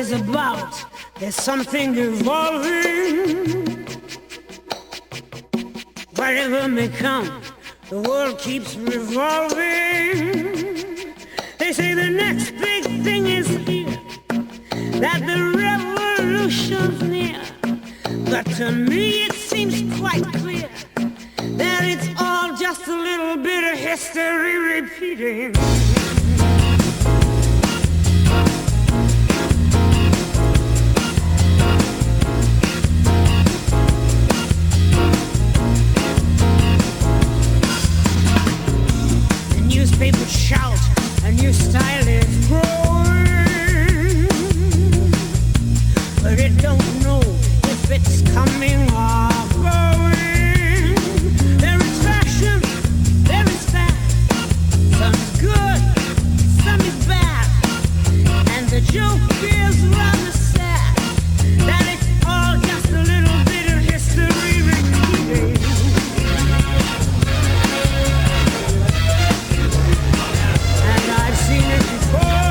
is about. There's something evolving. Whatever may come, the world keeps revolving. They say the next big thing is here, that the revolution's near. But to me it seems quite clear that it's all just a little bit of history repeating. The newspapers shout, a new style is growing, but it don't know if it's coming or going. There is fashion, there is fat. Some is good, some is bad. And the joke is rather sad that it's all just a little bit of history repeating. And I've seen it before.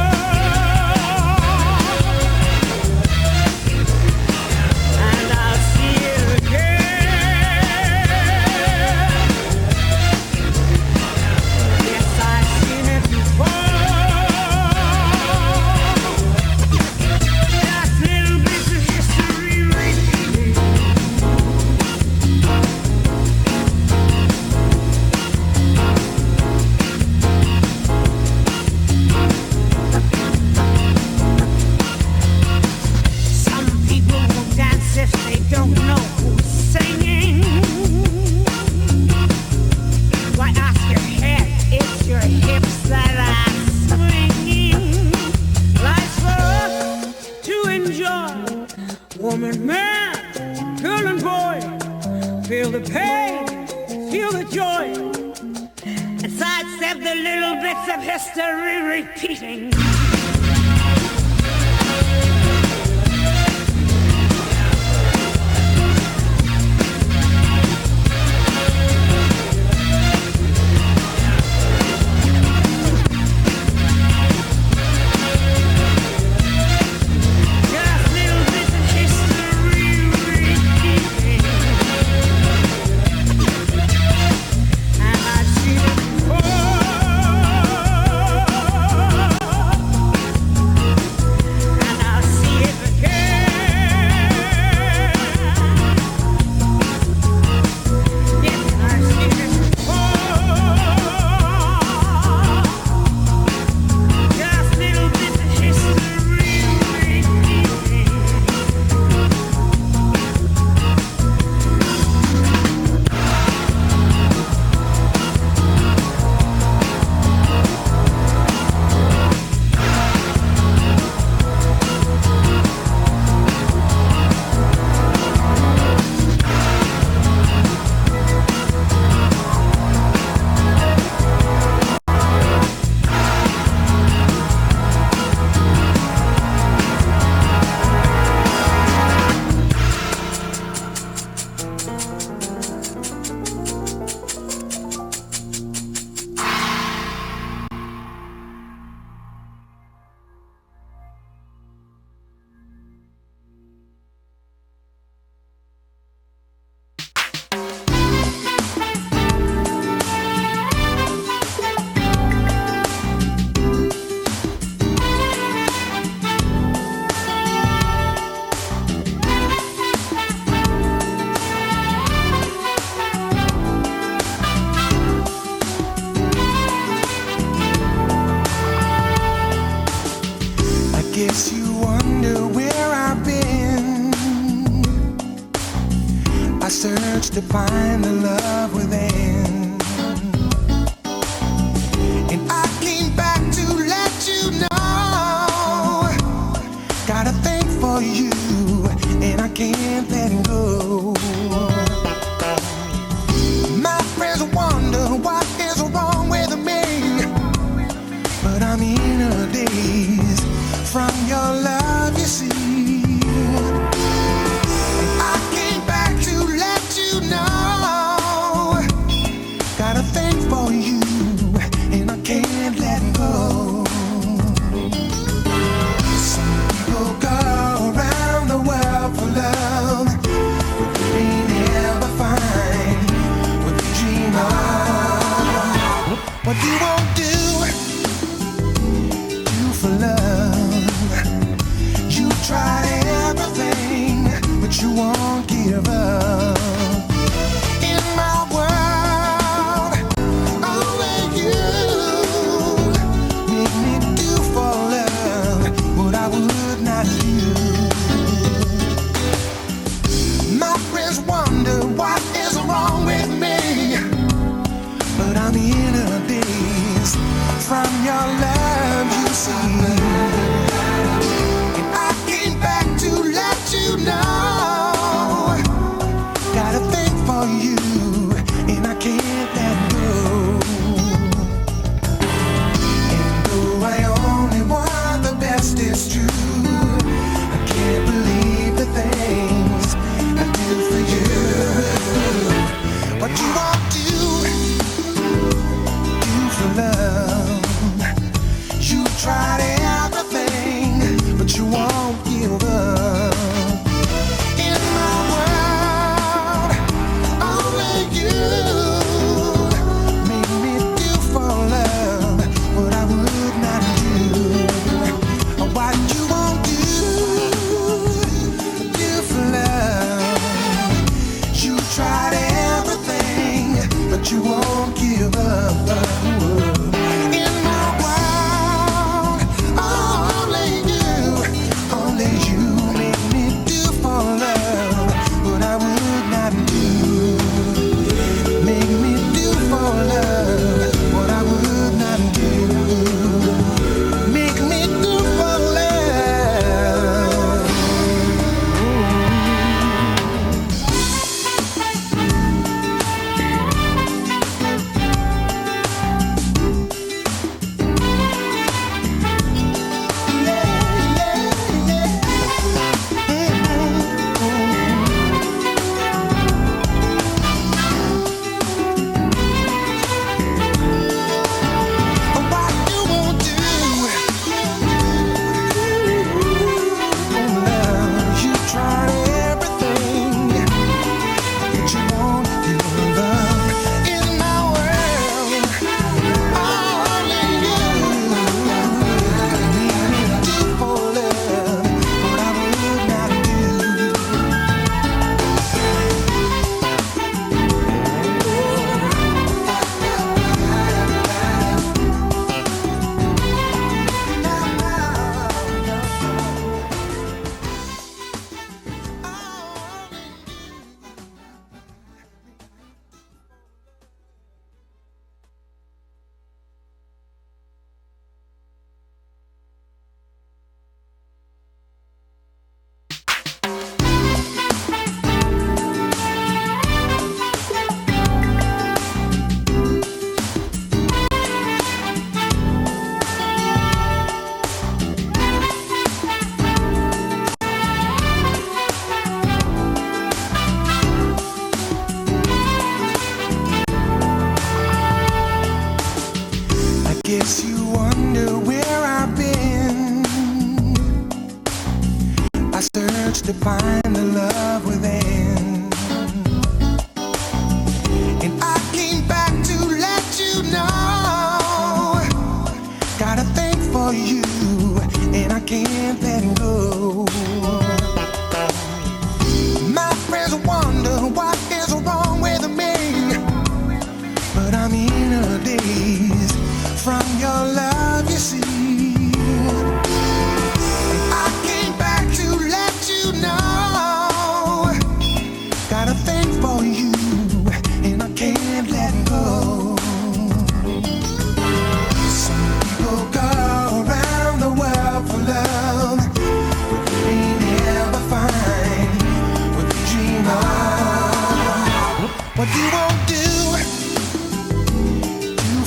And I'll see it again. Yes, I've seen it before. Just little bits of history repeating. Some people will dance if they don't know who's singing. Why ask your head? It's your hips that are swinging. Life's for us to enjoy. Woman, man, girl and boy, feel the pain, feel the joy, and sidestep the little bits of history repeating. Just little bits of history repeating. And I've seen it before. And I'll see it again. Yes, I've seen it before. Just little bits of history repeating. I guess you wonder where I've been. I searched to find the love within, and I came back to let you know. Got a thing for you, and I can't let it go. My friends wonder what is wrong with me, but I'm in a daze from your love, you see. And I came back to let you know for love. You tried everything, but you won't give up. In my world, only you make me do for love what I would not do. My friends wonder what is wrong with me, but I'm in a daze from your love, you see. And I came back to let you know, got a thing for you, and I can't let go. And though I only want the best, it's true, I can't believe the things I do for you. What you won't do for love. You tried everything, but you won't give up. In my world, only you make me do for love what I would not do. What you won't do for love. You tried everything, but you won't give up. In my world, only you make me do for love what I would not do. Make me do for love what I would not do. Make me do for love. What you won't do, you tried everything, but you won't give up. In my world, only you make me do for love what I would not do. I guess you wonder where I've been. I searched to find the love within, and I came back to let you know, got a thing for you, and I can't let go. My friends wonder what is wrong with me, but I'm in a daze from your love, you see. And I came back to let you know, got a thing for you, and I can't let go. Some people go around the world for love, but they never find what they dream of. What you won't do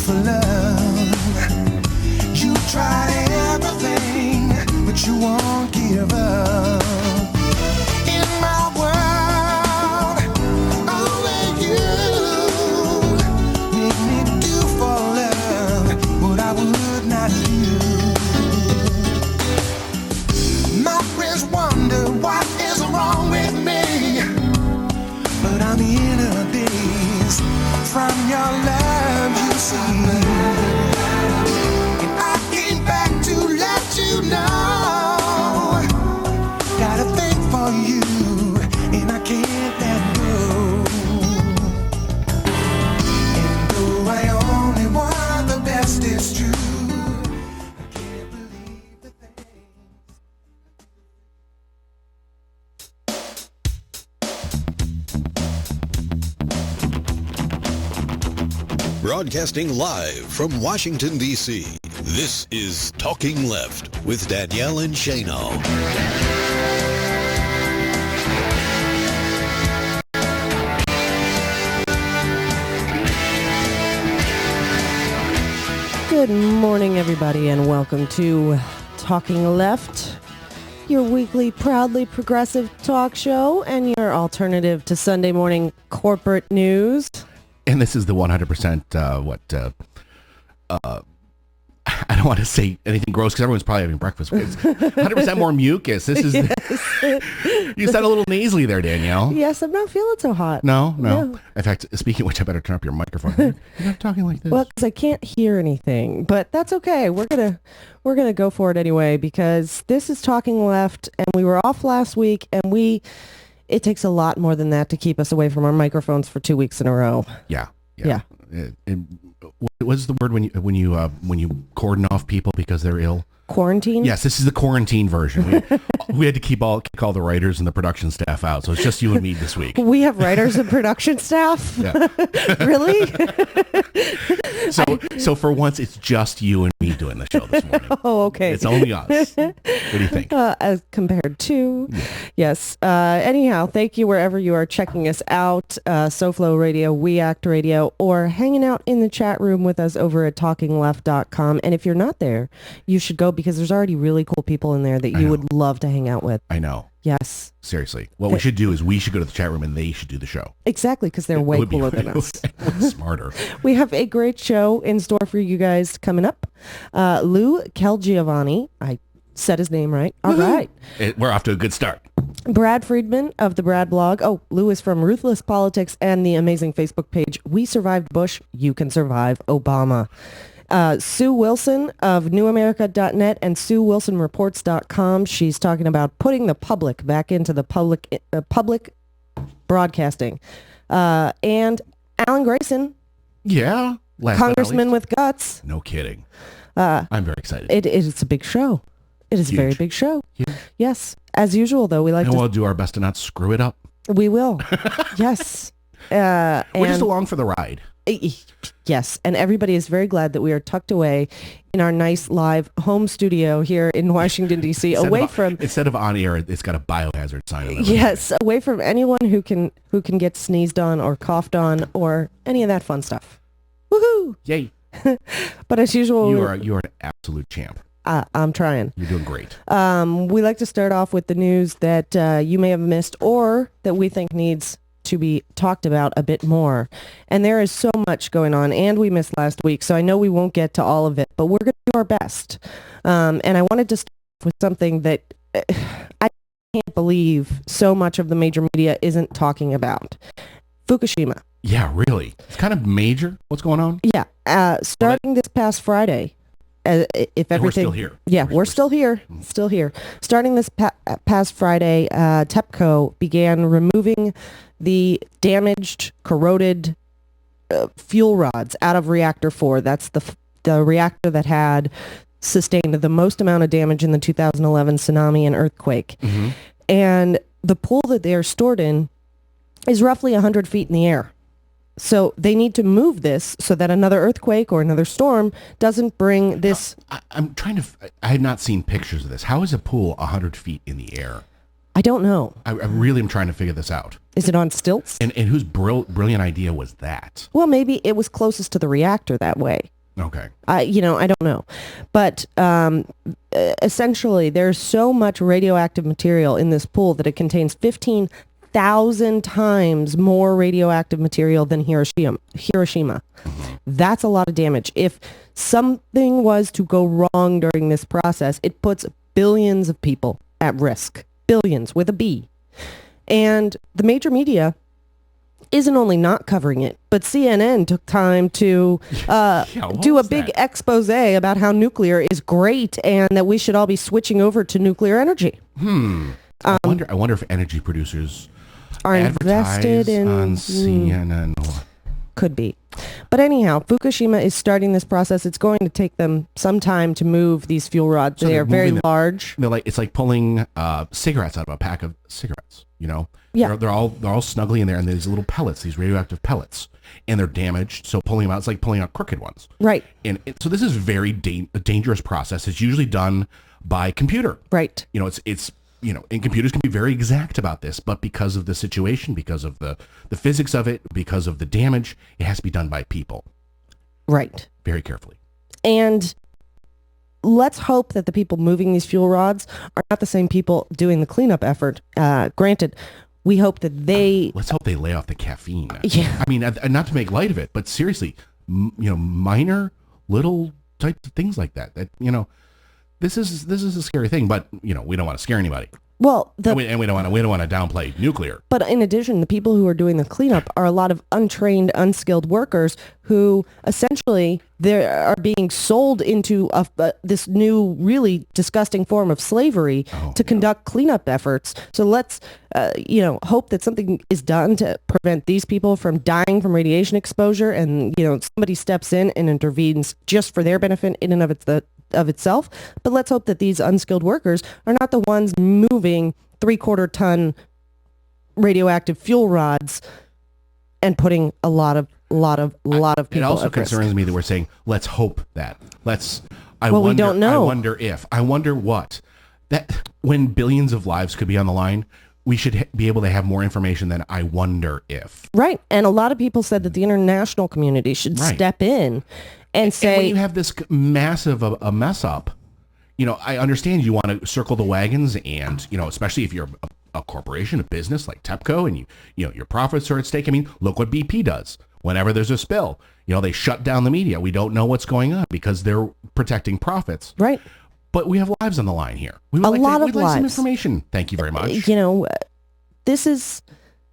for love. You tried everything, but you won't give up. In my world, only you make me do for love what I would not do. My friends wonder what is wrong with me, but I'm in a daze from your love, you see. And I came back to let you know, got a thing for you, and I can't let go. And though I only want the best, it's true. I can't believe the things. Broadcasting live from Washington, D.C., this is Talking Left with Danielle and Shano. Good morning, everybody, and welcome to Talking Left, your weekly proudly progressive talk show and your alternative to Sunday morning corporate news. And this is the 100%, I don't want to say anything gross because everyone's probably having breakfast. It's 100% more mucus. This is, you sound a little nasally there, Danielle. Yes, I'm not feeling so hot. No. No. In fact, speaking of which, I better turn up your microphone. You're not talking like this. Well, because I can't hear anything, but that's okay. We're gonna go for it anyway because this is Talking Left, and we were off last week, and it takes a lot more than that to keep us away from our microphones for 2 weeks in a row. Yeah. Yeah. What's the word when you cordon off people because they're ill? Quarantine? Yes, this is the quarantine version. We had to kick all the writers and the production staff out, so it's just you and me this week. We have writers and production staff? Yeah. Really? So for once, it's just you and me doing the show this morning. Oh, okay. It's only us. What do you think? As compared to, yes. Anyhow, thank you wherever you are checking us out, SoFlo Radio, We Act Radio, or hanging out in the chat room with us over at talkingleft.com. And if you're not there, you should go because there's already really cool people in there that you would love to hang out with. I know. Yes. Seriously. What we should do is we should go to the chat room and they should do the show. Exactly, because they're way cooler than us. Smarter. We have a great show in store for you guys coming up. Lou Calgiovanni, I said his name right. All right. We're off to a good start. Brad Friedman of the Brad blog. Oh, Lou is from Ruthless Politics and the amazing Facebook page, We Survived Bush, You Can Survive Obama. Sue Wilson of newamerica.net and SueWilsonReports.com. She's talking about putting the public back into the public broadcasting. And Alan Grayson. Yeah. Congressman with guts. No kidding. I'm very excited. It's a big show. It is a very big show. Huge. Yes. As usual, though, we'll do our best to not screw it up. We will. Yes. We're just along for the ride. Yes, and everybody is very glad that we are tucked away in our nice live home studio here in Washington, D.C., instead of on air, it's got a biohazard sign on it. Yes, away from anyone who can get sneezed on or coughed on or any of that fun stuff. Woohoo! Yay! But as usual, you are an absolute champ. I'm trying. You're doing great. We like to start off with the news that you may have missed or that we think needs to be talked about a bit more. And there is so much going on, and we missed last week, so I know we won't get to all of it, but we're going to do our best. And I wanted to start with something that I can't believe so much of the major media isn't talking about. Fukushima. Yeah, really. It's kind of major. What's going on? Yeah. Starting this past Friday, if everything, we're still here. Yeah, we're still here. Still here. Starting this past Friday, TEPCO began removing the damaged, corroded fuel rods out of reactor 4. That's the reactor that had sustained the most amount of damage in the 2011 tsunami and earthquake. Mm-hmm. And the pool that they are stored in is roughly 100 feet in the air. So they need to move this so that another earthquake or another storm doesn't bring this. I had not seen pictures of this. How is a pool 100 feet in the air? I don't know. I really am trying to figure this out. Is it on stilts? And whose brilliant idea was that? Well, maybe it was closest to the reactor that way. Okay. I don't know. But essentially, there's so much radioactive material in this pool that it contains 15,000 times more radioactive material than Hiroshima. Mm-hmm. That's a lot of damage. If something was to go wrong during this process, it puts billions of people at risk. Billions with a B. And the major media isn't only not covering it, but CNN took time to what do a was big that? expose about how nuclear is great and that we should all be switching over to nuclear energy. I wonder if energy producers Are invested advertise in on CNN. Could be. But anyhow, Fukushima is starting this process. It's going to take them some time to move these fuel rods. So they they're are very moving them. large. They're like, it's like pulling cigarettes out of a pack of cigarettes. You know, Yeah. they're all snugly in there, and there's little pellets, these radioactive pellets, and they're damaged. So pulling them out, it's like pulling out crooked ones. Right. And so this is very a dangerous process. It's usually done by computer. Right. You know, it's you know, and computers can be very exact about this, but because of the situation, because of the physics of it, because of the damage, it has to be done by people Right. very carefully. And let's hope that the people moving these fuel rods are not the same people doing the cleanup effort. Granted, we hope that they... Let's hope they lay off the caffeine. Yeah. I mean, not to make light of it, but seriously, you know, minor little types of things like that. That, you know, this is a scary thing, but you know, we don't want to scare anybody, Well, and we don't want to downplay nuclear. but in addition, the people who are doing the cleanup are a lot of untrained, unskilled workers who essentially they are being sold into this new, really disgusting form of slavery to conduct cleanup efforts. So let's, hope that something is done to prevent these people from dying from radiation exposure, and somebody steps in and intervenes just for their benefit in and of itself. But let's hope that these unskilled workers are not the ones moving 3/4 ton radioactive fuel rods and putting a lot of people It also at risk. concerns me that we're saying, let's hope that. We don't know. I wonder what. That when billions of lives could be on the line, we should be able to have more information than I wonder if. Right. And a lot of people said that the international community should Right. step in and say, And when you have this massive a mess up, I understand you want to circle the wagons, and especially if you're a corporation, a business like TEPCO, and your profits are at stake. I mean, look what BP does. Whenever there's a spill, they shut down the media. We don't know what's going on because they're protecting profits. right. But we have lives on the line here. We'd like some lives. information. Thank you very much. This is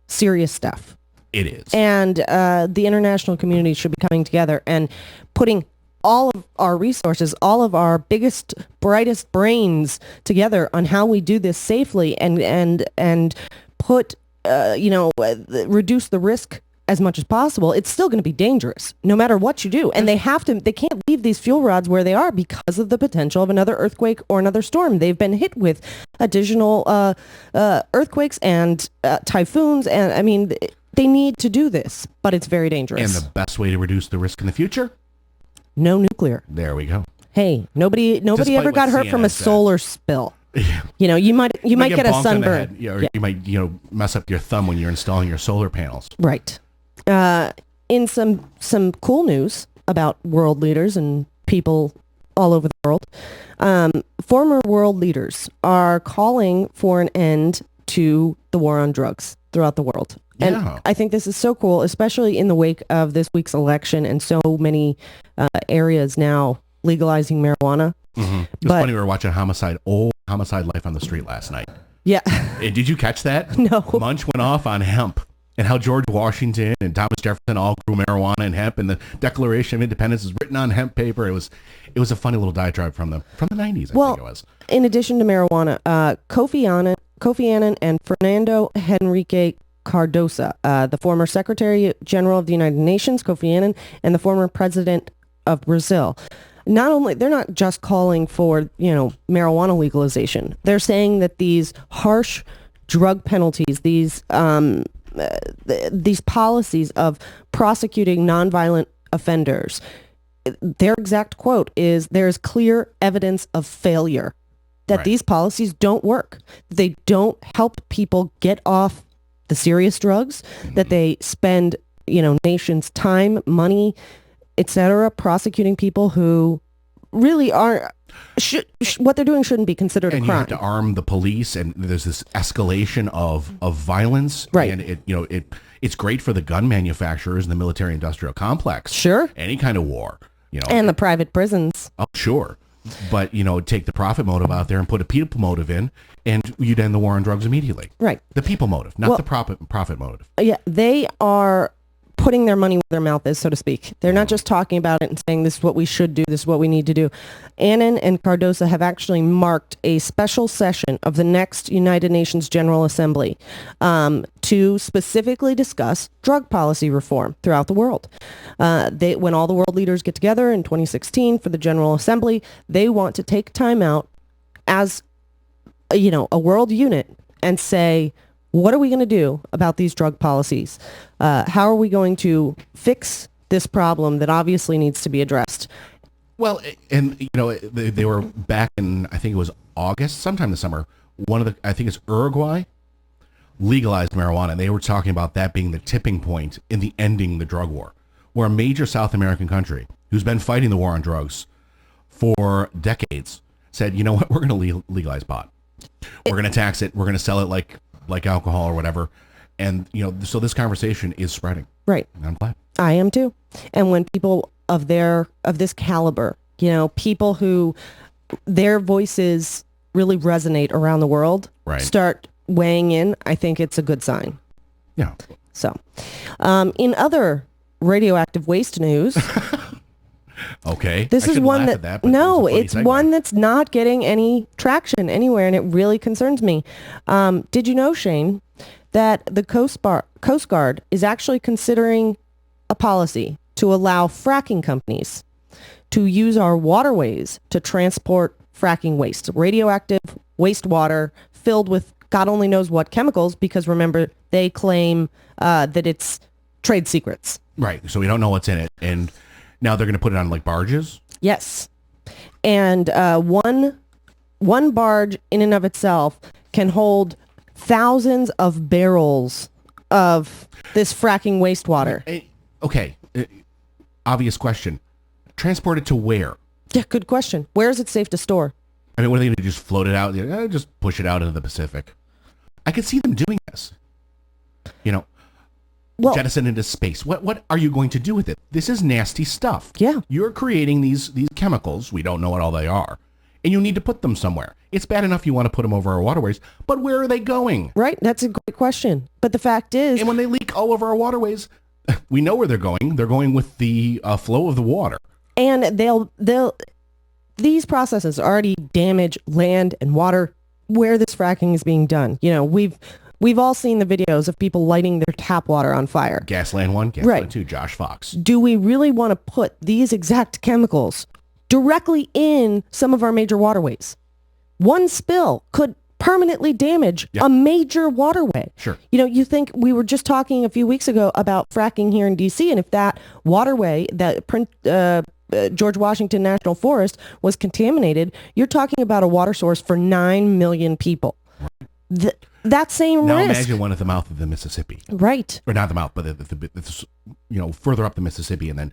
serious stuff. It is. And the international community should be coming together and putting all of our resources, all of our biggest, brightest brains together on how we do this safely and put, reduce the risk as much as possible. It's still going to be dangerous no matter what you do. And they can't leave these fuel rods where they are because of the potential of another earthquake or another storm. They've been hit with additional earthquakes and typhoons. And I mean, they need to do this, but it's very dangerous. And the best way to reduce the risk in the future? No nuclear. There we go. Hey, nobody Despite ever what got hurt from a CNN said. solar spill. You might get a bonked on the sunburn. head, or you might mess up your thumb when you're installing your solar panels. Right. In some cool news about world leaders and people all over the world, former world leaders are calling for an end to the war on drugs throughout the world. And Yeah. I think this is so cool, especially in the wake of this week's election and so many areas now legalizing marijuana. It was But- funny, we were watching Homicide Life on the Street last night. Yeah. And did you catch that? No. Munch went off on hemp and how George Washington and Thomas Jefferson all grew marijuana and hemp, and the Declaration of Independence is written on hemp paper. It was a funny little diatribe from the 90s, I think it was. In addition to marijuana, Kofi Annan and Fernando Henrique Cardoso, the former Secretary General of the United Nations, Kofi Annan, and the former President of Brazil. They're not just calling for, marijuana legalization. They're saying that these harsh drug penalties, these policies of prosecuting nonviolent offenders, their exact quote is, "There is clear evidence of failure," that Right. these policies don't work. They don't help people get off the serious drugs, that they spend, nations' time, money, etc., prosecuting people who really aren't, what they're doing shouldn't be considered And a you crime. have to arm the police, and there's this escalation of violence. Right. And it's great for the gun manufacturers and the military industrial complex. Sure. Any kind of war, And the private prisons. Oh, sure. But, take the profit motive out there and put a people motive in, and you'd end the war on drugs immediately. Right. The people motive, not the profit motive. Yeah, they are putting their money where their mouth is, so to speak. They're not just talking about it and saying this is what we should do, this is what we need to do. Annan and Cardoso have actually marked a special session of the next United Nations General Assembly to specifically discuss drug policy reform throughout the world. When all the world leaders get together in 2016 for the General Assembly, they want to take time out as a world unit and say, what are we going to do about these drug policies? How are we going to fix this problem that obviously needs to be addressed? Well, and they were back in, I think it was August, sometime this summer. I think it's Uruguay, legalized marijuana. And they were talking about that being the tipping point in the ending the drug war, where a major South American country who's been fighting the war on drugs for decades said, you know what, we're going to legalize pot. We're going to tax it. We're going to sell it like alcohol or whatever. And, so this conversation is spreading. Right. And I'm glad. I am too. And when people of this caliber, people who their voices really resonate around the world, start weighing in, I think it's a good sign. Yeah. So, in other radioactive waste news, okay. This is one it's segue. one that's not getting any traction anywhere, and it really concerns me. Did you know, Shane, that the Coast Guard is actually considering a policy to allow fracking companies to use our waterways to transport fracking waste, radioactive wastewater filled with God only knows what chemicals, because remember, they claim that it's trade secrets. Right. So we don't know what's in it. And now they're going to put it on like barges? Yes. And one barge in and of itself can hold thousands of barrels of this fracking wastewater. Okay. Obvious question. Transport it to where? Yeah, good question. Where is it safe to store? I mean, what are they going to just float it out? Just push it out into the Pacific. I could see them doing this. Jettison into space. What are you going to do with it? This is nasty stuff. Yeah. You're creating these chemicals. We don't know what all they are. And you need to put them somewhere. It's bad enough you want to put them over our waterways, but where are they going? Right. That's a great question. But the fact is... And when they leak all over our waterways, we know where they're going. They're going with the flow of the water. And these processes already damage land and water where this fracking is being done. We've all seen the videos of people lighting their tap water on fire. Gasland 1, Gasland 2, Josh Fox. Do we really want to put these exact chemicals directly in some of our major waterways? One spill could permanently damage a major waterway. Sure. You think we were just talking a few weeks ago about fracking here in D.C., and if that waterway, that George Washington National Forest was contaminated, you're talking about a water source for 9 million people. Right. That same now risk. Now imagine one at the mouth of the Mississippi. Right. Or not the mouth, but further up the Mississippi and then,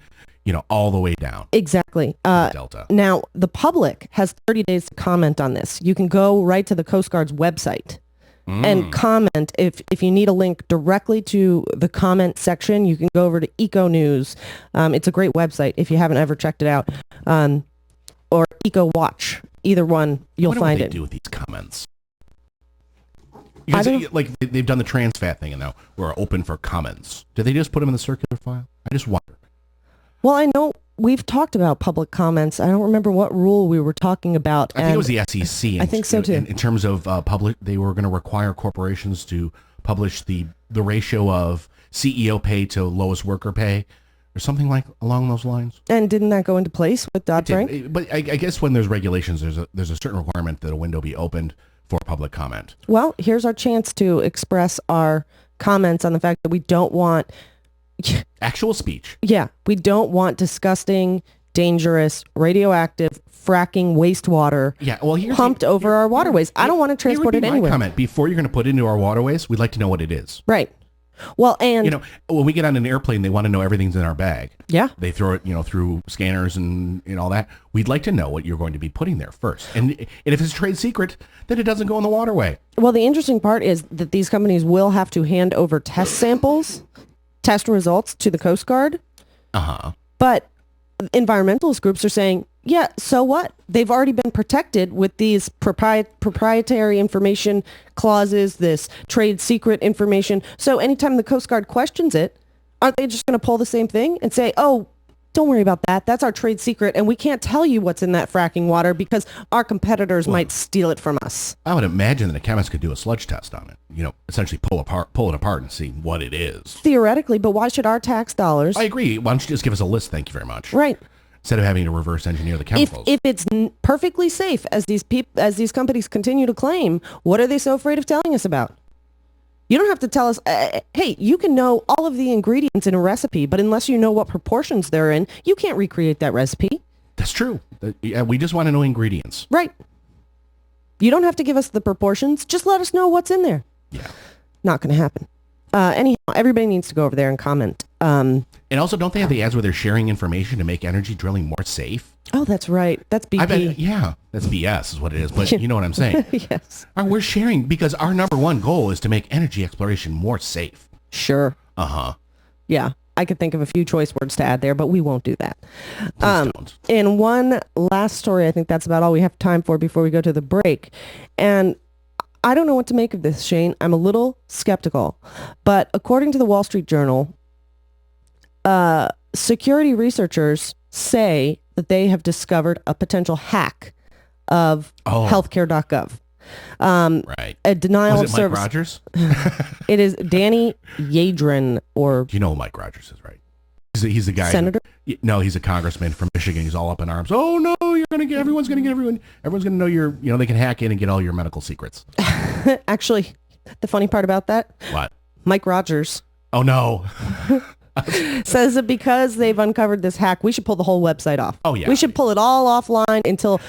all the way down. Exactly. Delta. Now, the public has 30 days to comment on this. You can go right to the Coast Guard's website and comment. If you need a link directly to the comment section, you can go over to Eco News. It's a great website if you haven't ever checked it out. Or Eco Watch. Either one, you'll find it. What do they do with these comments? Because they've done the trans fat thing and now we're open for comments. Did they just put them in the circular file? I just wonder. Well, I know we've talked about public comments. I don't remember what rule we were talking about. I think it was the SEC. I think so too. In terms of public, they were going to require corporations to publish the ratio of CEO pay to lowest worker pay or something along those lines. And didn't that go into place with Dodd-Frank? But I guess when there's regulations, there's a certain requirement that a window be opened for public comment. Well, here's our chance to express our comments on the fact that we don't want... Actual speech. Yeah. We don't want disgusting, dangerous, radioactive, fracking wastewater pumped over our waterways. I don't want to transport it anywhere. My comment, before you're going to put it into our waterways, we'd like to know what it is. Right. Well, and... when we get on an airplane, they want to know everything's in our bag. Yeah. They throw it, through scanners and all that. We'd like to know what you're going to be putting there first. And if it's a trade secret, then it doesn't go in the waterway. Well, the interesting part is that these companies will have to hand over test samples, test results to the Coast Guard. Uh-huh. But environmentalist groups are saying, Yeah, so what? They've already been protected with these proprietary information clauses, this trade secret information. So anytime the Coast Guard questions it, aren't they just going to pull the same thing and say, oh, don't worry about that. That's our trade secret, and we can't tell you what's in that fracking water because our competitors might steal it from us. I would imagine that a chemist could do a sludge test on it. You know, essentially pull it apart and see what it is. Theoretically, but why should our tax dollars... I agree. Why don't you just give us a list? Thank you very much. Right. Instead of having to reverse engineer the chemicals. If it's perfectly safe, as these companies continue to claim, what are they so afraid of telling us about? You don't have to tell us, hey, you can know all of the ingredients in a recipe, but unless you know what proportions they're in, you can't recreate that recipe. That's true. Yeah, we just want to know ingredients. Right. You don't have to give us the proportions. Just let us know what's in there. Yeah. Not going to happen. Anyhow, everybody needs to go over there and comment. And also, don't they have the ads where they're sharing information to make energy drilling more safe? Oh, that's right. That's BP. I bet, yeah, that's BS is what it is. But you know what I'm saying. Yes. We're sharing because our number one goal is to make energy exploration more safe. Sure. Uh-huh. Yeah. I could think of a few choice words to add there, but we won't do that. Please don't. And one last story, I think that's about all we have time for before we go to the break. And I don't know what to make of this, Shane. I'm a little skeptical. But according to the Wall Street Journal, security researchers say that they have discovered a potential hack of healthcare.gov. Right. A denial Was of it service. Mike Rogers? It is Danny Yadrin, or You know who Mike Rogers is, right? He's the guy. Senator? No, he's a congressman from Michigan. He's all up in arms. Oh no, everyone's gonna know they can hack in and get all your medical secrets. Actually, the funny part about that, What? Mike Rogers Oh no. says that because they've uncovered this hack, we should pull the whole website off. Oh, yeah. We should pull it all offline until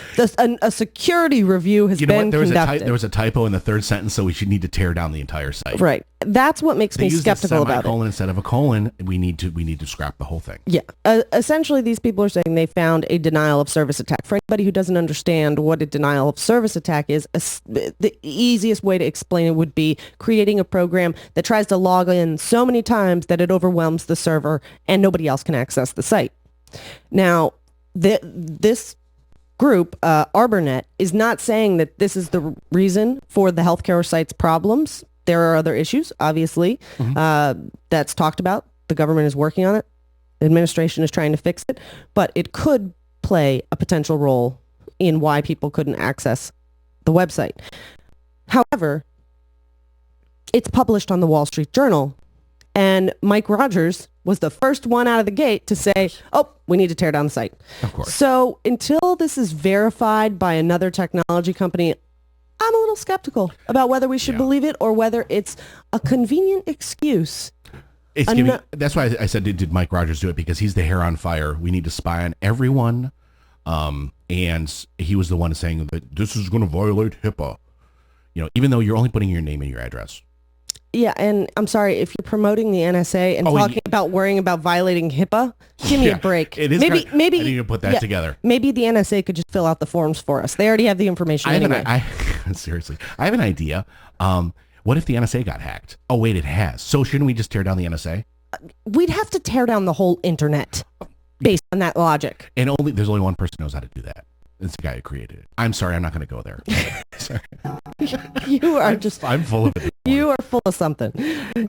a security review has You know been what? conducted. There was a typo in the third sentence, so we should need to tear down the entire site. Right. That's what makes They me used skeptical a about it. semicolon instead of a colon. We need to scrap the whole thing. Yeah. Essentially, these people are saying they found a denial of service attack. For anybody who doesn't understand what a denial of service attack is, the easiest way to explain it would be creating a program that tries to log in so many times that it overwhelms the server and nobody else can access the site. Now, this group, ArborNet, is not saying that this is the reason for the healthcare site's problems. There are other issues, obviously, that's talked about. The government is working on it. The administration is trying to fix it. But it could play a potential role in why people couldn't access the website. However, it's published on the Wall Street Journal. And Mike Rogers was the first one out of the gate to say, oh, we need to tear down the site. Of course. So until this is verified by another technology company, I'm a little skeptical about whether we should believe it or whether it's a convenient excuse. That's why I said, did Mike Rogers do it? Because he's the hair on fire. We need to spy on everyone. And he was the one saying that this is going to violate HIPAA. You know, even though you're only putting your name and your address. Yeah, and I'm sorry, if you're promoting the NSA and talking about worrying about violating HIPAA, give me a break. It is maybe I need to put that together. Maybe the NSA could just fill out the forms for us. They already have the information anyway. Seriously, I have an idea. What if the NSA got hacked? Oh, wait, it has. So shouldn't we just tear down the NSA? We'd have to tear down the whole internet based on that logic. And there's only one person who knows how to do that. It's the guy who created it. I'm sorry, I'm not going to go there. Sorry. You are I'm full of it. You are full of something.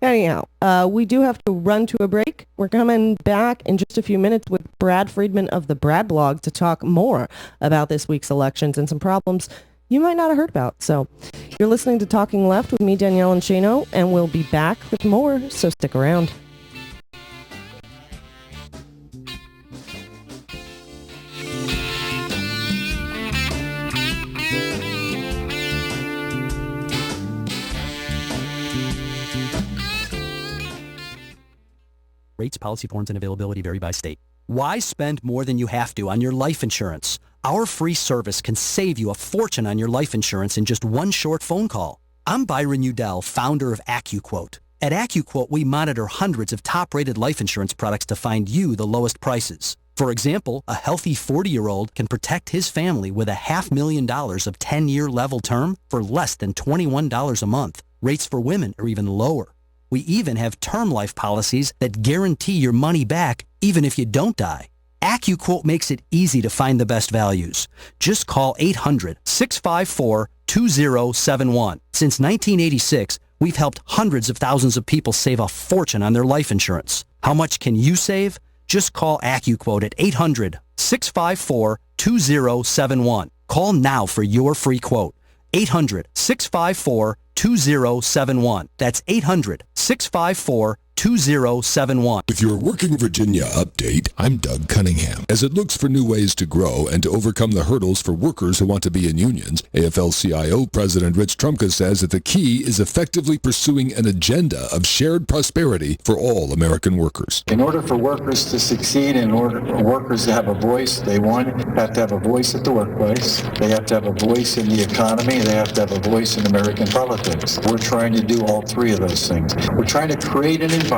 Anyhow, we do have to run to a break. We're coming back in just a few minutes with Brad Friedman of the Brad Blog to talk more about this week's elections and some problems you might not have heard about. So you're listening to Talking Left with me, Danielle and Shano, and we'll be back with more, so stick around. Rates, policy forms, and availability vary by state. Why spend more than you have to on your life insurance? Our free service can save you a fortune on your life insurance in just one short phone call. I'm Byron Udell, founder of AccuQuote. At AccuQuote, we monitor hundreds of top-rated life insurance products to find you the lowest prices. For example, a healthy 40-year-old can protect his family with $500,000 of 10-year level term for less than $21 a month. Rates for women are even lower. We even have term life policies that guarantee your money back even if you don't die. AccuQuote makes it easy to find the best values. Just call 800-654-2071. Since 1986, we've helped hundreds of thousands of people save a fortune on their life insurance. How much can you save? Just call AccuQuote at 800-654-2071. Call now for your free quote. 800-654-2071. That's 800-654-2071. With your Working Virginia update, I'm Doug Cunningham. As it looks for new ways to grow and to overcome the hurdles for workers who want to be in unions, AFL-CIO President Rich Trumka says that the key is effectively pursuing an agenda of shared prosperity for all American workers. In order for workers to succeed, in order for workers to have a voice, they have to have a voice at the workplace, they have to have a voice in the economy, they have to have a voice in American politics. We're trying to do all three of those things. We're trying to create an environment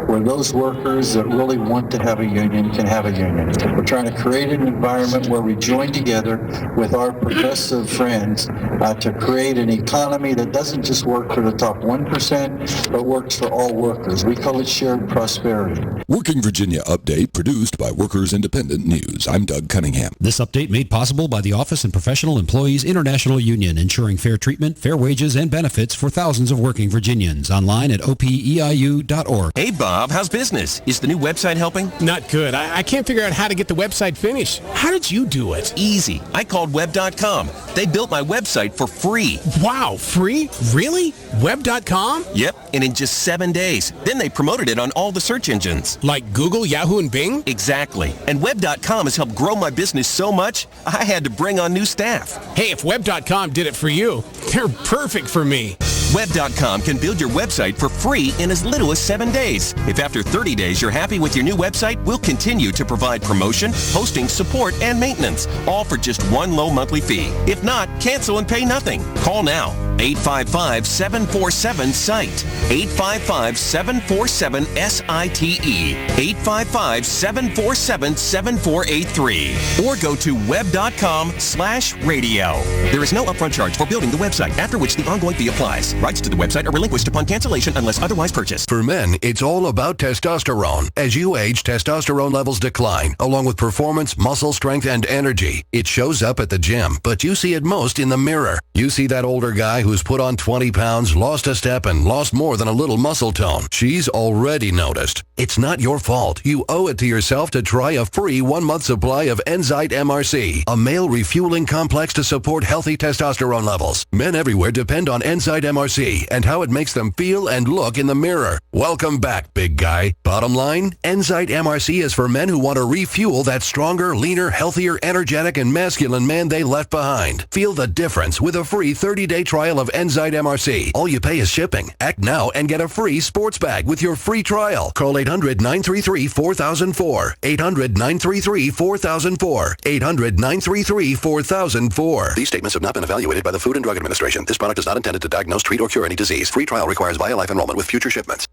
where those workers that really want to have a union can have a union. We're trying to create an environment where we join together with our progressive friends to create an economy that doesn't just work for the top 1%, but works for all workers. We call it shared prosperity. Working Virginia update produced by Workers Independent News. I'm Doug Cunningham. This update made possible by the Office and Professional Employees International Union, ensuring fair treatment, fair wages, and benefits for thousands of working Virginians. Online at opeiu.org. Hey, Bob, how's business? Is the new website helping? Not good. I can't figure out how to get the website finished. How did you do it? Easy. I called Web.com. They built my website for free. Wow, free? Really? Web.com? Yep, and in just 7 days. Then they promoted it on all the search engines. Like Google, Yahoo, and Bing? Exactly. And Web.com has helped grow my business so much, I had to bring on new staff. Hey, if Web.com did it for you, they're perfect for me. Web.com can build your website for free in as little as 7 days. If after 30 days you're happy with your new website, we'll continue to provide promotion, hosting, support, and maintenance, all for just one low monthly fee. If not, cancel and pay nothing. Call now. 855-747-SITE. 855-747-SITE. 855-747-7483. Or go to web.com/radio. There is no upfront charge for building the website, after which the ongoing fee applies. Rights to the website are relinquished upon cancellation unless otherwise purchased. For men, it's all about testosterone. As you age, testosterone levels decline, along with performance, muscle strength, and energy. It shows up at the gym, but you see it most in the mirror. You see that older guy who's put on 20 pounds, lost a step, and lost more than a little muscle tone. She's already noticed. It's not your fault. You owe it to yourself to try a free 1-month supply of Enzyte MRC, a male refueling complex to support healthy testosterone levels. Men everywhere depend on Enzyte MRC and how it makes them feel and look in the mirror. Welcome back, big guy. Bottom line, Enzyte MRC is for men who want to refuel that stronger, leaner, healthier, energetic, and masculine man they left behind. Feel the difference with a free 30-day trial of Enzyte MRC. All you pay is shipping. Act now and get a free sports bag with your free trial. Call 800-933-4004. 800-933-4004. 800-933-4004. These statements have not been evaluated by the Food and Drug Administration. This product is not intended to diagnose, treat, or cure any disease. Free trial requires BioLife enrollment with future shipments.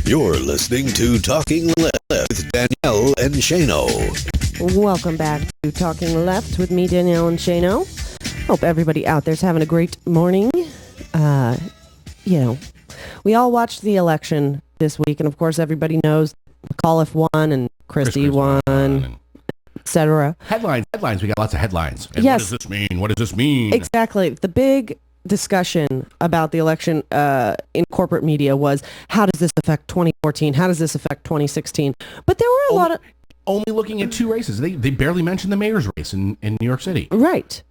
You're listening to Talking Left with Danielle and Shano. Welcome back to Talking Left with me, Danielle and Shano. Hope everybody out there's having a great morning. We all watched the election this week, and of course everybody knows McAuliffe won and Christie won, etc. Headlines. We got lots of headlines. And yes. What does this mean? What does this mean? Exactly. The big discussion about the election in corporate media was, how does this affect 2014? How does this affect 2016? But there were a lot of... Only looking at 2 races. They barely mentioned the mayor's race in New York City. Right.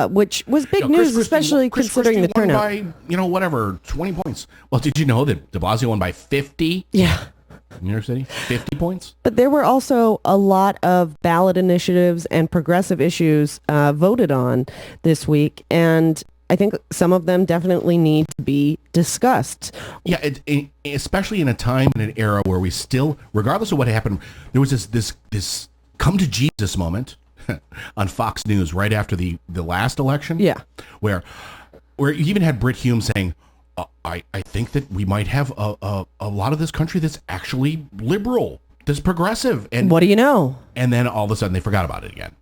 Which was big news, especially considering the turnout. By, 20 points. Well, did you know that de Blasio won by 50? Yeah. New York City, 50 points. But there were also a lot of ballot initiatives and progressive issues voted on this week, and I think some of them definitely need to be discussed. Yeah, especially in a time and an era where we still, regardless of what happened, there was this come to Jesus moment on Fox News right after the last election. Yeah, where you even had Brit Hume saying, I think that we might have a lot of this country that's actually liberal, that's progressive. And what do you know? And then all of a sudden they forgot about it again.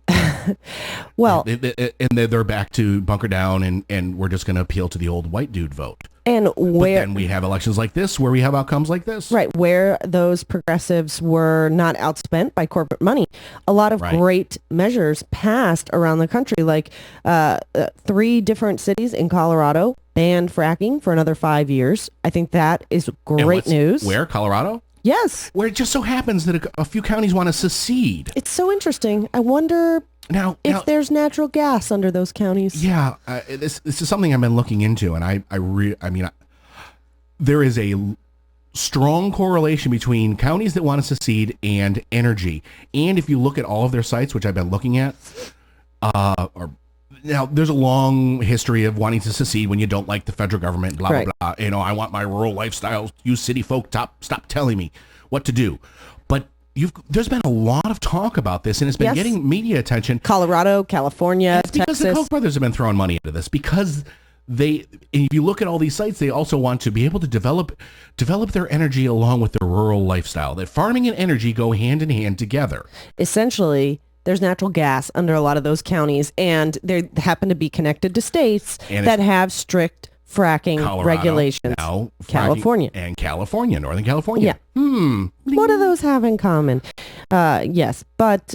Well, and they're back to bunker down, and we're just going to appeal to the old white dude vote. And But then we have elections like this where we have outcomes like this. Right, where those progressives were not outspent by corporate money. A lot of great measures passed around the country, like 3 different cities in Colorado banned fracking for another 5 years. I think that is great news. Where? Colorado? Yes. Where it just so happens that a few counties want to secede. It's so interesting. I wonder if there's natural gas under those counties. Yeah, this is something I've been looking into, and I mean, there is a strong correlation between counties that want to secede and energy. And if you look at all of their sites, which I've been looking at, now there's a long history of wanting to secede when you don't like the federal government, blah, blah, blah. You know, I want my rural lifestyle. You city folk, stop telling me what to do. But there's been a lot of talk about this, and it's been getting media attention. Colorado, California, it's because Texas. the Koch brothers have been throwing money into this because if you look at all these sites, they also want to be able to develop their energy along with their rural lifestyle. That farming and energy go hand in hand together. Essentially, there's natural gas under a lot of those counties, and they happen to be connected to states that have strict fracking regulations. Now, California. And California, Northern California. Yeah. What do those have in common? Yes, but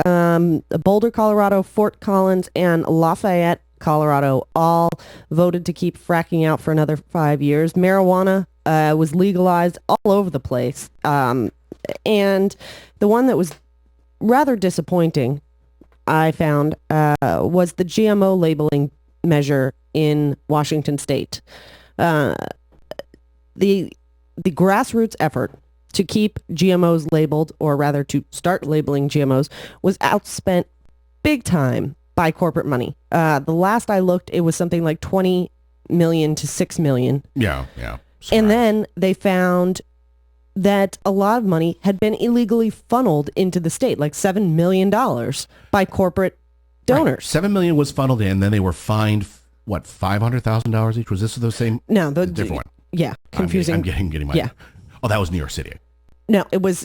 Boulder, Colorado, Fort Collins, and Lafayette, Colorado all voted to keep fracking out for another 5 years. Marijuana was legalized all over the place. And the one that was rather disappointing, I found, was the GMO labeling measure in Washington state. The grassroots effort to keep GMOs labeled, or rather to start labeling GMOs, was outspent big time by corporate money. The last I looked, it was something like $20 million to $6 million. Yeah. And then they found that a lot of money had been illegally funneled into the state, like $7 million by corporate donors. Right. $7 million was funneled in, then they were fined, what, $500,000 each? Was this the same? No, the different one. Yeah, confusing. I'm getting my. Yeah. Oh, that was New York City. No, it was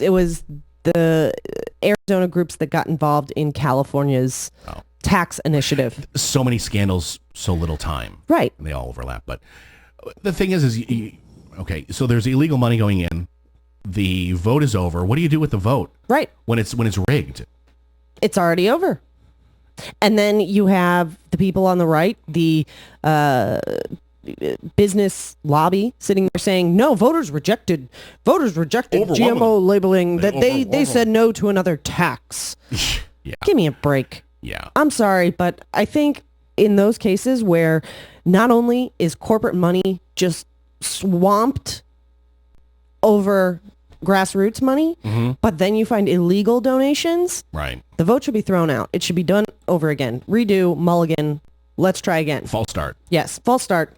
the Arizona groups that got involved in California's tax initiative. So many scandals, so little time. Right. And they all overlap. But the thing is okay, so there's illegal money going in. The vote is over. What do you do with the vote? Right. When it's rigged? It's already over. And then you have the people on the right, the business lobby sitting there saying, no, voters rejected GMO labeling, that they said no to another tax. Yeah. Give me a break. Yeah. I'm sorry, but I think in those cases where not only is corporate money just swamped over grassroots money, but then you find illegal donations, right? The vote should be thrown out. It should be done over again. Redo, mulligan, let's try again. False start. Yes, false start.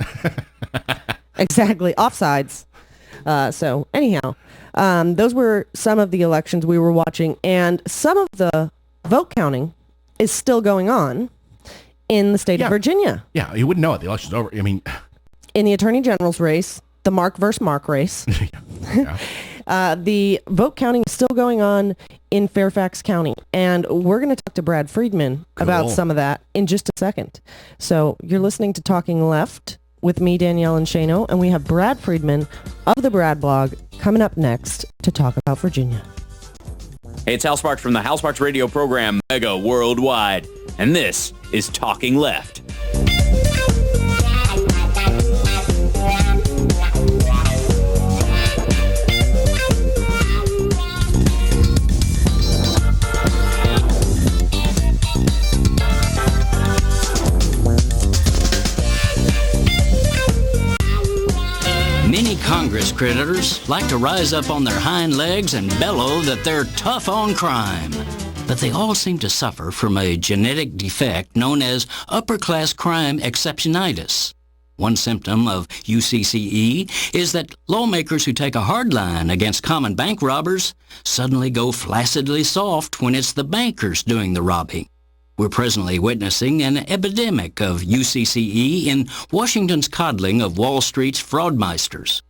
Exactly. Offsides. So anyhow, those were some of the elections we were watching, and some of the vote counting is still going on in the state of Virginia. Yeah, you wouldn't know it. The election's over. I mean, in the Attorney General's race, the Mark versus Mark race, the vote counting is still going on in Fairfax County. And we're going to talk to Brad Friedman about some of that in just a second. So you're listening to Talking Left with me, Danielle and Shano, and we have Brad Friedman of the Brad blog coming up next to talk about Virginia. Hey, it's Hal Sparks from the Hal Sparks radio program Mega Worldwide, and this is Talking Left. Many Congress critters like to rise up on their hind legs and bellow that they're tough on crime. But they all seem to suffer from a genetic defect known as upper-class crime exceptionitis. One symptom of UCCE is that lawmakers who take a hard line against common bank robbers suddenly go flaccidly soft when it's the bankers doing the robbing. We're presently witnessing an epidemic of UCCE in Washington's coddling of Wall Street's fraudmeisters.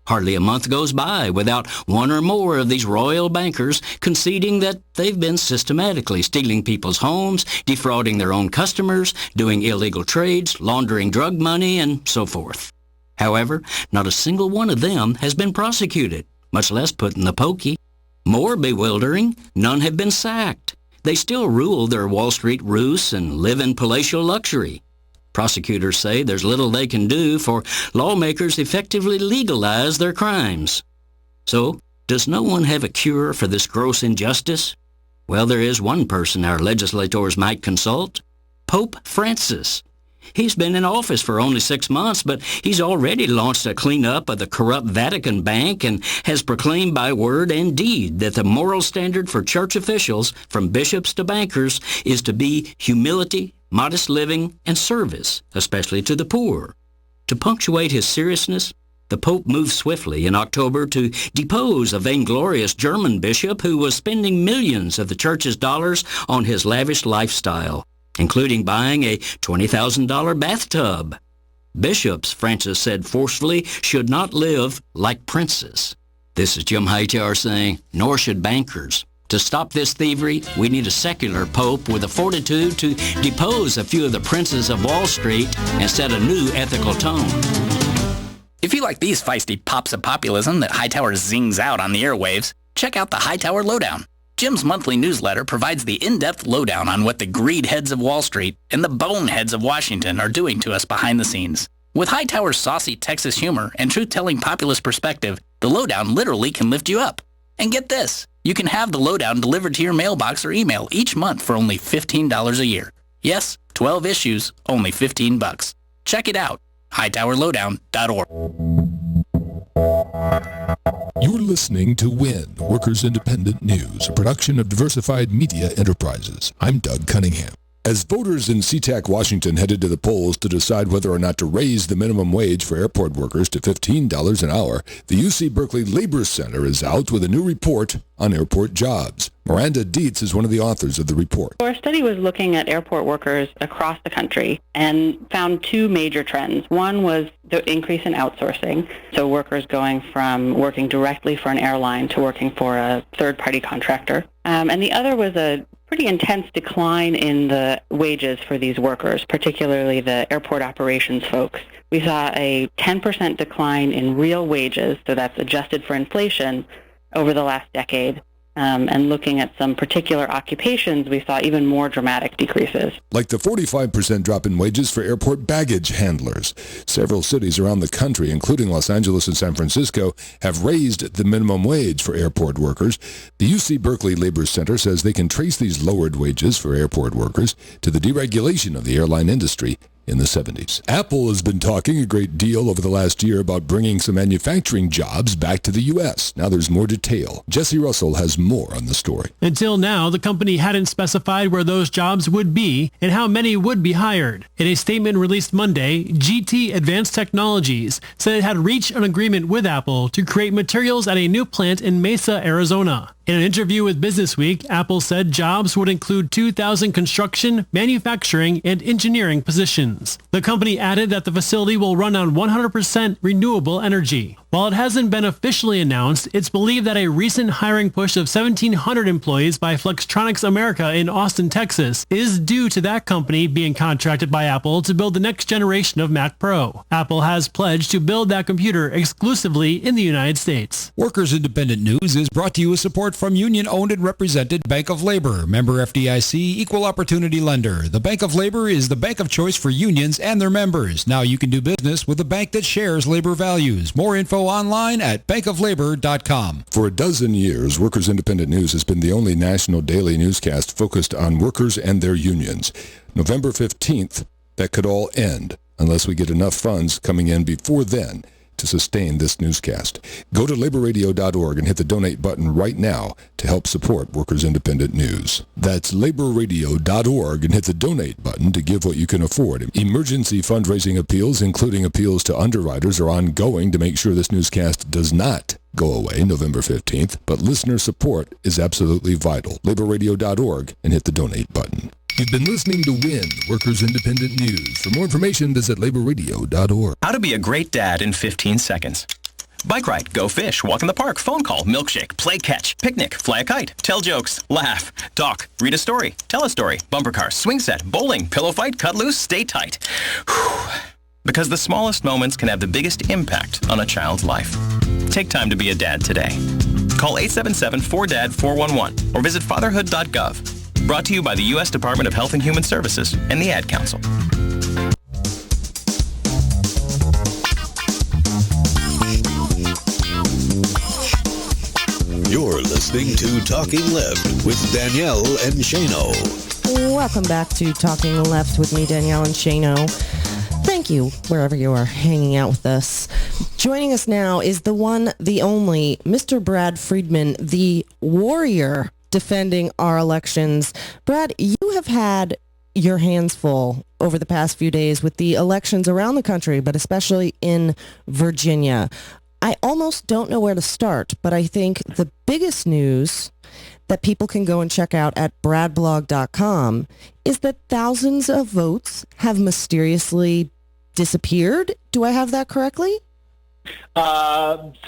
Hardly a month goes by without one or more of these royal bankers conceding that they've been systematically stealing people's homes, defrauding their own customers, doing illegal trades, laundering drug money, and so forth. However, not a single one of them has been prosecuted, much less put in the pokey. More bewildering, none have been sacked. They still rule their Wall Street roosts and live in palatial luxury. Prosecutors say there's little they can do, for lawmakers effectively legalize their crimes. So, does no one have a cure for this gross injustice? Well, there is one person our legislators might consult: Pope Francis. He's been in office for only 6 months, but he's already launched a cleanup of the corrupt Vatican Bank and has proclaimed by word and deed that the moral standard for church officials, from bishops to bankers, is to be humility, modest living, and service, especially to the poor. To punctuate his seriousness, the Pope moved swiftly in October to depose a vainglorious German bishop who was spending millions of the church's dollars on his lavish lifestyle, including buying a $20,000 bathtub. Bishops, Francis said forcefully, should not live like princes. This is Jim Hightower saying, nor should bankers. To stop this thievery, we need a secular pope with the fortitude to depose a few of the princes of Wall Street and set a new ethical tone. If you like these feisty pops of populism that Hightower zings out on the airwaves, check out the Hightower Lowdown. Jim's monthly newsletter provides the in-depth lowdown on what the greed heads of Wall Street and the boneheads of Washington are doing to us behind the scenes. With Hightower's saucy Texas humor and truth-telling populist perspective, the lowdown literally can lift you up. And get this, you can have the lowdown delivered to your mailbox or email each month for only $15 a year. Yes, 12 issues, only $15. Check it out, hightowerlowdown.org. You're listening to WIN, Workers Independent News, a production of Diversified Media Enterprises. I'm Doug Cunningham. As voters in SeaTac, Washington headed to the polls to decide whether or not to raise the minimum wage for airport workers to $15 an hour, the UC Berkeley Labor Center is out with a new report on airport jobs. Miranda Dietz is one of the authors of the report. Our study was looking at airport workers across the country and found two major trends. One was the increase in outsourcing, so workers going from working directly for an airline to working for a third-party contractor. And the other was a pretty intense decline in the wages for these workers, particularly the airport operations folks. We saw a 10% decline in real wages, so that's adjusted for inflation, over the last decade. And looking at some particular occupations, we saw even more dramatic decreases. Like the 45% drop in wages for airport baggage handlers. Several cities around the country, including Los Angeles and San Francisco, have raised the minimum wage for airport workers. The UC Berkeley Labor Center says they can trace these lowered wages for airport workers to the deregulation of the airline industry in the 70s. Apple has been talking a great deal over the last year about bringing some manufacturing jobs back to the U.S. Now there's more detail. Jesse Russell has more on the story. Until now, the company hadn't specified where those jobs would be and how many would be hired. In a statement released Monday, GT Advanced Technologies said it had reached an agreement with Apple to create materials at a new plant in Mesa, Arizona. In an interview with Businessweek, Apple said jobs would include 2,000 construction, manufacturing, and engineering positions. The company added that the facility will run on 100% renewable energy. While it hasn't been officially announced, it's believed that a recent hiring push of 1,700 employees by Flextronics America in Austin, Texas, is due to that company being contracted by Apple to build the next generation of Mac Pro. Apple has pledged to build that computer exclusively in the United States. Workers Independent News is brought to you with support from union-owned and represented Bank of Labor, member FDIC, equal opportunity lender. The Bank of Labor is the bank of choice for unions and their members. Now you can do business with a bank that shares labor values. More info online at bankoflabor.com. For a dozen years, Workers Independent News has been the only national daily newscast focused on workers and their unions. November 15th, that could all end unless we get enough funds coming in before then to sustain this newscast. Go to laborradio.org and hit the donate button right now to help support Workers Independent News. That's laborradio.org and hit the donate button to give what you can afford. Emergency fundraising appeals, including appeals to underwriters, are ongoing to make sure this newscast does not go away November 15th, but listener support is absolutely vital. laborradio.org and hit the donate button. You've been listening to WIN, Workers Independent News. For more information, visit laborradio.org. How to be a great dad in 15 seconds. Bike ride, go fish, walk in the park, phone call, milkshake, play catch, picnic, fly a kite, tell jokes, laugh, talk, read a story, tell a story, bumper car, swing set, bowling, pillow fight, cut loose, stay tight. Whew. because the smallest moments can have the biggest impact on a child's life. Take time to be a dad today. Call 877-4DAD-411 or visit fatherhood.gov. Brought to you by the U.S. Department of Health and Human Services and the Ad Council. You're listening to Talking Left with Danielle and Shano. Welcome back to Talking Left with me, Danielle and Shano. Thank you, wherever you are hanging out with us. Joining us now is the one, the only, Mr. Brad Friedman, the warrior defending our elections. Brad, you have had your hands full over the past few days with the elections around the country, but especially in Virginia. I almost don't know where to start, but I think the biggest news that people can go and check out at bradblog.com is that thousands of votes have mysteriously disappeared. Do I have that correctly?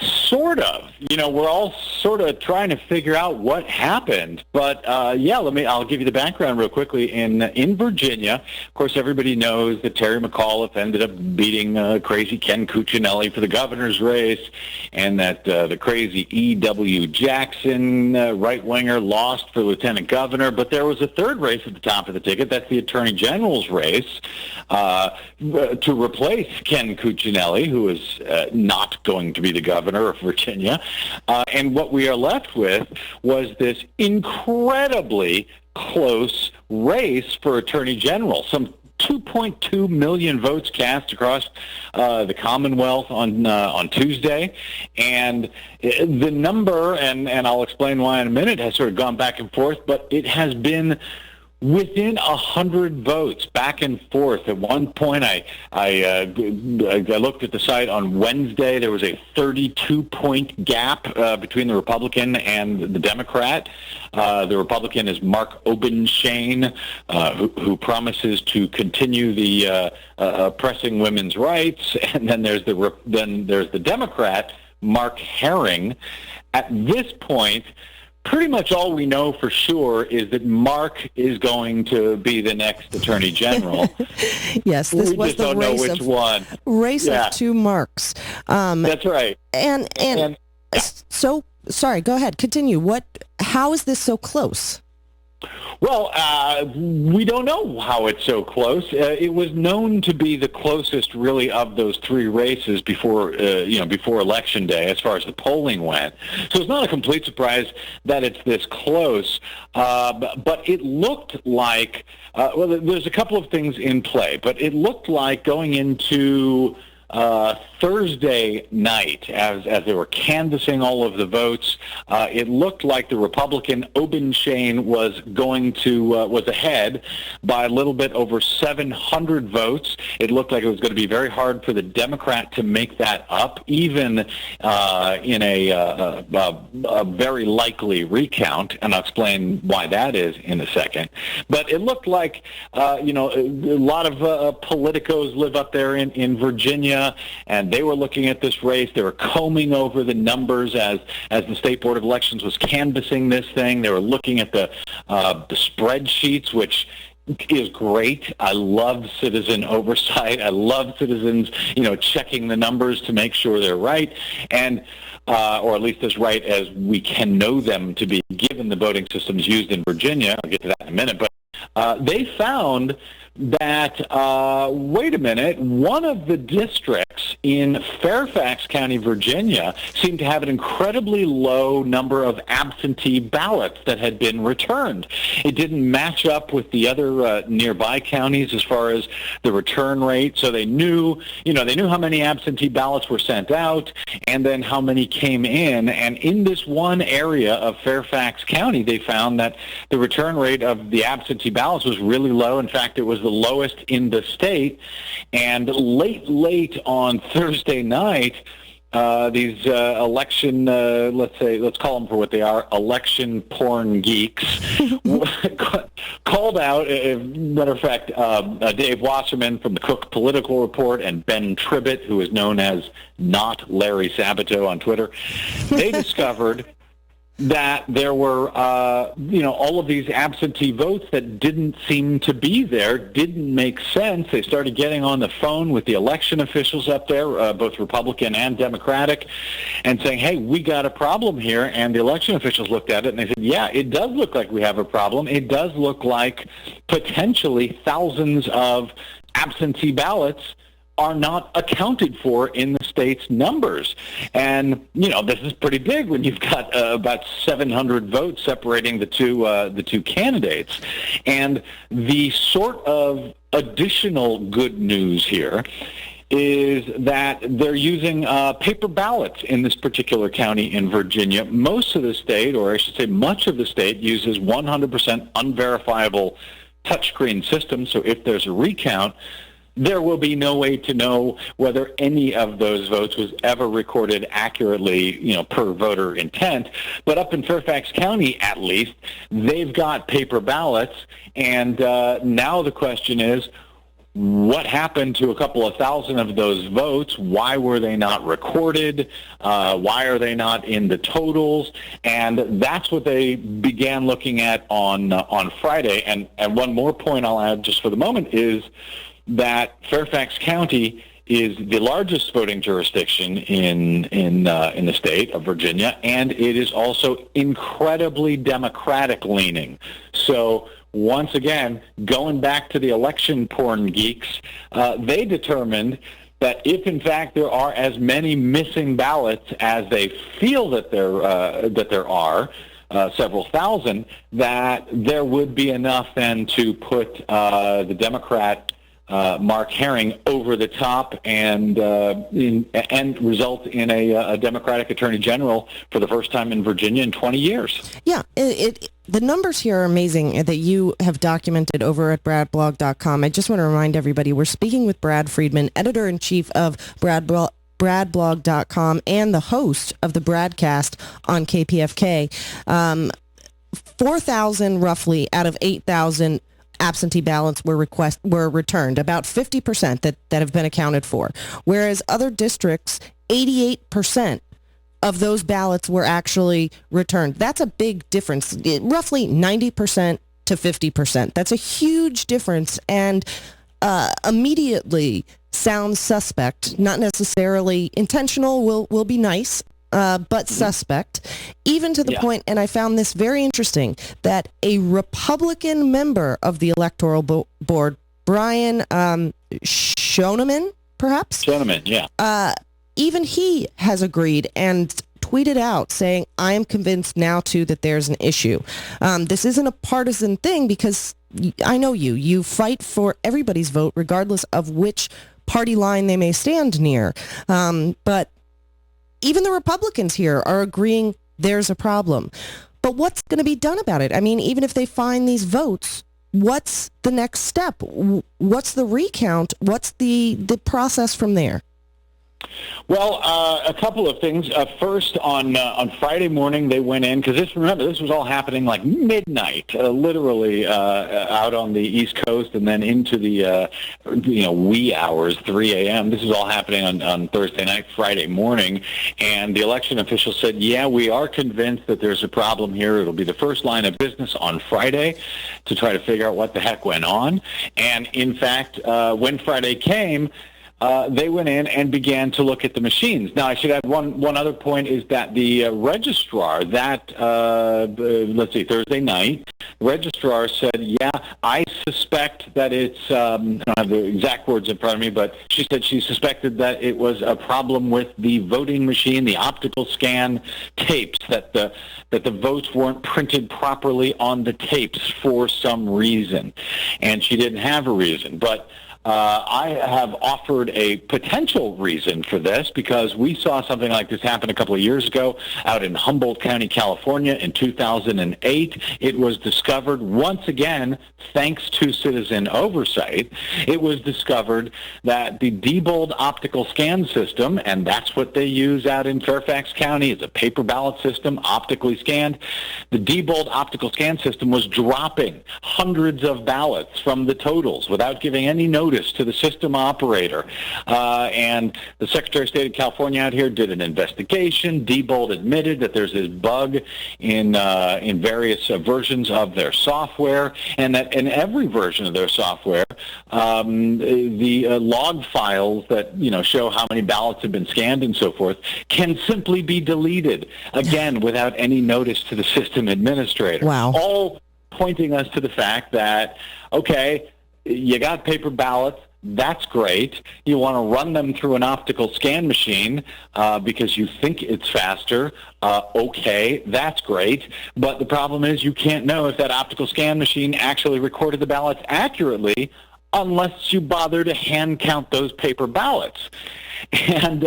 Sort of. You know, we're all sort of trying to figure out what happened. But I'll give you the background real quickly. In Virginia, of course, everybody knows that Terry McAuliffe ended up beating crazy Ken Cuccinelli for the governor's race, and that the crazy E.W. Jackson, right-winger, lost for lieutenant governor. But there was a third race at the top of the ticket. That's the attorney general's race to replace Ken Cuccinelli, who is not going to be the governor of Virginia. And what we are left with was this incredibly close race for attorney general. Some 2.2 million votes cast across the Commonwealth on Tuesday. And the number, and I'll explain why in a minute, has sort of gone back and forth, but it has been within 100 votes, back and forth. At one point, I looked at the site on Wednesday. There was a 32-point gap between the Republican and the Democrat. The Republican is Mark Obenshain, who promises to continue the oppressing women's rights. And then there's the Democrat, Mark Herring. At this point, pretty much all we know for sure is that Mark is going to be the next Attorney General. Yes, this was the race of two Marks. That's right. And so, sorry, go ahead, continue. How is this so close? Well, we don't know how it's so close. It was known to be the closest, really, of those three races before Election Day, as far as the polling went. So it's not a complete surprise that it's this close. But it looked like, there's a couple of things in play, but it looked like going into Thursday night, as they were canvassing all of the votes, it looked like the Republican Obenshain was ahead by a little bit over 700 votes. It looked like it was going to be very hard for the Democrat to make that up, even in a very likely recount, and I'll explain why that is in a second. But it looked like a lot of politicos live up there in Virginia, and they were looking at this race. They were combing over the numbers as the State Board of Elections was canvassing this thing. They were looking at the spreadsheets, which is great. I love citizen oversight. I love citizens, checking the numbers to make sure they're right, and or at least as right as we can know them to be, given the voting systems used in Virginia. I'll get to that in a minute, but they found that, wait a minute, one of the districts in Fairfax County, Virginia, seemed to have an incredibly low number of absentee ballots that had been returned. It didn't match up with the other nearby counties as far as the return rate, so they knew how many absentee ballots were sent out and then how many came in. And in this one area of Fairfax County, they found that the return rate of the absentee ballots was really low. In fact, it was the lowest in the state. And late on Thursday night, these election, let's call them for what they are, election porn geeks, called out, matter of fact, Dave Wasserman from the Cook Political Report and Ben Tribbett, who is known as Not Larry Sabato on Twitter. They discovered that there were, all of these absentee votes that didn't seem to be there, didn't make sense. They started getting on the phone with the election officials up there, both Republican and Democratic, and saying, hey, we got a problem here. And the election officials looked at it and they said, yeah, it does look like we have a problem. It does look like potentially thousands of absentee ballots are not accounted for in the state's numbers. And, this is pretty big when you've got about 700 votes separating the two candidates. And the sort of additional good news here is that they're using paper ballots in this particular county in Virginia. Most of the state, or I should say much of the state, uses 100% unverifiable touchscreen system. So if there's a recount, there will be no way to know whether any of those votes was ever recorded accurately, per voter intent. But up in Fairfax County, at least, they've got paper ballots. And now the question is, what happened to a couple of thousand of those votes? Why were they not recorded? Why are they not in the totals? And that's what they began looking at on Friday. And one more point I'll add just for the moment is that Fairfax County is the largest voting jurisdiction in the state of Virginia, and it is also incredibly Democratic leaning. So once again, going back to the election porn geeks, they determined that if in fact there are as many missing ballots as they feel that there are, several thousand, that there would be enough then to put the Democrat Mark Herring over the top and result in a Democratic Attorney General for the first time in Virginia in 20 years. Yeah, the numbers here are amazing that you have documented over at bradblog.com. I just want to remind everybody, we're speaking with Brad Friedman, editor-in-chief of bradblog.com and the host of the Bradcast on KPFK. 4,000 roughly out of 8,000 absentee ballots were returned, about 50% that have been accounted for, whereas other districts, 88% of those ballots were actually returned. That's a big difference, roughly 90% to 50%. That's a huge difference, and immediately sounds suspect, not necessarily intentional, will be nice, but suspect, even to the point, and I found this very interesting, that a Republican member of the Electoral Board, Brian Schoeneman, perhaps? Schoeneman, yeah. Even he has agreed and tweeted out saying, I am convinced now, too, that there's an issue. This isn't a partisan thing because I know you fight for everybody's vote regardless of which party line they may stand near. But even the Republicans here are agreeing there's a problem. But what's going to be done about it? I mean, even if they find these votes, what's the next step? What's the recount? What's the process from there? Well, a couple of things. First, on Friday morning, they went in, because this was all happening like midnight, literally out on the East Coast, and then into the wee hours, 3 a.m. This is all happening on Thursday night, Friday morning, and the election officials said, yeah, we are convinced that there's a problem here. It'll be the first line of business on Friday to try to figure out what the heck went on. And in fact, when Friday came, they went in and began to look at the machines. Now, I should add one other point is that the registrar, Thursday night, the registrar said, yeah, I suspect that it's, I don't have the exact words in front of me, but she said she suspected that it was a problem with the voting machine, the optical scan tapes, that the votes weren't printed properly on the tapes for some reason. And she didn't have a reason. But I have offered a potential reason for this because we saw something like this happen a couple of years ago out in Humboldt County, California in 2008. It was discovered once again, thanks to citizen oversight, it was discovered that the Diebold optical scan system, and that's what they use out in Fairfax County, is a paper ballot system, optically scanned. The Diebold optical scan system was dropping hundreds of ballots from the totals without giving any notice notice to the system operator. And the Secretary of State of California out here did an investigation. Diebold admitted that there's this bug in various versions of their software, and that in every version of their software, the log files that show how many ballots have been scanned and so forth can simply be deleted, again, without any notice to the system administrator. Wow. All pointing us to the fact that, okay, you got paper ballots, that's great. You want to run them through an optical scan machine because you think it's faster. Okay, that's great. But the problem is you can't know if that optical scan machine actually recorded the ballots accurately unless you bother to hand count those paper ballots. And,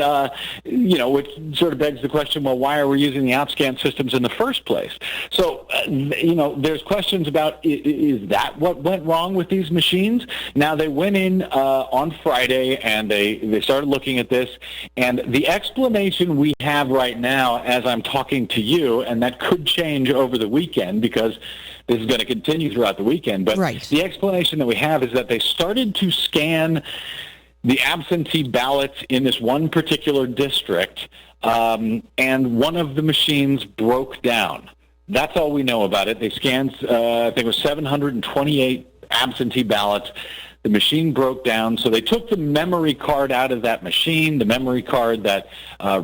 which sort of begs the question, well, why are we using the OpScan systems in the first place? So, there's questions about, is that what went wrong with these machines? Now, they went in on Friday, and they started looking at this, and the explanation we have right now as I'm talking to you, and that could change over the weekend because this is going to continue throughout the weekend, but the explanation that we have is that they started to scan the absentee ballots in this one particular district, and one of the machines broke down. That's all we know about it. They scanned, I think it was 728 absentee ballots. The machine broke down, so they took the memory card out of that machine, the memory card that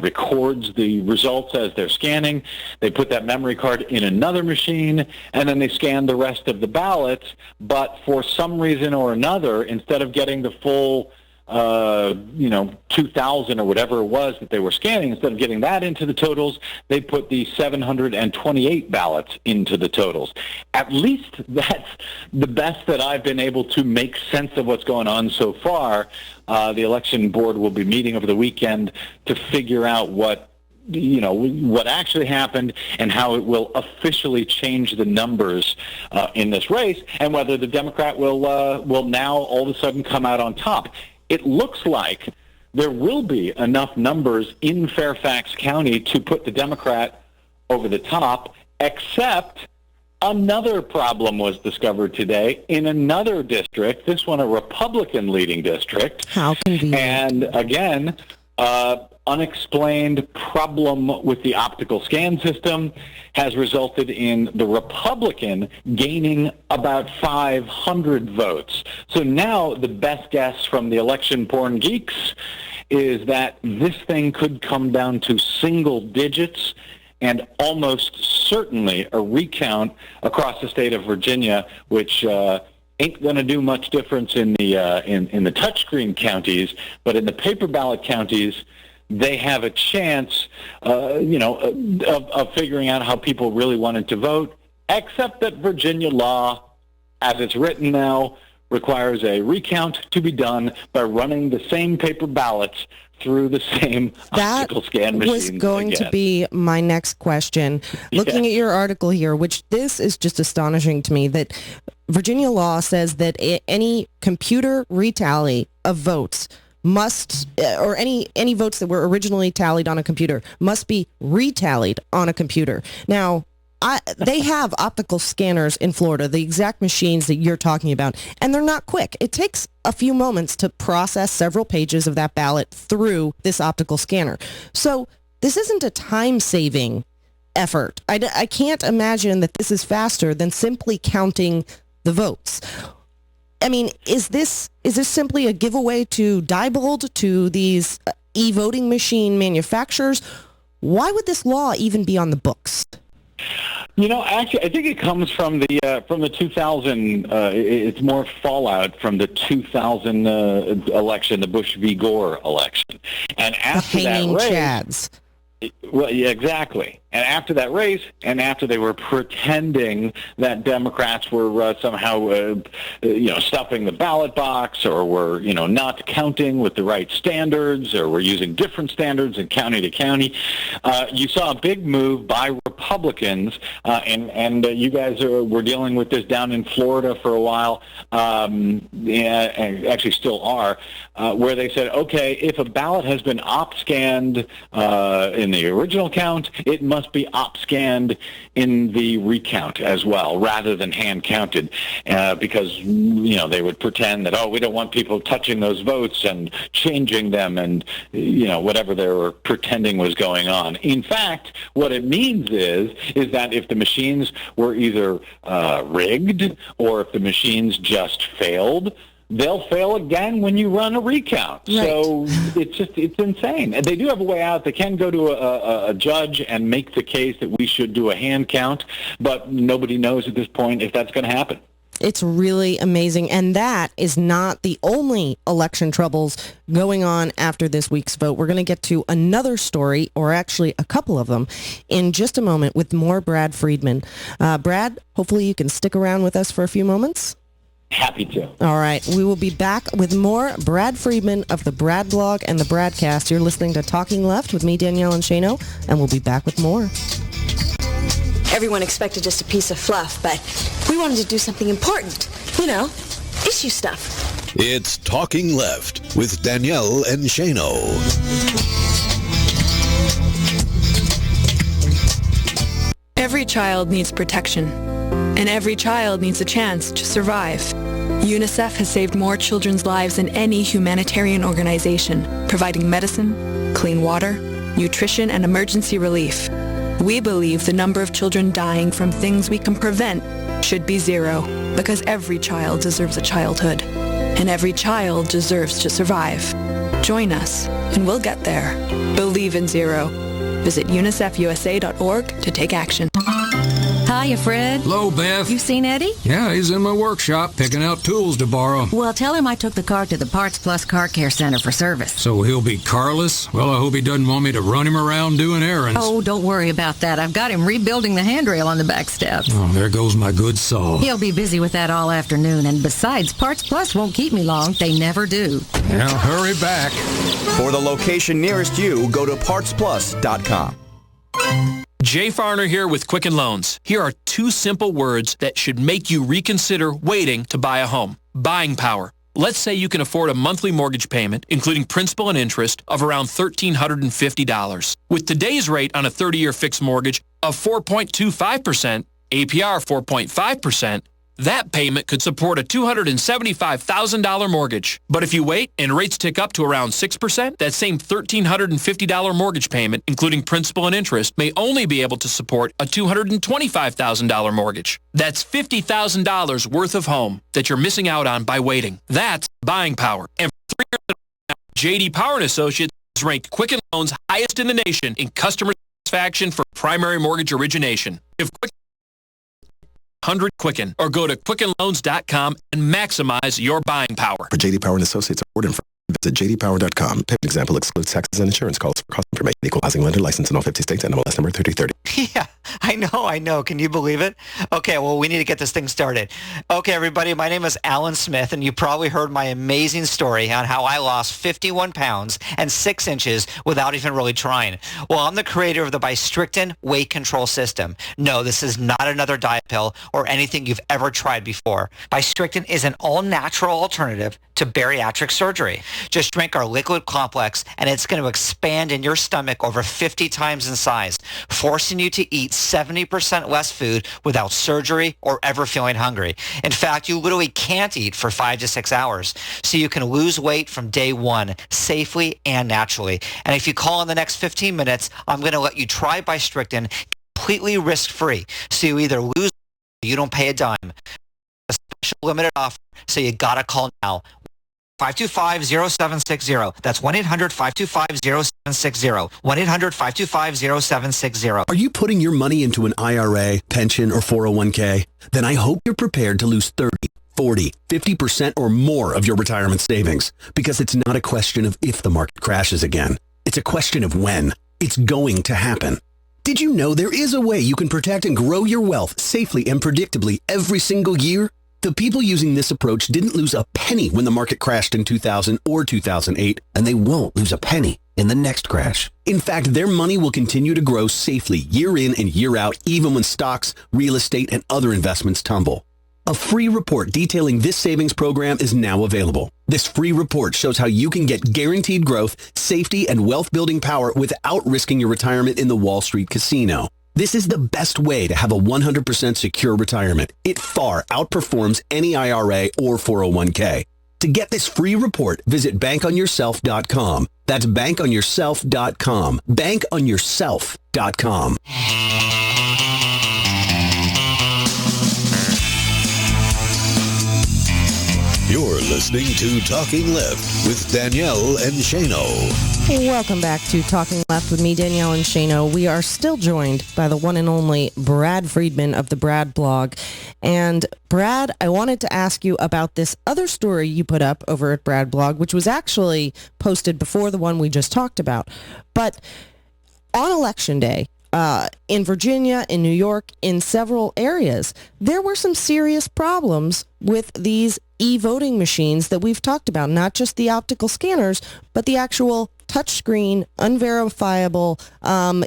records the results as they're scanning. They put that memory card in another machine, and then they scanned the rest of the ballots, but for some reason or another, instead of getting the full 2,000 or whatever it was that they were scanning, instead of getting that into the totals, they put the 728 ballots into the totals. At least that's the best that I've been able to make sense of what's going on so far. The election board will be meeting over the weekend to figure out what actually happened and how it will officially change the numbers in this race, and whether the Democrat will now all of a sudden come out on top. It looks like there will be enough numbers in Fairfax County to put the Democrat over the top, except another problem was discovered today in another district, this one a Republican-leading district. How convenient. And again, unexplained problem with the optical scan system has resulted in the Republican gaining about 500 votes. So now the best guess from the election porn geeks is that this thing could come down to single digits and almost certainly a recount across the state of Virginia, which ain't going to do much difference in the touchscreen counties, but in the paper ballot counties, they have a chance, of figuring out how people really wanted to vote, except that Virginia law, as it's written now, requires a recount to be done by running the same paper ballots through the same optical scan machines. That was going to be my next question. Looking at your article here, which this is just astonishing to me, that Virginia law says that any computer retally of votes must, or any votes that were originally tallied on a computer must be retallied on a computer. Now, they have optical scanners in Florida, the exact machines that you're talking about, and they're not quick. It takes a few moments to process several pages of that ballot through this optical scanner. So this isn't a time-saving effort. I can't imagine that this is faster than simply counting the votes. I mean, is this simply a giveaway to Diebold, to these e-voting machine manufacturers? Why would this law even be on the books? Actually, I think it comes from the 2000. It's more fallout from the 2000 election, the Bush v. Gore election, and after that race, Chads. Well, yeah, exactly. And after that race, and after they were pretending that Democrats were somehow, stuffing the ballot box, or were, not counting with the right standards, or were using different standards in county to county, you saw a big move by Republicans, and you guys were dealing with this down in Florida for a while, and actually still are, where they said, okay, if a ballot has been op-scanned in the original count, it must be op-scanned in the recount as well, rather than hand-counted, because, you know, they would pretend that, oh, we don't want people touching those votes and changing them and, you know, whatever they were pretending was going on. In fact, what it means is that if the machines were either rigged or if the machines just failed, they'll fail again when you run a recount. Right. So it's insane. And they do have a way out. They can go to a judge and make the case that we should do a hand count, but nobody knows at this point if that's going to happen. It's really amazing. And that is not the only election troubles going on after this week's vote. We're going to get to another story, or actually a couple of them, in just a moment with more Brad Friedman. Brad, hopefully you can stick around with us for a few moments. Happy to. All right. We will be back with more Brad Friedman of the Brad Blog and the Bradcast. You're listening to Talking Left with me, Danielle and Shano, and we'll be back with more. Everyone expected just a piece of fluff, but we wanted to do something important. You know, issue stuff. It's Talking Left with Danielle and Shano. Every child needs protection, and every child needs a chance to survive. UNICEF has saved more children's lives than any humanitarian organization, providing medicine, clean water, nutrition, and emergency relief. We believe the number of children dying from things we can prevent should be zero, because every child deserves a childhood, and every child deserves to survive. Join us, and we'll get there. Believe in zero. Visit unicefusa.org to take action. Hiya, Fred. Hello, Beth. You seen Eddie? Yeah, he's in my workshop picking out tools to borrow. Well, tell him I took the car to the Parts Plus Car Care Center for service. So he'll be carless? Well, I hope he doesn't want me to run him around doing errands. Oh, don't worry about that. I've got him rebuilding the handrail on the back steps. Oh, there goes my good soul. He'll be busy with that all afternoon, and besides, Parts Plus won't keep me long. They never do. Now, hurry back. For the location nearest you, go to partsplus.com. Jay Farner here with Quicken Loans. Here are two simple words that should make you reconsider waiting to buy a home. Buying power. Let's say you can afford a monthly mortgage payment, including principal and interest, of around $1,350. With today's rate on a 30-year fixed mortgage of 4.25%, APR 4.5%, that payment could support a $275,000 mortgage. But if you wait and rates tick up to around 6%, that same $1,350 mortgage payment, including principal and interest, may only be able to support a $225,000 mortgage. That's $50,000 worth of home that you're missing out on by waiting. That's buying power. And for 3 years now, J.D. Power & Associates has ranked Quicken Loans highest in the nation in customer satisfaction for primary mortgage origination. If Quicken 100 Quicken, or go to quickenloans.com and maximize your buying power. For J.D. Power & Associates award info, visit jdpower.com. Payment example excludes taxes and insurance calls. For cost information, equal housing lender license in all 50 states, NMLS number 3030. Yeah, I know. Can you believe it? Okay, well, we need to get this thing started. Okay, everybody, my name is Alan Smith, and you probably heard my amazing story on how I lost 51 pounds and 6 inches without even really trying. Well, I'm the creator of the Bystrictin weight control system. No, this is not another diet pill or anything you've ever tried before. Bystrictin is an all-natural alternative to bariatric surgery. Just drink our liquid complex, and it's going to expand in your stomach over 50 times in size, forcing you to eat 70% less food without surgery or ever feeling hungry. In fact, you literally can't eat for 5 to 6 hours, so you can lose weight from day one safely and naturally. And if you call in the next 15 minutes, I'm going to let you try Bystrictin completely risk-free, so you either lose or you don't pay a dime. A special limited offer, so you got to call now. 525-0760. That's 1-800-525-0760. 1-800-525-0760. Are you putting your money into an IRA, pension, or 401k? Then I hope you're prepared to lose 30, 40, 50% or more of your retirement savings. Because it's not a question of if the market crashes again. It's a question of when. It's going to happen. Did you know there is a way you can protect and grow your wealth safely and predictably every single year? The people using this approach didn't lose a penny when the market crashed in 2000 or 2008, and they won't lose a penny in the next crash. In fact, their money will continue to grow safely year in and year out, even when stocks, real estate, and other investments tumble. A free report detailing this savings program is now available. This free report shows how you can get guaranteed growth, safety, and wealth-building power without risking your retirement in the Wall Street casino. This is the best way to have a 100% secure retirement. It far outperforms any IRA or 401k. To get this free report, visit bankonyourself.com. That's bankonyourself.com. Bankonyourself.com. You're listening to Talking Left with Danielle and Shano. Welcome back to Talking Left with me, Danielle and Shano. We are still joined by the one and only Brad Friedman of the Brad blog. And Brad, I wanted to ask you about this other story you put up over at Brad blog, which was actually posted before the one we just talked about. But on Election Day, in Virginia, in New York, in several areas, there were some serious problems with these e-voting machines that we've talked about, not just the optical scanners, but the actual touchscreen, unverifiable,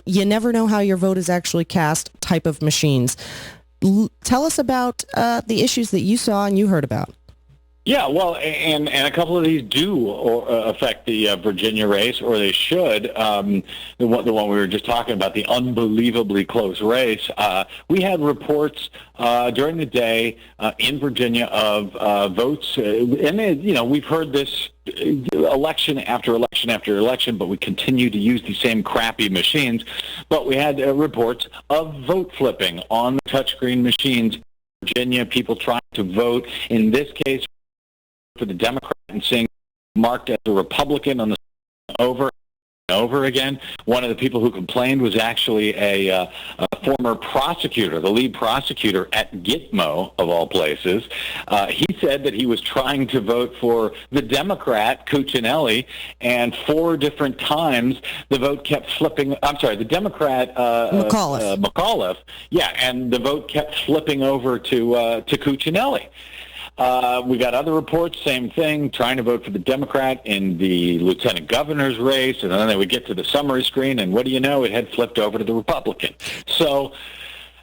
you never know how your vote is actually cast type of machines. Tell us about the issues that you saw and you heard about. Yeah, well, and a couple of these do affect the Virginia race, or they should. The one we were just talking about, the unbelievably close race. We had reports during the day in Virginia of votes, and we've heard this election after election after election, but we continue to use the same crappy machines. But we had reports of vote flipping on the touchscreen machines in Virginia, people trying to vote, in this case, for the Democrat and seeing marked as a Republican on the over and over again. One of the people who complained was actually a former prosecutor, the lead prosecutor at Gitmo, of all places. He said that he was trying to vote for the Democrat, Cuccinelli, and 4 different times the vote kept flipping. I'm sorry, the Democrat, McAuliffe. Yeah, and the vote kept flipping over to Cuccinelli. We got other reports, same thing, trying to vote for the Democrat in the lieutenant governor's race, and then they would get to the summary screen, and what do you know, it had flipped over to the Republican. So,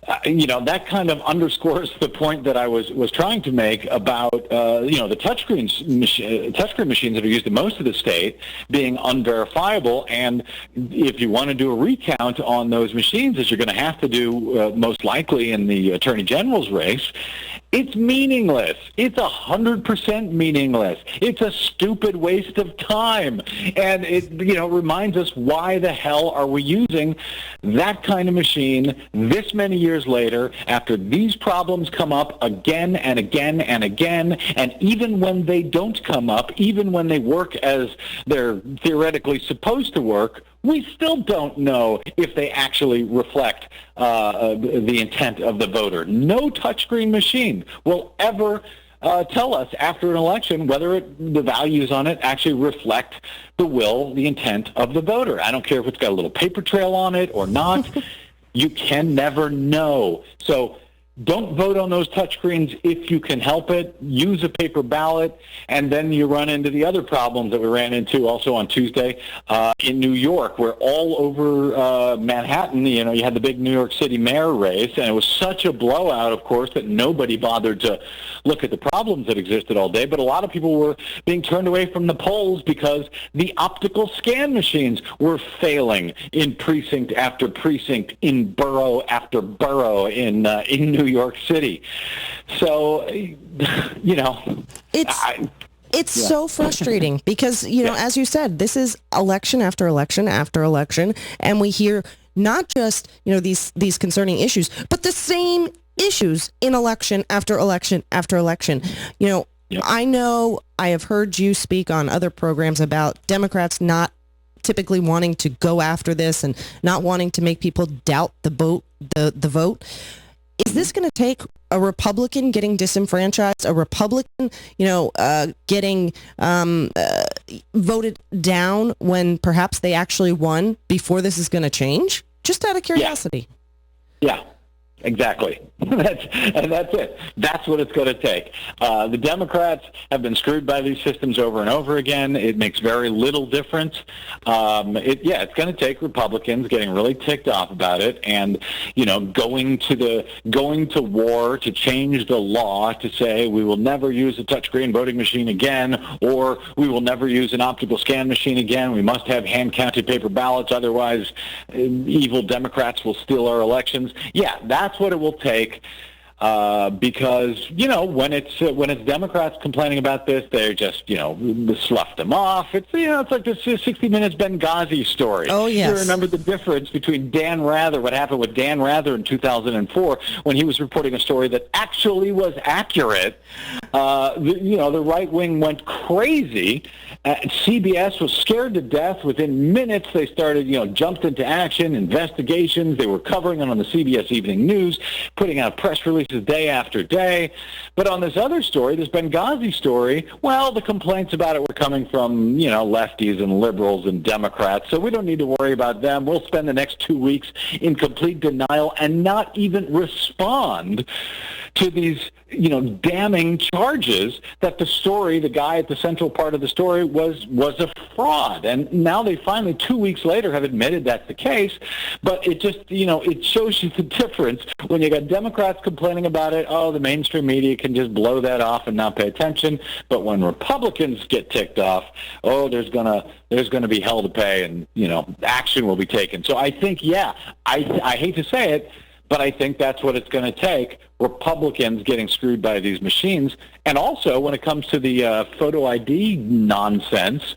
that kind of underscores the point that I was trying to make about, the touchscreen machines that are used in most of the state being unverifiable, and if you want to do a recount on those machines, as you're going to have to do most likely in the Attorney General's race, it's meaningless. It's 100% meaningless. It's a stupid waste of time. And it, reminds us, why the hell are we using that kind of machine this many years later, after these problems come up again and again and again, and even when they don't come up, even when they work as they're theoretically supposed to work, we still don't know if they actually reflect the intent of the voter. No touchscreen machine will ever tell us after an election whether the values on it actually reflect the will, the intent of the voter. I don't care if it's got a little paper trail on it or not. You can never know. So don't vote on those touchscreens if you can help it. Use a paper ballot, and then you run into the other problems that we ran into also on Tuesday in New York, where all over Manhattan, you had the big New York City mayor race, and it was such a blowout, of course, that nobody bothered to look at the problems that existed all day. But a lot of people were being turned away from the polls because the optical scan machines were failing in precinct after precinct, in borough after borough in New York City. So, it's so frustrating because, as you said, this is election after election after election, and we hear not just, these concerning issues, but the same issues in election after election after election. I know I have heard you speak on other programs about Democrats not typically wanting to go after this and not wanting to make people doubt the vote. Is this going to take a Republican getting disenfranchised, a Republican, getting voted down when perhaps they actually won before this is going to change? Just out of curiosity. Yeah. Exactly. That's it. That's what it's going to take. The Democrats have been screwed by these systems over and over again. It makes very little difference. It's going to take Republicans getting really ticked off about it and, going to war to change the law to say we will never use a touchscreen voting machine again, or we will never use an optical scan machine again. We must have hand-counted paper ballots, otherwise evil Democrats will steal our elections. Yeah, that's what it will take, because when it's Democrats complaining about this, they're just slough them off. It's it's like the 60 Minutes Benghazi story. Oh yes. You remember the difference between Dan Rather, what happened with Dan Rather in 2004 when he was reporting a story that actually was accurate. The right wing went crazy. CBS was scared to death. Within minutes, they started, jumped into action, investigations. They were covering it on the CBS Evening News, putting out press releases day after day. But on this other story, this Benghazi story, well, the complaints about it were coming from, lefties and liberals and Democrats. So we don't need to worry about them. We'll spend the next 2 weeks in complete denial and not even respond to these, damning charges that the guy at the central part of the story was a fraud. And now they finally, 2 weeks later, have admitted that's the case. But it just, it shows you the difference when you got Democrats complaining about it. Oh, the mainstream media can just blow that off and not pay attention. But when Republicans get ticked off, there's gonna be hell to pay, and action will be taken. So I think, I hate to say it, but I think that's what it's going to take. Republicans getting screwed by these machines. And also, when it comes to the photo ID nonsense,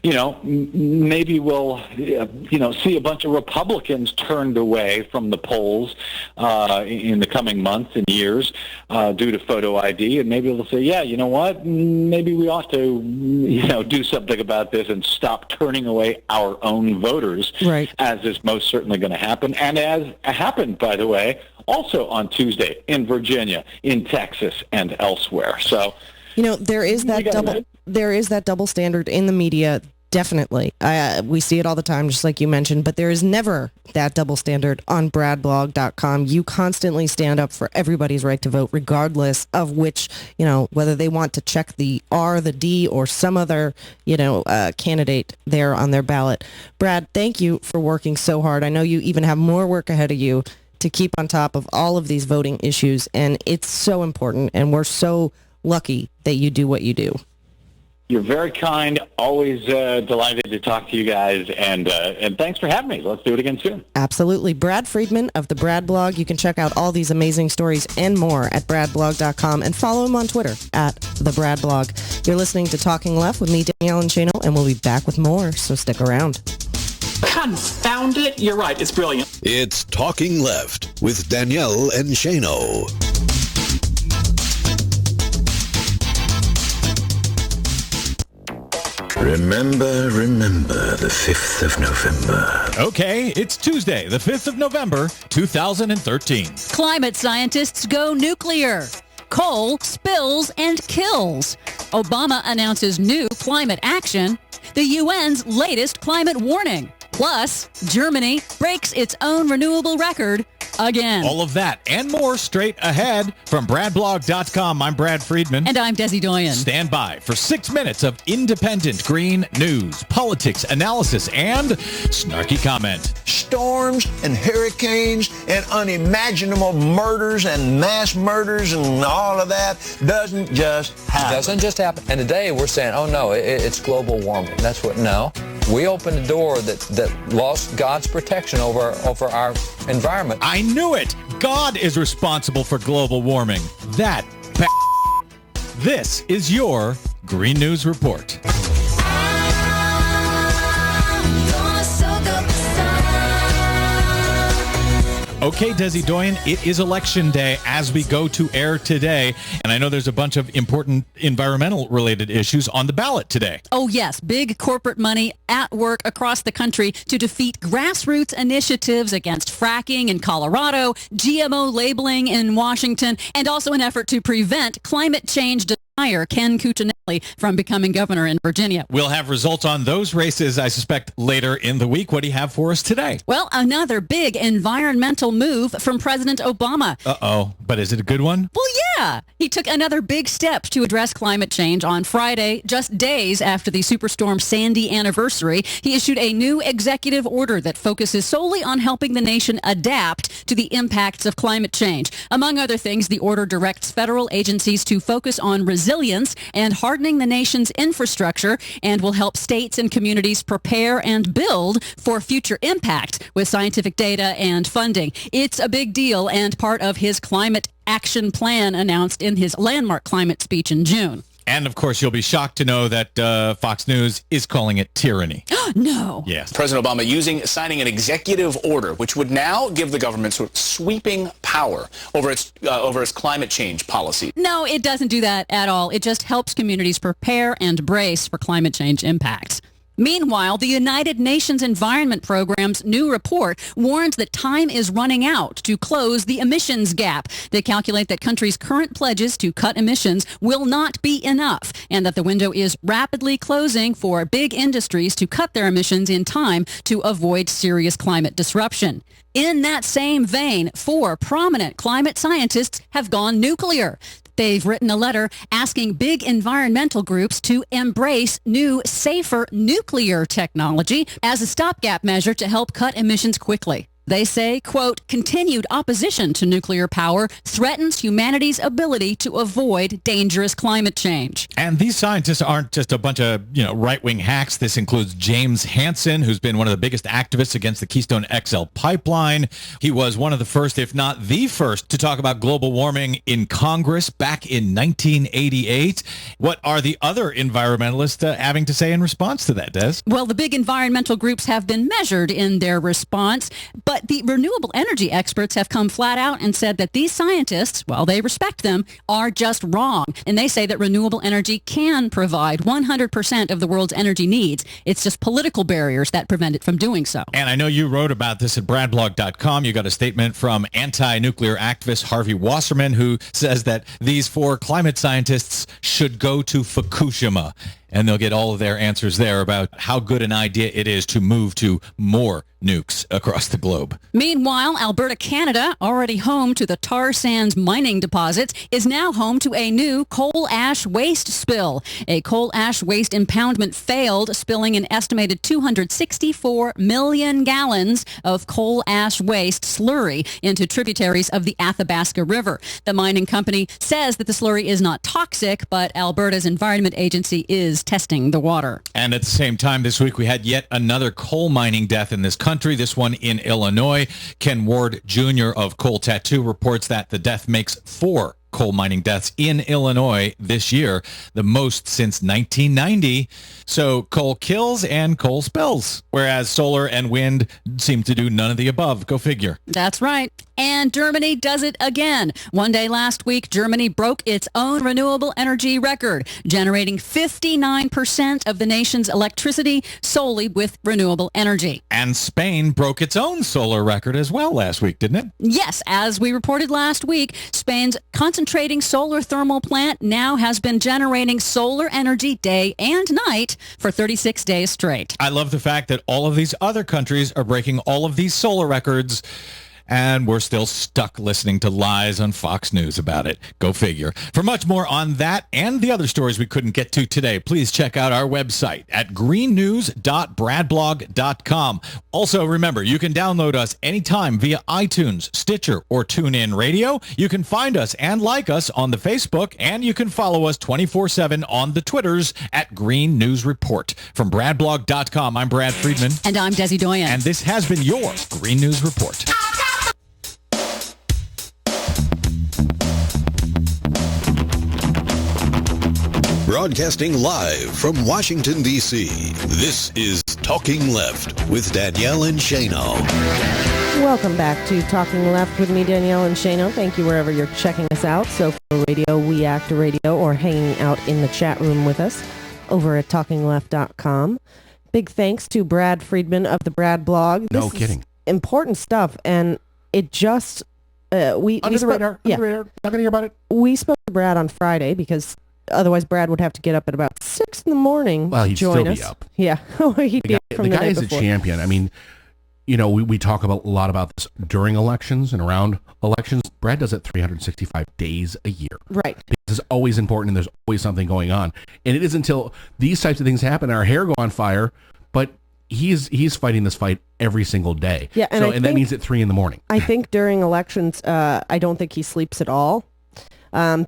maybe we'll, see a bunch of Republicans turned away from the polls in the coming months and years due to photo ID. And maybe they'll say, yeah, you know what? Maybe we ought to, do something about this and stop turning away our own voters, right, as is most certainly going to happen. And as happened, by the way, also on Tuesday in Virginia, in Texas, and elsewhere. So, there is that double standard in the media. Definitely. We see it all the time, just like you mentioned, but there is never that double standard on bradblog.com. You constantly stand up for everybody's right to vote, regardless of which, whether they want to check the R, the D, or some other, candidate there on their ballot. Brad, thank you for working so hard. I know you even have more work ahead of you to keep on top of all of these voting issues, and it's so important, and we're so lucky that you do what you do. You're very kind. Always delighted to talk to you guys, and thanks for having me. Let's do it again soon. Absolutely. Brad Friedman of the Brad Blog. You can check out all these amazing stories and more at bradblog.com, and follow him on Twitter at the Brad Blog. You're listening to Talking Left with me, Danielle Enchano, and we'll be back with more, so stick around. Confound it. You're right. It's brilliant. It's Talking Left with Danielle Enchano. Remember the 5th of November. Okay, it's Tuesday, the 5th of November, 2013. Climate scientists go nuclear. Coal spills and kills. Obama announces new climate action. The UN's latest climate warning. Plus, Germany breaks its own renewable record again. All of that and more straight ahead from bradblog.com. I'm Brad Friedman. And I'm Desi Doyen. Stand by for 6 minutes of independent green news, politics, analysis, and snarky comment. Storms and hurricanes and unimaginable murders and mass murders and all of that doesn't just happen. It doesn't just happen. And today we're saying, oh no, it's global warming. That's what, no. We opened a door that lost God's protection over our environment. I knew it! God is responsible for global warming. That This is your Green News Report. Okay, Desi Doyen, it is Election Day as we go to air today, and I know there's a bunch of important environmental-related issues on the ballot today. Oh, yes. Big corporate money at work across the country to defeat grassroots initiatives against fracking in Colorado, GMO labeling in Washington, and also an effort to prevent climate change deny Ken Cuccinelli from becoming governor in Virginia. We'll have results on those races, I suspect, later in the week. What do you have for us today? Well, another big environmental move from President Obama. Uh-oh. But is it a good one? Well, yeah. He took another big step to address climate change on Friday, just days after the Superstorm Sandy anniversary. He issued a new executive order that focuses solely on helping the nation adapt to the impacts of climate change. Among other things, the order directs federal agencies to focus on resilience and hardening the nation's infrastructure, and will help states and communities prepare and build for future impact with scientific data and funding. It's a big deal and part of his climate action plan announced in his landmark climate speech in June. And, of course, you'll be shocked to know that Fox News is calling it tyranny. No. Yes. President Obama signing an executive order, which would now give the government sort of sweeping power over its climate change policy. No, it doesn't do that at all. It just helps communities prepare and brace for climate change impacts. Meanwhile, the United Nations Environment Programme's new report warns that time is running out to close the emissions gap. They calculate that countries' current pledges to cut emissions will not be enough, and that the window is rapidly closing for big industries to cut their emissions in time to avoid serious climate disruption. In that same vein, 4 prominent climate scientists have gone nuclear. They've written a letter asking big environmental groups to embrace new, safer nuclear technology as a stopgap measure to help cut emissions quickly. They say, quote, continued opposition to nuclear power threatens humanity's ability to avoid dangerous climate change. And these scientists aren't just a bunch of, right-wing hacks. This includes James Hansen, who's been one of the biggest activists against the Keystone XL pipeline. He was one of the first, if not the first, to talk about global warming in Congress back in 1988. What are the other environmentalists having to say in response to that, Des? Well, the big environmental groups have been measured in their response, but the renewable energy experts have come flat out and said that these scientists, while they respect them, are just wrong. And they say that renewable energy can provide 100% of the world's energy needs. It's just political barriers that prevent it from doing so. And I know you wrote about this at bradblog.com. You got a statement from anti-nuclear activist Harvey Wasserman, who says that these 4 climate scientists should go to Fukushima. And they'll get all of their answers there about how good an idea it is to move to more nukes across the globe. Meanwhile, Alberta, Canada, already home to the tar sands mining deposits, is now home to a new coal ash waste spill. A coal ash waste impoundment failed, spilling an estimated 264 million gallons of coal ash waste slurry into tributaries of the Athabasca River. The mining company says that the slurry is not toxic, but Alberta's Environment Agency is testing the water. And at the same time this week, we had yet another coal mining death in this country, this one in Illinois. Ken Ward Jr. of Coal Tattoo reports that the death makes 4 coal mining deaths in Illinois this year, the most since 1990. So coal kills and coal spills, whereas solar and wind seem to do none of the above. Go figure. That's right. And Germany does it again. One day last week, Germany broke its own renewable energy record, generating 59% of the nation's electricity solely with renewable energy. And Spain broke its own solar record as well last week, didn't it? Yes, as we reported last week, Spain's concentrating solar thermal plant now has been generating solar energy day and night for 36 days straight. I love the fact that all of these other countries are breaking all of these solar records, and we're still stuck listening to lies on Fox News about it. Go figure. For much more on that and the other stories we couldn't get to today, please check out our website at greennews.bradblog.com. Also, remember, you can download us anytime via iTunes, Stitcher, or TuneIn Radio. You can find us and like us on the Facebook, and you can follow us 24/7 on the Twitters at Green News Report. From bradblog.com, I'm Brad Friedman. And I'm Desi Doyen. And this has been your Green News Report. Broadcasting live from Washington, D.C., this is Talking Left with Danielle and Shano. Welcome back to Talking Left with me, Danielle and Shano. Thank you wherever you're checking us out. So for radio, We Act Radio, or hanging out in the chat room with us over at TalkingLeft.com. Big thanks to Brad Friedman of the Brad blog. No kidding. Important stuff, and it just... Under the radar, not going to hear about it. We spoke to Brad on Friday because otherwise Brad would have to get up at about 6 in the morning. Well, to he'd join still us. be up. Yeah, he did from the guy night is before. a champion. I mean, we talk a lot about this during elections and around elections. Brad does it 365 days a year. Right. This is always important, and there's always something going on. And it isn't until these types of things happen, our hair go on fire, but he's fighting this fight every single day. Yeah, and that means at 3 in the morning. I think during elections, I don't think he sleeps at all.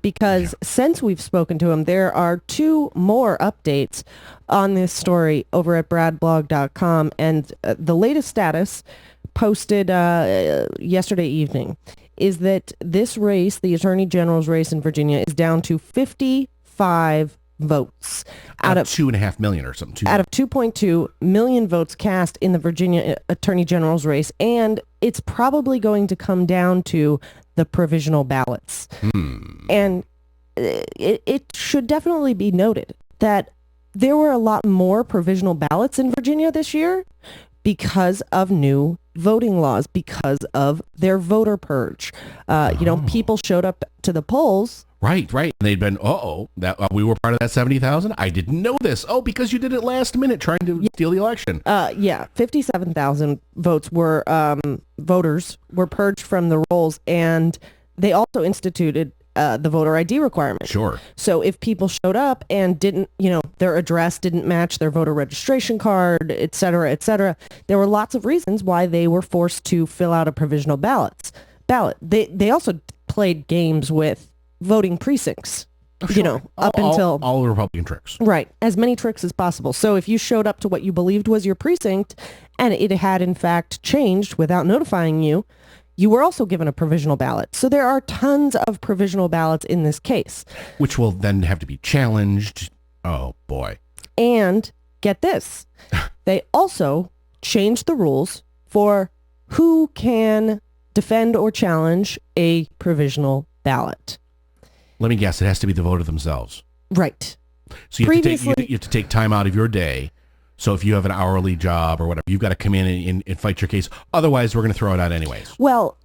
Because since we've spoken to him, there are 2 more updates on this story over at bradblog.com. And the latest status posted yesterday evening is that this race, the Attorney General's race in Virginia, is down to 55 votes out of 2.5 million or something. Out of 2.2 million votes cast in the Virginia Attorney General's race. And it's probably going to come down to the provisional ballots. And it should definitely be noted that there were a lot more provisional ballots in Virginia this year because of new voting laws, because of their voter purge. People showed up to the polls. Right. They'd been, that we were part of that 70,000. I didn't know this. Oh, because you did it last minute trying to steal the election. 57,000 votes were voters were purged from the rolls, and they also instituted the voter ID requirement. Sure. So if people showed up and didn't, their address didn't match their voter registration card, et cetera, there were lots of reasons why they were forced to fill out a provisional ballot. They also played games with voting precincts, until all Republican tricks. Right. As many tricks as possible. So if you showed up to what you believed was your precinct and it had in fact changed without notifying you, you were also given a provisional ballot. So there are tons of provisional ballots in this case. Which will then have to be challenged. Oh, boy. And get this. They also changed the rules for who can defend or challenge a provisional ballot. Let me guess, it has to be the voter themselves. Right. So you have to take time out of your day. So if you have an hourly job or whatever, you've got to come in and fight your case. Otherwise, we're going to throw it out anyways. Well,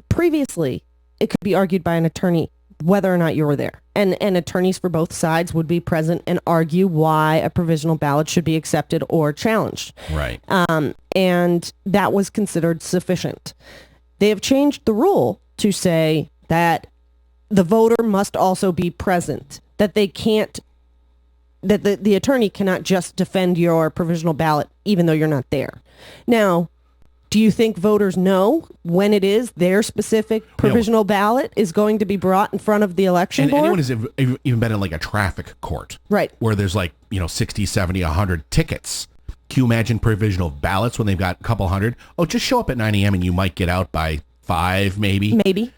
previously, it could be argued by an attorney whether or not you were there. And attorneys for both sides would be present and argue why a provisional ballot should be accepted or challenged. Right. And that was considered sufficient. They have changed the rule to say that the voter must also be present, that they can't, that the attorney cannot just defend your provisional ballot even though you're not there. Now, do you think voters know when it is their specific provisional ballot is going to be brought in front of the election board? Anyone has even been in like a traffic court. Right. Where there's 60, 70, 100 tickets. Can you imagine provisional ballots when they've got a couple hundred? Oh, just show up at 9 a.m. and you might get out by 5, maybe. Maybe.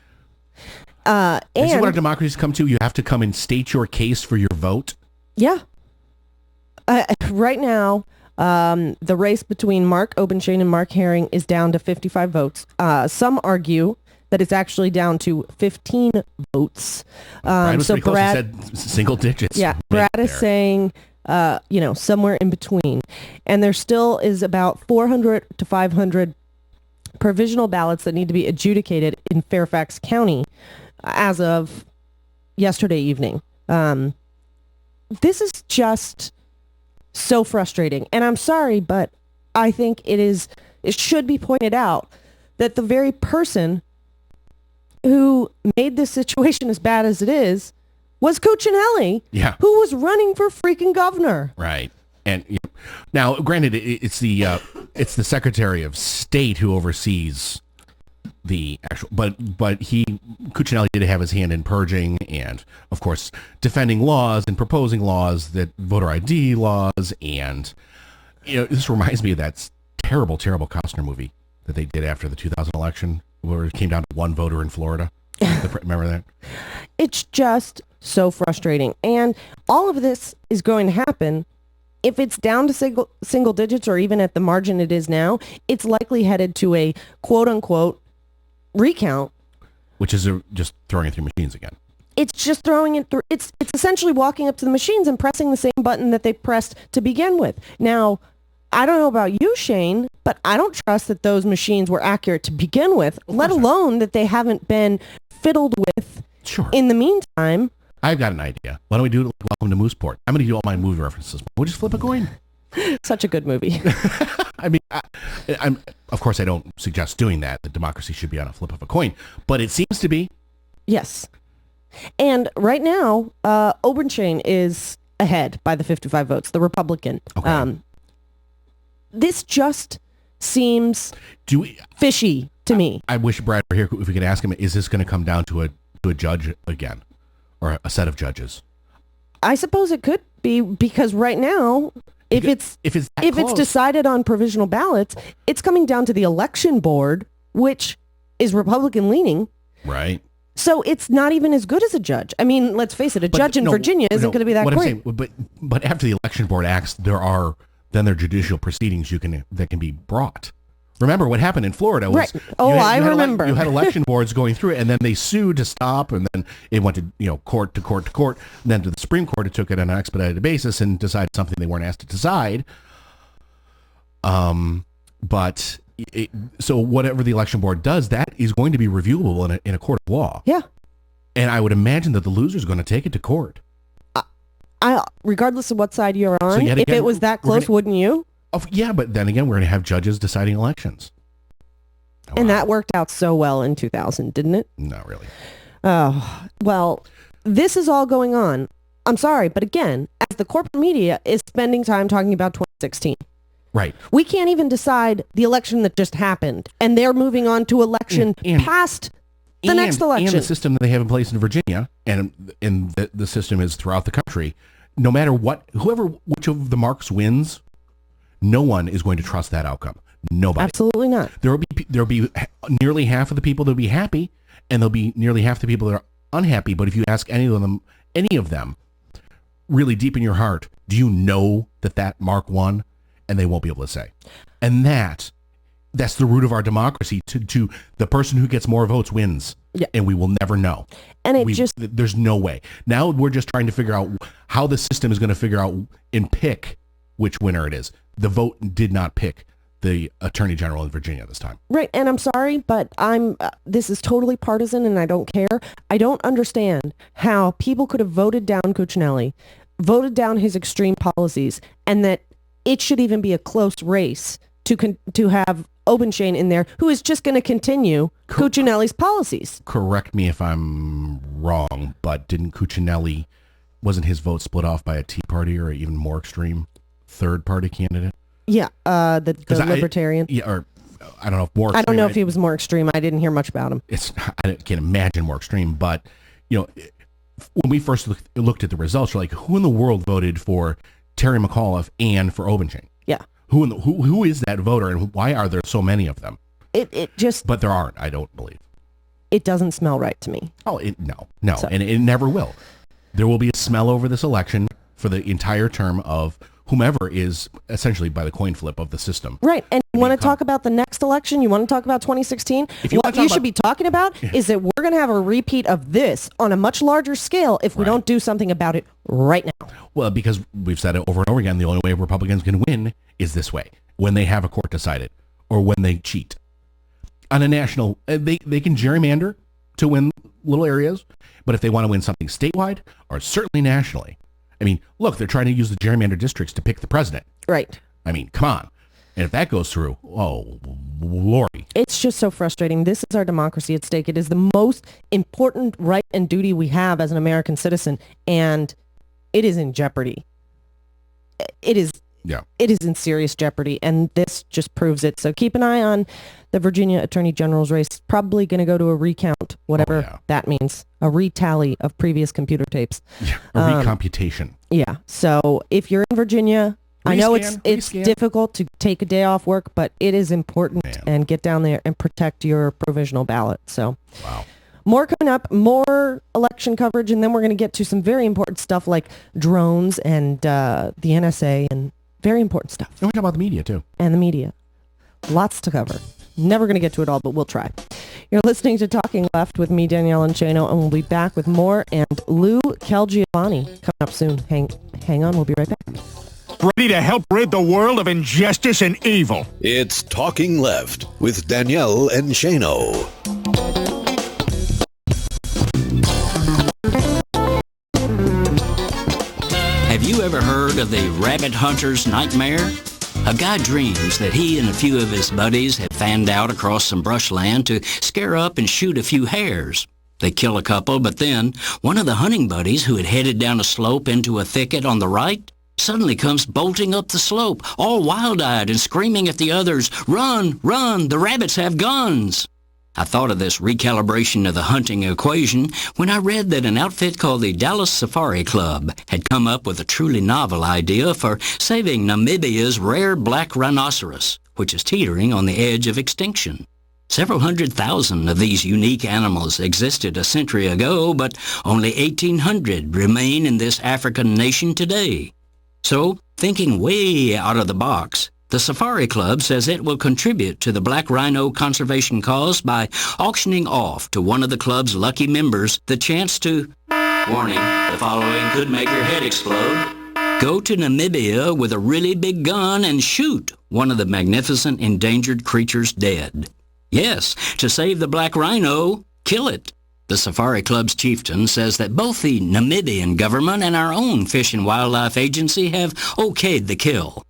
This is what our democracy's come to. You have to come and state your case for your vote. Yeah. Right now, the race between Mark Obenshain and Mark Herring is down to 55 votes. Some argue that it's actually down to 15 votes. Brad was pretty close. He said single digits. Yeah, Brad is saying, somewhere in between. And there still is about 400 to 500 provisional ballots that need to be adjudicated in Fairfax County as of yesterday evening. This is just so frustrating. And I'm sorry, but I think it should be pointed out that the very person who made this situation as bad as it is was Cuccinelli, who was running for freaking governor. Right. And now, granted, it's the Secretary of State who oversees the actual, but Cuccinelli did have his hand in purging and, of course, defending laws and proposing laws, that voter ID laws, and this reminds me of that terrible Costner movie that they did after the 2000 election, where it came down to one voter in Florida. Remember that? It's just so frustrating, and all of this is going to happen. If it's down to single digits, or even at the margin it is now, it's likely headed to a quote-unquote recount. Which is just throwing it through machines again. It's just throwing it through. It's essentially walking up to the machines and pressing the same button that they pressed to begin with. Now, I don't know about you, Shane, but I don't trust that those machines were accurate to begin with, let alone that they haven't been fiddled with in the meantime I've got an idea. Why don't we do it like Welcome to Mooseport? I'm going to do all my movie references. We'll just flip a coin. Such a good movie. I mean, I'm of course I don't suggest doing that. The democracy should be on a flip of a coin, but it seems to be. Yes. And right now, Obenshain is ahead by the 55 votes, the Republican. Okay. This just seems fishy to me. I wish Brad were here if we could ask him, is this going to come down to a judge again, or a set of judges? I suppose it could be, because right now, if it's decided on provisional ballots, it's coming down to the election board, which is Republican leaning. Right. So it's not even as good as a judge. I mean, let's face it, a judge in Virginia isn't going to be that great. But after the election board acts, there are judicial proceedings that can be brought. Remember what happened in Florida was right. I remember. You had election boards going through it, and then they sued to stop, and then it went to court to court to court, and then to the Supreme Court. It took it on an expedited basis and decided something they weren't asked to decide. So whatever the election board does, that is going to be reviewable in a court of law. Yeah. And I would imagine that the loser is going to take it to court. Regardless of what side you're on, if it was that close, wouldn't you? Oh, yeah, but then again, we're going to have judges deciding elections. And that worked out so well in 2000, didn't it? Not really. Oh, well, this is all going on. I'm sorry, but again, as the corporate media is spending time talking about 2016. Right. We can't even decide the election that just happened, and they're moving on to election past the next election. And the system that they have in place in Virginia, and the system is throughout the country. No matter which of the marks wins, no one is going to trust that outcome. Nobody. Absolutely not. There'll be nearly half of the people that'll be happy, and there'll be nearly half the people that are unhappy. But if you ask any of them, really deep in your heart, do you know that mark won? And they won't be able to say. And that's the root of our democracy. To the person who gets more votes wins. Yeah. And we will never know. And there's no way. Now we're just trying to figure out how the system is going to figure out and pick which winner it is. The vote did not pick the Attorney General in Virginia this time. Right. And I'm sorry, but this is totally partisan, and I don't care. I don't understand how people could have voted down Cuccinelli, voted down his extreme policies, and that it should even be a close race to have Obenshain in there, who is just going to continue Cuccinelli's policies. Correct me if I'm wrong, but wasn't his vote split off by a Tea Party or an even more extreme third party candidate? Yeah, the Libertarian. Or I don't know if more extreme. I don't know if he was more extreme. I didn't hear much about him. I can't imagine more extreme, but when we first looked at the results, we're like, who in the world voted for Terry McAuliffe and for Obenshain? Yeah. Who is that voter, and why are there so many of them? But there aren't, I don't believe. It doesn't smell right to me. Oh, no, so. And it never will. There will be a smell over this election for the entire term of whomever is essentially by the coin flip of the system. Right. And you want to talk about the next election? You want to talk about 2016? What you should be talking about is that we're going to have a repeat of this on a much larger scale if we don't do something about it right now. Well, because we've said it over and over again, the only way Republicans can win is this way, when they have a court decided or when they cheat. On a national, they can gerrymander to win little areas, but if they want to win something statewide or certainly nationally, I mean, look, they're trying to use the gerrymander districts to pick the president. Right. I mean, come on. And if that goes through, oh, Lordy. It's just so frustrating. This is our democracy at stake. It is the most important right and duty we have as an American citizen, and it is in jeopardy. It is in serious jeopardy, and this just proves it. So keep an eye on the Virginia Attorney General's race. Probably going to go to a recount, whatever that means, a retally of previous computer tapes. Yeah, a recomputation. Yeah. So if you're in Virginia, I know it's difficult to take a day off work, but it is important, and get down there and protect your provisional ballot. So more coming up, more election coverage, and then we're going to get to some very important stuff like drones and the NSA and very important stuff. And we talk about the media, too. And the media. Lots to cover. Never going to get to it all, but we'll try. You're listening to Talking Left with me, Danielle Enchano, and we'll be back with more and Lou Calgiovanni coming up soon. Hang on, we'll be right back. Ready to help rid the world of injustice and evil. It's Talking Left with Danielle Enchano. you ever heard of the rabbit hunter's nightmare? A guy dreams that he and a few of his buddies have fanned out across some brushland to scare up and shoot a few hares. They kill a couple, but then one of the hunting buddies who had headed down a slope into a thicket on the right suddenly comes bolting up the slope, all wild-eyed and screaming at the others, "Run, run, the rabbits have guns!" I thought of this recalibration of the hunting equation when I read that an outfit called the Dallas Safari Club had come up with a truly novel idea for saving Namibia's rare black rhinoceros, which is teetering on the edge of extinction. Several 100,000 of these unique animals existed a century ago, but only 1,800 remain in this African nation today. So, thinking way out of the box, the Safari Club says it will contribute to the black rhino conservation cause by auctioning off to one of the club's lucky members the chance to, warning, the following could make your head explode, go to Namibia with a really big gun and shoot one of the magnificent endangered creatures dead. Yes, to save the black rhino, kill it. The Safari Club's chieftain says that both the Namibian government and our own Fish and Wildlife Agency have okayed the kill.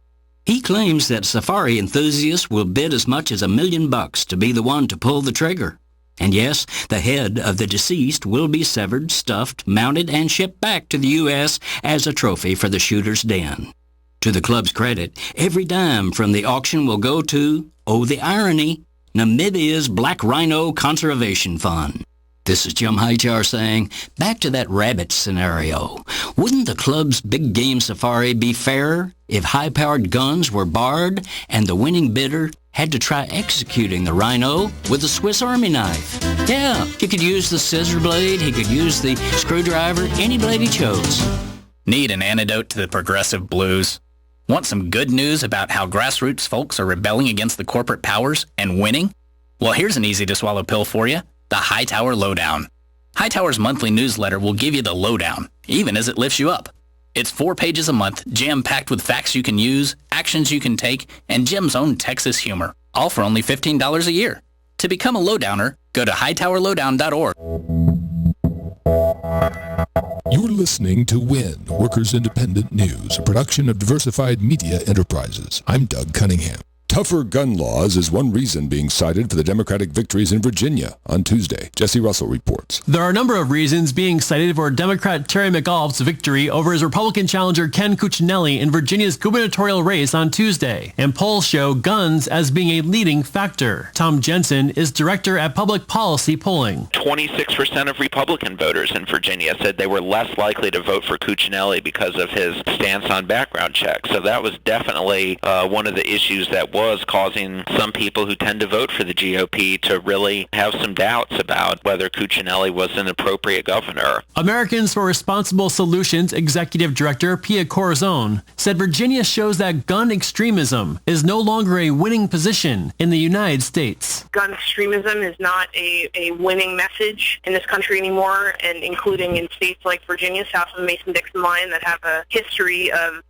He claims that safari enthusiasts will bid as much as $1 million to be the one to pull the trigger. And yes, the head of the deceased will be severed, stuffed, mounted, and shipped back to the U.S. as a trophy for the shooter's den. To the club's credit, every dime from the auction will go to, oh the irony, Namibia's Black Rhino Conservation Fund. This is Jim Hightower saying, back to that rabbit scenario. Wouldn't the club's big game safari be fairer if high-powered guns were barred and the winning bidder had to try executing the rhino with a Swiss Army knife? Yeah, he could use the scissor blade, he could use the screwdriver, any blade he chose. Need an antidote to the progressive blues? Want some good news about how grassroots folks are rebelling against the corporate powers and winning? Well, here's an easy-to-swallow pill for you. The Hightower Lowdown. Hightower's monthly newsletter will give you the lowdown, even as it lifts you up. It's 4 pages a month, jam-packed with facts you can use, actions you can take, and Jim's own Texas humor, all for only $15 a year. To become a lowdowner, go to hightowerlowdown.org. You're listening to WIN, Workers Independent News, a production of Diversified Media Enterprises. I'm Doug Cunningham. Tougher gun laws is one reason being cited for the Democratic victories in Virginia on Tuesday. Jesse Russell reports. There are a number of reasons being cited for Democrat Terry McAuliffe's victory over his Republican challenger Ken Cuccinelli in Virginia's gubernatorial race on Tuesday, and polls show guns as being a leading factor. Tom Jensen is director at Public Policy Polling. 26% of Republican voters in Virginia said they were less likely to vote for Cuccinelli because of his stance on background checks. So that was definitely one of the issues that was causing some people who tend to vote for the GOP to really have some doubts about whether Cuccinelli was an appropriate governor. Americans for Responsible Solutions Executive Director Pia Corazon said Virginia shows that gun extremism is no longer a winning position in the United States. Gun extremism is not a winning message in this country anymore, and including in states like Virginia, south of the Mason-Dixon line, that have a history of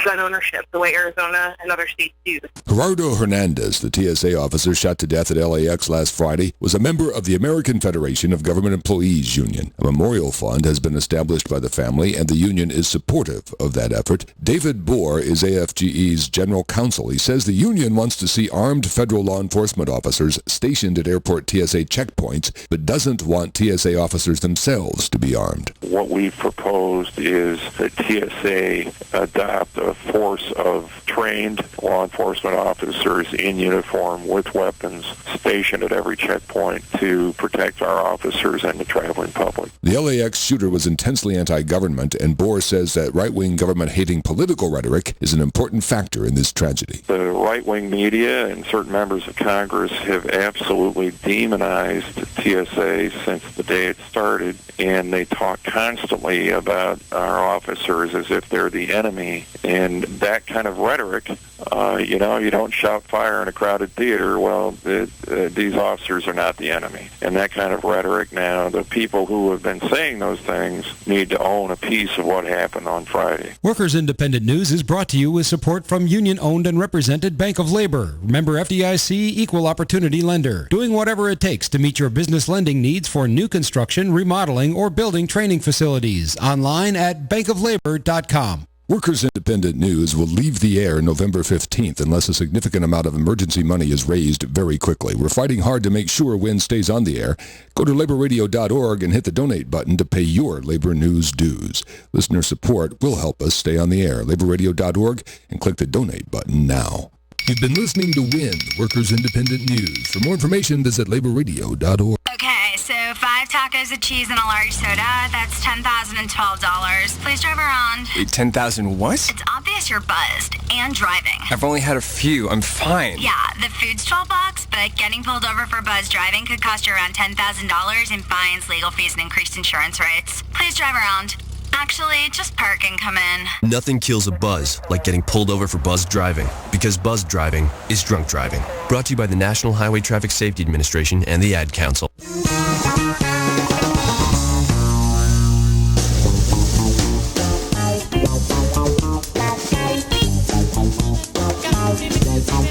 gun ownership, the way Arizona and other states do. Gerardo Hernandez, the TSA officer shot to death at LAX last Friday, was a member of the American Federation of Government Employees Union. A memorial fund has been established by the family, and the union is supportive of that effort. David Bohr is AFGE's general counsel. He says the union wants to see armed federal law enforcement officers stationed at airport TSA checkpoints, but doesn't want TSA officers themselves to be armed. What we've proposed is that TSA adopt a force of trained law enforcement officers in uniform with weapons stationed at every checkpoint to protect our officers and the traveling public. The LAX shooter was intensely anti-government, and Bohr says that right-wing government-hating political rhetoric is an important factor in this tragedy. The right-wing media and certain members of Congress have absolutely demonized TSA since the day it started, and they talk constantly about our officers as if they're the enemy. And that kind of rhetoric, you don't shout fire in a crowded theater. Well, these officers are not the enemy. And that kind of rhetoric now, the people who have been saying those things need to own a piece of what happened on Friday. Workers Independent News is brought to you with support from union-owned and represented Bank of Labor. Member FDIC, equal opportunity lender. Doing whatever it takes to meet your business lending needs for new construction, remodeling, or building training facilities. Online at bankoflabor.com. Workers Independent News will leave the air November 15th unless a significant amount of emergency money is raised very quickly. We're fighting hard to make sure WIN stays on the air. Go to laborradio.org and hit the donate button to pay your labor news dues. Listener support will help us stay on the air. Laborradio.org and click the donate button now. You've been listening to WIN, Workers Independent News. For more information, visit laborradio.org. Okay, so 5 tacos of cheese and a large soda, that's $10,012. Please drive around. Wait, 10,000 what? It's obvious you're buzzed and driving. I've only had a few. I'm fine. Yeah, the food's $12, but getting pulled over for buzz driving could cost you around $10,000 in fines, legal fees, and increased insurance rates. Please drive around. Actually, just park and come in. Nothing kills a buzz like getting pulled over for buzz driving, because buzz driving is drunk driving. Brought to you by the National Highway Traffic Safety Administration and the Ad Council.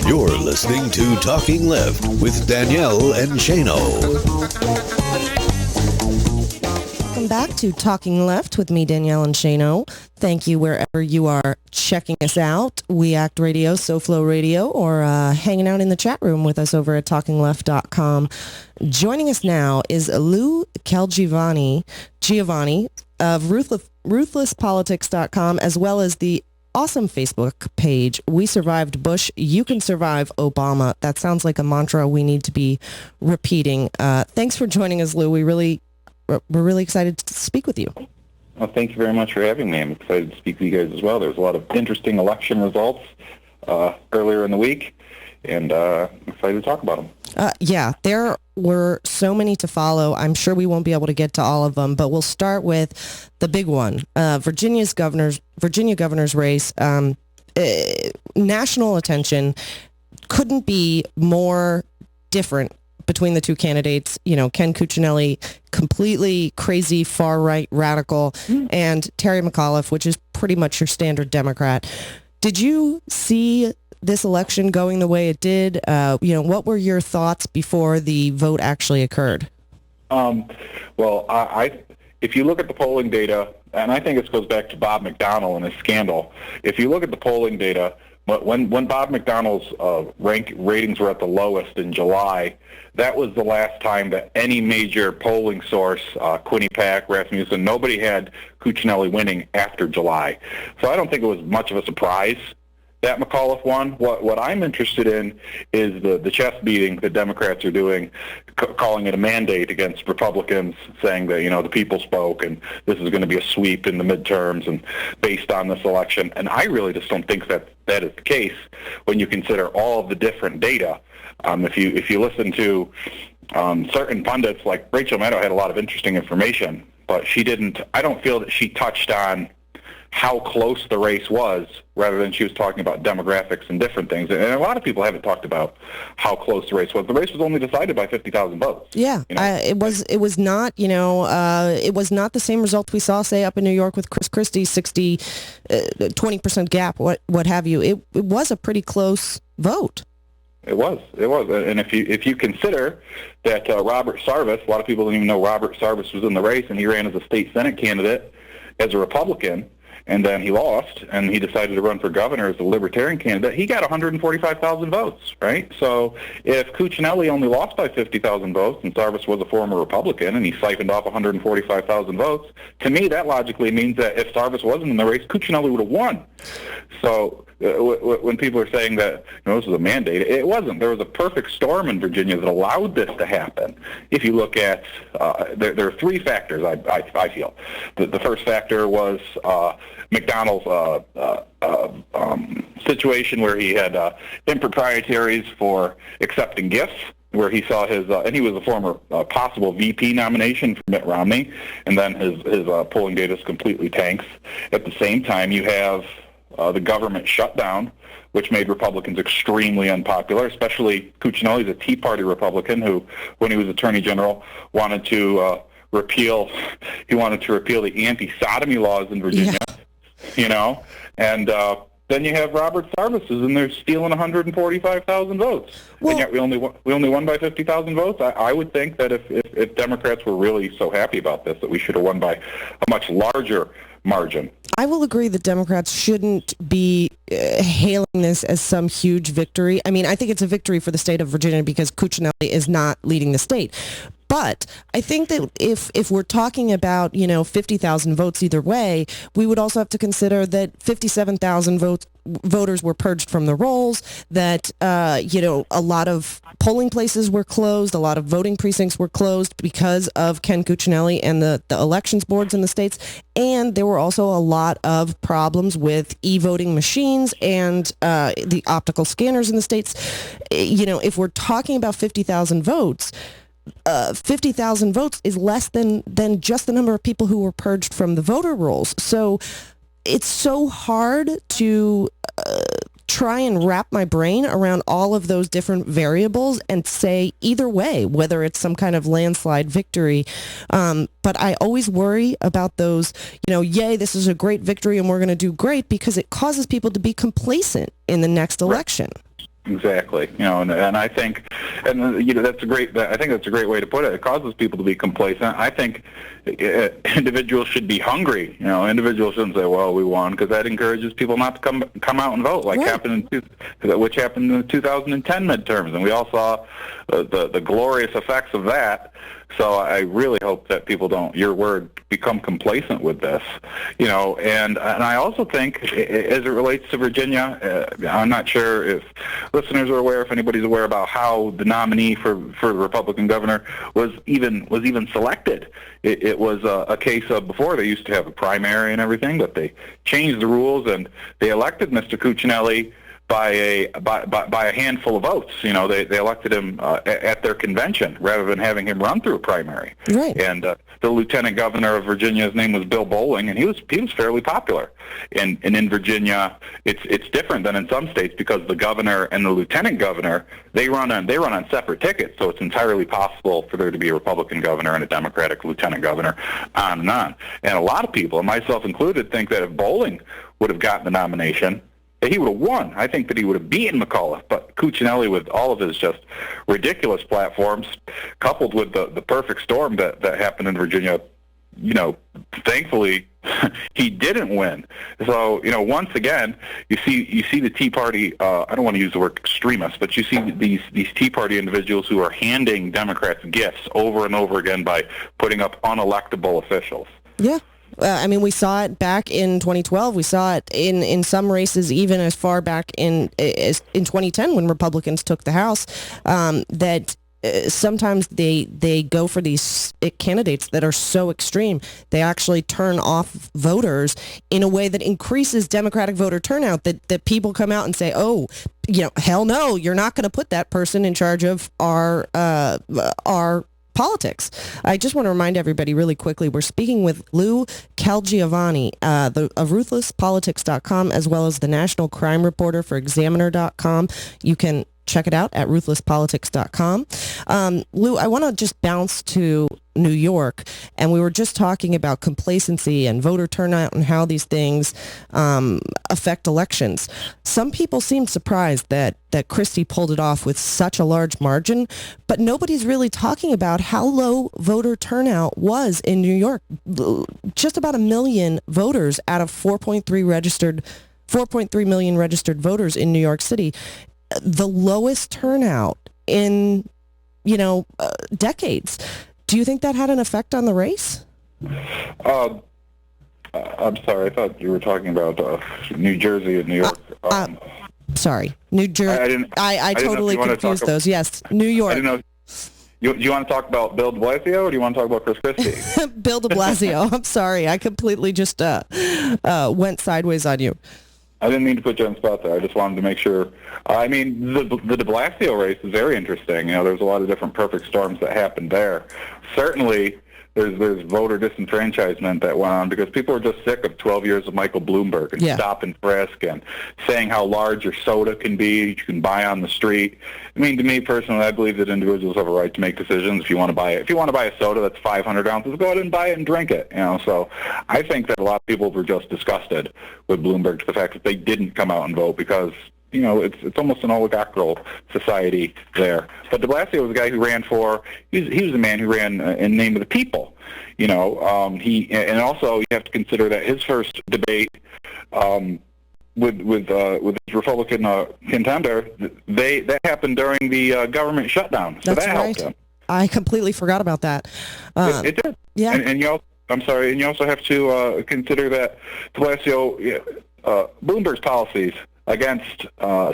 You're listening to Talking Left with Danielle and Shano. Welcome back to Talking Left with me, Danielle and Shano. Thank you wherever you are checking us out. We Act Radio, SoFlo Radio, or hanging out in the chat room with us over at TalkingLeft.com. Joining us now is Lou Calgiovanni of RuthlessPolitics.com, as well as the awesome Facebook page, We Survived Bush, You Can Survive Obama. That sounds like a mantra we need to be repeating. Thanks for joining us, Lou. We're really excited to speak with you. Well, thank you very much for having me. I'm excited to speak with you guys as well. There's a lot of interesting election results earlier in the week, and I'm excited to talk about them. Yeah, there were so many to follow. I'm sure we won't be able to get to all of them, but we'll start with the big one, Virginia governor's race. National attention couldn't be more different between the two candidates. You know, Ken Cuccinelli, completely crazy far-right radical, and Terry McAuliffe, which is pretty much your standard Democrat. Did you see this election going the way it did? What were your thoughts before the vote actually occurred? If you look at the polling data, and I think this goes back to Bob McDonnell and his scandal, if you look at the polling data, when Bob McDonnell's ratings were at the lowest in July, that was the last time that any major polling source, Quinnipiac, Rasmussen, nobody had Cuccinelli winning after July. So I don't think it was much of a surprise that McAuliffe won. What I'm interested in is the chest beating that Democrats are doing, calling it a mandate against Republicans, saying that, the people spoke and this is going to be a sweep in the midterms and based on this election. And I really just don't think that is the case when you consider all of the different data. If you listen to certain pundits, like Rachel Maddow had a lot of interesting information, but I don't feel that she touched on how close the race was, rather than she was talking about demographics and different things. And a lot of people haven't talked about how close the race was. The race was only decided by 50,000 votes. Yeah, it was not, it was not the same result we saw, say, up in New York with Chris Christie's 20% gap, what have you. It was a pretty close vote. It was. And if you consider that Robert Sarvis, a lot of people don't even know Robert Sarvis was in the race, and he ran as a state Senate candidate as a Republican, and then he lost, and he decided to run for governor as a Libertarian candidate. He got 145,000 votes, right? So if Cuccinelli only lost by 50,000 votes, and Sarvis was a former Republican, and he siphoned off 145,000 votes, to me that logically means that if Sarvis wasn't in the race, Cuccinelli would have won. So when people are saying that this was a mandate, it wasn't. There was a perfect storm in Virginia that allowed this to happen. If you look at, there are three factors, I feel. The first factor was McDonnell's situation where he had improprieties for accepting gifts, where he saw his, and he was a former possible VP nomination for Mitt Romney, and then his polling data completely tanks. At the same time, you have the government shutdown, which made Republicans extremely unpopular, especially Cuccinelli's a Tea Party Republican who, when he was Attorney General, wanted to repeal the anti-sodomy laws in Virginia, and then you have Robert Sarvis in there stealing 145,000 votes, and yet we only won by 50,000 votes. I would think that if Democrats were really so happy about this, that we should have won by a much larger margin. I will agree that Democrats shouldn't be hailing this as some huge victory. I mean, I think it's a victory for the state of Virginia because Cuccinelli is not leading the state. But I think that if we're talking about, 50,000 votes either way, we would also have to consider that 57,000 voters were purged from the rolls, that, a lot of polling places were closed, a lot of voting precincts were closed because of Ken Cuccinelli and the elections boards in the states. And there were also a lot of problems with e-voting machines and the optical scanners in the states. If we're talking about 50,000 votes, 50,000 votes is less than just the number of people who were purged from the voter rolls. So it's so hard to try and wrap my brain around all of those different variables and say either way, whether it's some kind of landslide victory. But I always worry about those, yay, this is a great victory and we're going to do great, because it causes people to be complacent in the next election. Exactly, and I think, that's a great. I think that's a great way to put it. It causes people to be complacent. I think individuals should be hungry. Individuals shouldn't say, "Well, we won," because that encourages people not to come out and vote, like which happened in the 2010 midterms, and we all saw the glorious effects of that. So I really hope that people don't, your word, become complacent with this, and I also think, as it relates to Virginia, I'm not sure if listeners are aware, if anybody's aware about how the nominee for the Republican governor was even selected. It was a case of, before they used to have a primary and everything, but they changed the rules and they elected Mr. Cuccinelli by a handful of votes. They elected him at their convention rather than having him run through a primary. Right. And the lieutenant governor of Virginia, his name was Bill Bolling, and he was fairly popular. And in Virginia, it's different than in some states, because the governor and the lieutenant governor, they run on separate tickets. So it's entirely possible for there to be a Republican governor and a Democratic lieutenant governor, on and on. And a lot of people, and myself included, think that if Bolling would have gotten the nomination, he would have won. I think that he would have beaten McAuliffe, but Cuccinelli, with all of his just ridiculous platforms, coupled with the perfect storm that happened in Virginia, thankfully he didn't win. So, once again, you see the Tea Party, I don't want to use the word extremists, but you see these Tea Party individuals who are handing Democrats gifts over and over again by putting up unelectable officials. Yeah. We saw it back in 2012. We saw it in some races, even as far back in 2010 when Republicans took the House, that sometimes they go for these candidates that are so extreme. They actually turn off voters in a way that increases Democratic voter turnout, that people come out and say, oh, hell no, you're not going to put that person in charge of our politics. I just want to remind everybody really quickly, we're speaking with Lou Calgiovanni of RuthlessPolitics.com, as well as the national crime reporter for Examiner.com. You can check it out at RuthlessPolitics.com. Lou, I want to just bounce to New York, and we were just talking about complacency and voter turnout and how these things affect elections. Some people seem surprised that Christie pulled it off with such a large margin, but nobody's really talking about how low voter turnout was in New York. Just about 1 million voters out of 4.3 million registered voters in New York City. The lowest turnout in, decades. Do you think that had an effect on the race? I'm sorry. I thought you were talking about New Jersey and New York. Sorry, New Jersey. I totally confused those. Yes, New York. I didn't know. Do you want to talk about Bill de Blasio, or do you want to talk about Chris Christie? Bill de Blasio. I'm sorry. I completely just went sideways on you. I didn't mean to put you on the spot there. I just wanted to make sure. The de Blasio race is very interesting. There's a lot of different perfect storms that happened there. Certainly, there's voter disenfranchisement that went on because people are just sick of 12 years of Michael Bloomberg and stop and frisk and saying how large your soda can be, you can buy on the street. To me personally, I believe that individuals have a right to make decisions. If you want to buy a soda that's 500 ounces, go ahead and buy it and drink it. So I think that a lot of people were just disgusted with Bloomberg to the fact that they didn't come out and vote because it's almost an oligarchical society there. But de Blasio was a guy who ran he was a man who ran in the name of the people. And also you have to consider that his first debate with his Republican contender, that happened during the government shutdown. So That's that right. helped him. I completely forgot about that. It did. Yeah. And you also have to consider that de Blasio, Bloomberg's policies against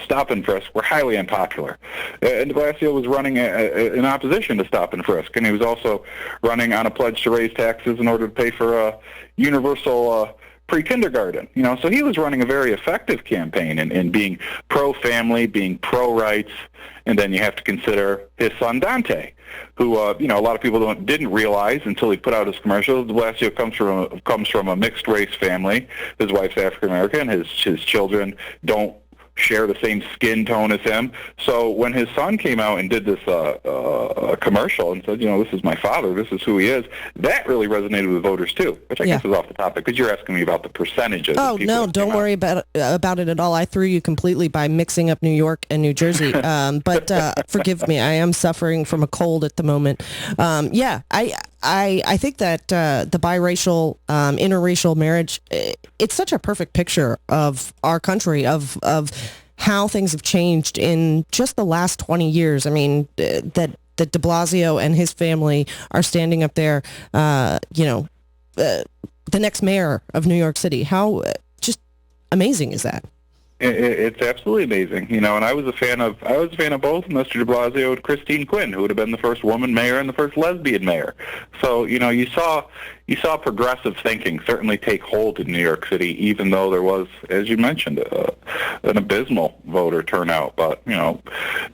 stop and frisk were highly unpopular. And de Blasio was running in opposition to stop and frisk, and he was also running on a pledge to raise taxes in order to pay for universal pre-kindergarten. So he was running a very effective campaign in being pro-family, being pro-rights, and then you have to consider his son Dante, who a lot of people didn't realize until he put out his commercials. De Blasio comes from a mixed race family. His wife's African American. His children don't share the same skin tone as him. So when his son came out and did this commercial and said, this is my father, this is who he is, that really resonated with voters too, which I guess is off the topic because you're asking me about the percentages. Oh, no, don't worry about it at all. I threw you completely by mixing up New York and New Jersey. But forgive me, I am suffering from a cold at the moment. I think that the biracial, interracial marriage, it's such a perfect picture of our country, of how things have changed in just the last 20 years. I mean, that de Blasio and his family are standing up there, the next mayor of New York City. How just amazing is that? It's absolutely amazing, and I was a fan of both Mr. de Blasio and Christine Quinn, who would have been the first woman mayor and the first lesbian mayor. So, you saw progressive thinking certainly take hold in New York City, even though there was, as you mentioned, an abysmal voter turnout. But,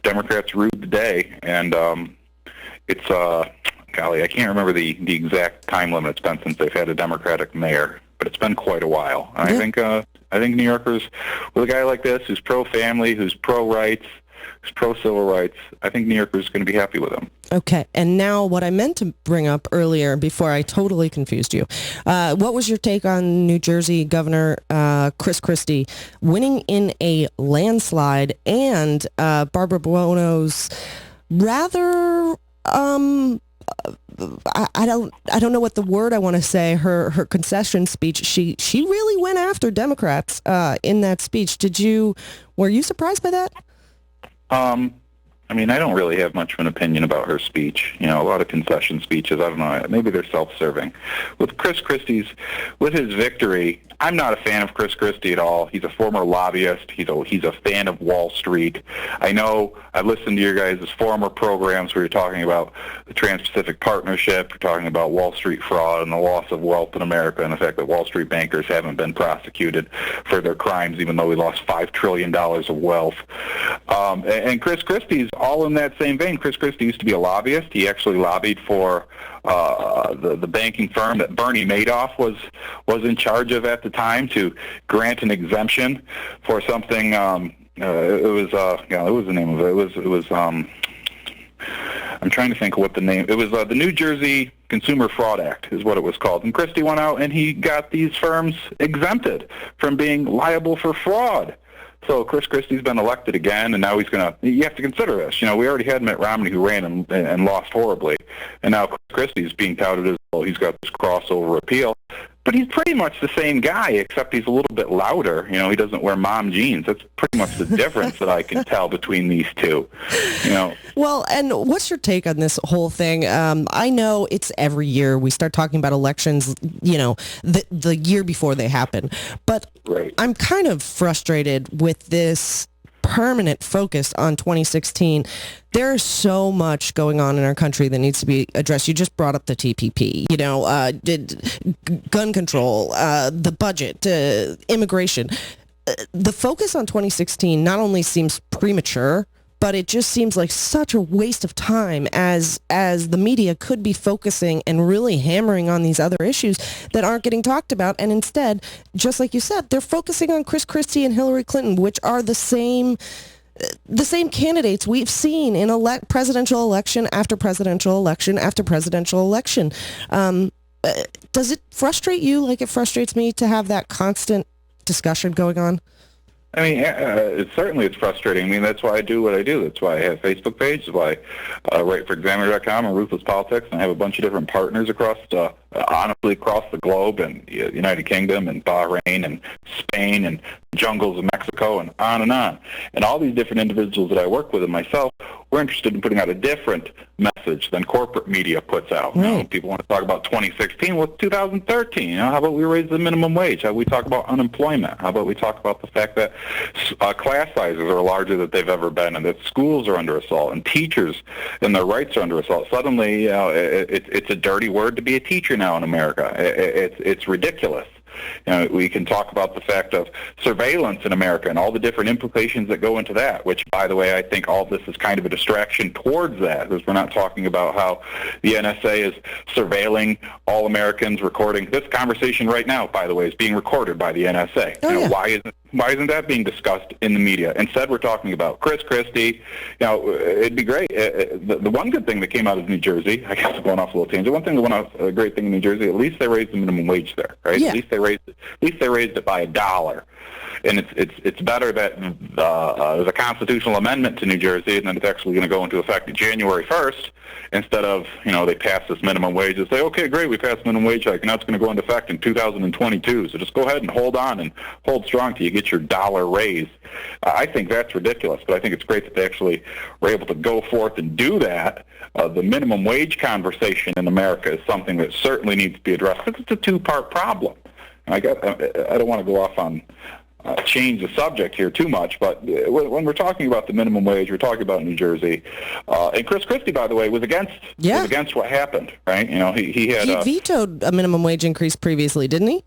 Democrats ruled the day, and it's, golly, I can't remember the exact time limit it's been since they've had a Democratic mayor, but it's been quite a while. And I think New Yorkers, with a guy like this who's pro-family, who's pro-rights, who's pro-civil rights, I think New Yorkers are going to be happy with him. Okay, and now what I meant to bring up earlier before I totally confused you, what was your take on New Jersey Governor Chris Christie winning in a landslide and Barbara Buono's rather... I don't know what the word I want to say. Her concession speech. She really went after Democrats in that speech. Were you surprised by that? I mean, I don't really have much of an opinion about her speech. A lot of concession speeches, I don't know, maybe they're self-serving. With his victory, I'm not a fan of Chris Christie at all. He's a former lobbyist. He's a fan of Wall Street. I know I've listened to your guys' former programs where you're talking about the Trans-Pacific Partnership, you're talking about Wall Street fraud and the loss of wealth in America and the fact that Wall Street bankers haven't been prosecuted for their crimes, even though we lost $5 trillion of wealth. And Chris Christie's all in that same vein. Chris Christie used to be a lobbyist. He actually lobbied for the banking firm that Bernie Madoff was in charge of at the time to grant an exemption for something. It was the name of it. It was I'm trying to think of what the name. It was the New Jersey Consumer Fraud Act is what it was called. And Christie went out and he got these firms exempted from being liable for fraud. So Chris Christie's been elected again, and now you have to consider this. We already had Mitt Romney who ran and lost horribly, and now Chris Christie's being touted as, well, he's got this crossover appeal. But he's pretty much the same guy, except he's a little bit louder. He doesn't wear mom jeans. That's pretty much the difference that I can tell between these two. Well, and what's your take on this whole thing? I know it's every year we start talking about elections, the year before they happen. But right. I'm kind of frustrated with this permanent focus on 2016. There's so much going on in our country that needs to be addressed. You just brought up the TPP, gun control, the budget, immigration. The focus on 2016 not only seems premature, but it just seems like such a waste of time as the media could be focusing and really hammering on these other issues that aren't getting talked about. And instead, just like you said, they're focusing on Chris Christie and Hillary Clinton, which are the same candidates we've seen in presidential election after presidential election after presidential election. Does it frustrate you like it frustrates me to have that constant discussion going on? I mean, it's frustrating. I mean, that's why I do what I do. That's why I have a Facebook page. That's why I write for Examiner.com and Ruthless Politics, and I have a bunch of different partners across the globe, and the United Kingdom, and Bahrain, and Spain, and jungles of Mexico, and on and on. And all these different individuals that I work with and myself, we're interested in putting out a different message than corporate media puts out. Right. You know, people want to talk about 2016. Well, 2013. You know, how about we raise the minimum wage? How about we talk about unemployment? How about we talk about the fact that class sizes are larger than they've ever been, and that schools are under assault, and teachers and their rights are under assault? Suddenly, you know, it's a dirty word to be a teacher now in America. It's ridiculous. You know, we can talk about the fact of surveillance in America and all the different implications that go into that, which, by the way, I think all this is kind of a distraction towards that, because we're not talking about how the NSA is surveilling all Americans, recording. This conversation right now, by the way, is being recorded by the NSA. Oh, you know, yeah. why isn't that being discussed in the media? Instead, we're talking about Chris Christie. You know, it'd be great. The one good thing that came out of New Jersey, I guess I'm going off a little tangent, a great thing in New Jersey, at least they raised the minimum wage there, right? Yeah. At least they raised it by $1. And it's better that there's a constitutional amendment to New Jersey, and then it's actually going to go into effect January 1st, instead of, you know, they pass this minimum wage and say, okay, great, we passed minimum wage hike, and now it's going to go into effect in 2022. So just go ahead and hold on and hold strong till you get your $1 raise. I think that's ridiculous, but I think it's great that they actually were able to go forth and do that. The minimum wage conversation in America is something that certainly needs to be addressed, because it's a two-part problem. And I don't want to go off on change the subject here too much, but when we're talking about the minimum wage, we're talking about New Jersey. And Chris Christie, by the way, was against what happened, right? You know, he vetoed a minimum wage increase previously, didn't he?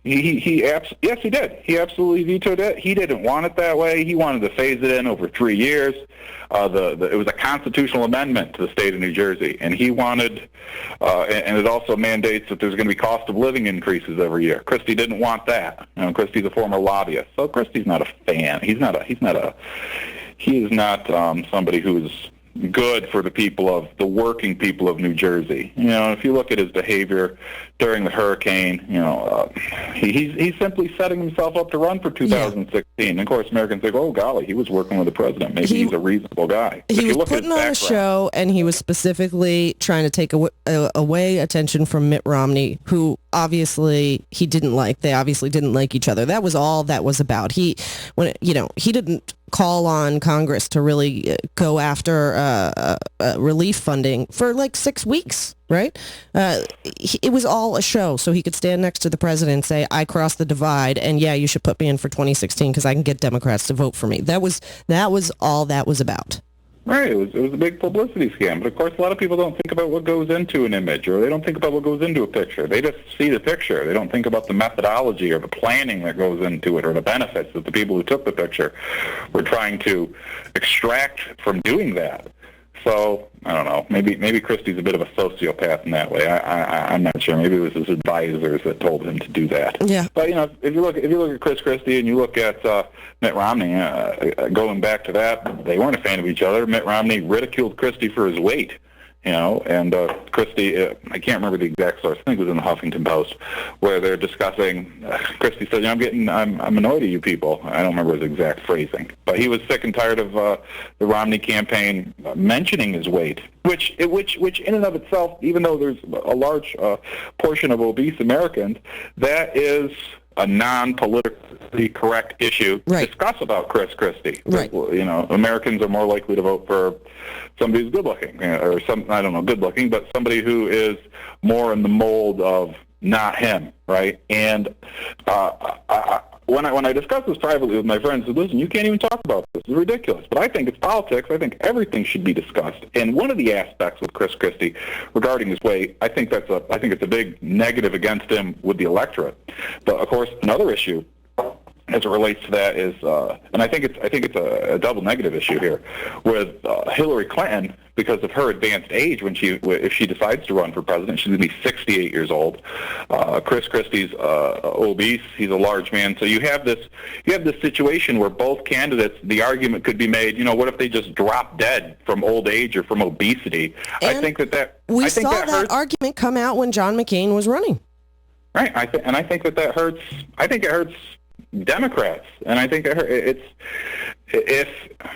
Yes, he did. He absolutely vetoed it. He didn't want it that way. He wanted to phase it in over 3 years. It was a constitutional amendment to the state of New Jersey, and he wanted, and it also mandates that there's going to be cost of living increases every year. Christie didn't want that. You know, Christie's a former lobbyist, so Christie's not a fan. He is not somebody who's good for the working people of New Jersey. You know, if you look at his behavior during the hurricane, you know, he's simply setting himself up to run for 2016. Yeah. And of course, Americans think, oh golly, he was working with the president. Maybe he's a reasonable guy. He was putting on a show, and he was specifically trying to take away attention from Mitt Romney, who obviously he didn't like. They obviously didn't like each other. That was all that was about. He didn't call on Congress to really go after relief funding for like 6 weeks, right? It was all a show, so he could stand next to the president and say, I crossed the divide, and yeah, you should put me in for 2016 because I can get Democrats to vote for me. That was all that was about. Right, it was a big publicity scam. But of course, a lot of people don't think about what goes into an image, or they don't think about what goes into a picture. They just see the picture. They don't think about the methodology or the planning that goes into it, or the benefits that the people who took the picture were trying to extract from doing that. So, I don't know, maybe Christie's a bit of a sociopath in that way. I'm not sure. Maybe it was his advisors that told him to do that. Yeah. But, you know, if you look at Chris Christie and you look at Mitt Romney, going back to that, they weren't a fan of each other. Mitt Romney ridiculed Christie for his weight. You know, and Christie, I can't remember the exact source. I think it was in the Huffington Post, where they're discussing. Christie said, "I'm annoyed at you people." I don't remember his exact phrasing, but he was sick and tired of the Romney campaign mentioning his weight, which in and of itself, even though there's a large portion of obese Americans, that is a non-politically correct issue to discuss about Chris Christie. Right. You know, Americans are more likely to vote for somebody who's good-looking, or good-looking, but somebody who is more in the mold of not him, right? And when I discuss this privately with my friends, I said, listen, you can't even talk about this. It's ridiculous. But I think it's politics. I think everything should be discussed. And one of the aspects with Chris Christie regarding his weight, I think it's a big negative against him with the electorate. But of course, another issue as it relates to that is, and I think it's a double negative issue here with Hillary Clinton, because of her advanced age. If she decides to run for president, she's going to be 68 years old. Chris Christie's obese; he's a large man. So you have this situation where both candidates, the argument could be made. You know, what if they just drop dead from old age or from obesity? And I think that we saw that argument come out when John McCain was running. Right, I think that hurts. I think it hurts Democrats. And I think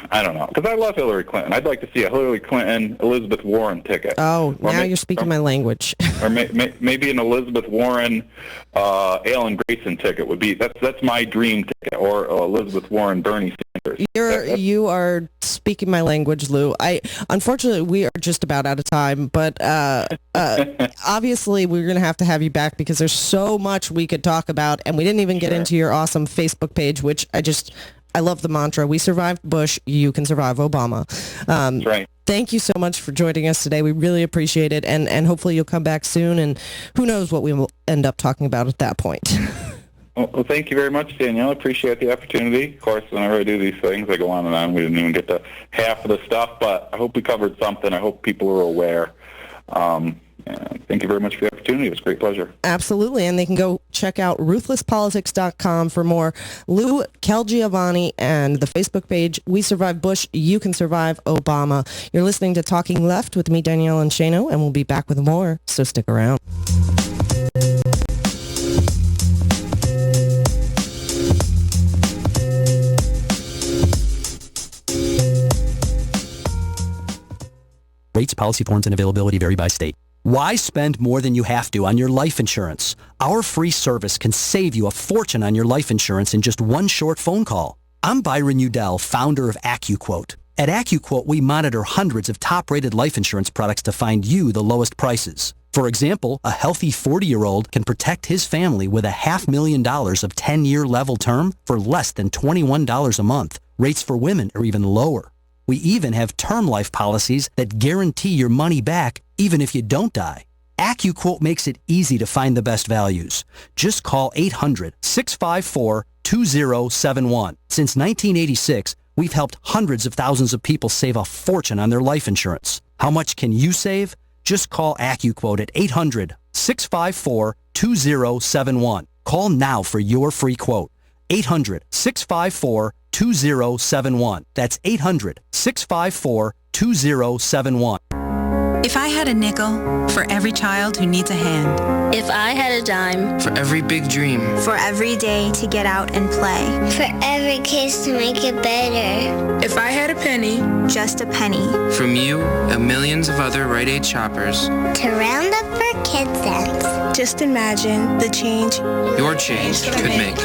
I don't know, because I love Hillary Clinton. I'd like to see a Hillary Clinton, Elizabeth Warren ticket. Oh, now you're speaking my language. Or maybe an Elizabeth Warren, Alan Grayson ticket would be, that's my dream ticket, or Elizabeth Warren, Bernie Sanders. You are speaking my language, Lou. Unfortunately, we are just about out of time, but obviously we're going to have you back because there's so much we could talk about, and we didn't even get into your awesome Facebook page, which I love the mantra, we survived Bush, you can survive Obama. That's right. Thank you so much for joining us today. We really appreciate it, and hopefully you'll come back soon, and who knows what we will end up talking about at that point. Well, thank you very much, Danielle. I appreciate the opportunity. Of course, whenever I do these things, I go on and on. We didn't even get to half of the stuff, but I hope we covered something. I hope people are aware. Thank you very much for the opportunity. It was a great pleasure. Absolutely, and they can go check out ruthlesspolitics.com for more. Lou Calgiovanni and the Facebook page, We Survive Bush, You Can Survive Obama. You're listening to Talking Left with me, Danielle and Shano, and we'll be back with more, so stick around. Rates, policy forms, and availability vary by state. Why spend more than you have to on your life insurance? Our free service can save you a fortune on your life insurance in just one short phone call. I'm Byron Udell, founder of AccuQuote. At AccuQuote, we monitor hundreds of top-rated life insurance products to find you the lowest prices. For example, a healthy 40-year-old can protect his family with $500,000 of 10-year level term for less than $21 a month. Rates for women are even lower. We even have term life policies that guarantee your money back even if you don't die. AccuQuote makes it easy to find the best values. Just call 800-654-2071. Since 1986, we've helped hundreds of thousands of people save a fortune on their life insurance. How much can you save? Just call AccuQuote at 800-654-2071. Call now for your free quote. 800-654-2071. That's 800-654-2071. If I had a nickel for every child who needs a hand. If I had a dime. For every big dream. For every day to get out and play. For every kiss to make it better. If I had a penny. Just a penny. From you and millions of other Rite Aid shoppers. To round up for Kids Sense. Just imagine the change your change could make.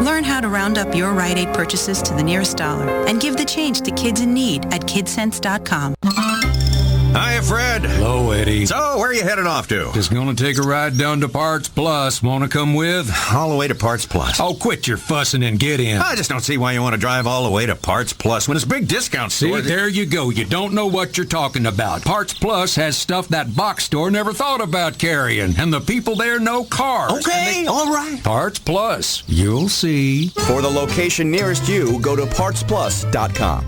Learn how to round up your Rite Aid purchases to the nearest dollar and give the change to kids in need at kidsense.com. Hiya, Fred. Hello, Eddie. So, where are you headed off to? Just gonna take a ride down to Parts Plus. Wanna come with? All the way to Parts Plus. Oh, quit your fussing and get in. I just don't see why you want to drive all the way to Parts Plus when it's big discount store. See, there you go. You don't know what you're talking about. Parts Plus has stuff that box store never thought about carrying, and the people there know cars. Okay, all right. Parts Plus. You'll see. For the location nearest you, go to partsplus.com.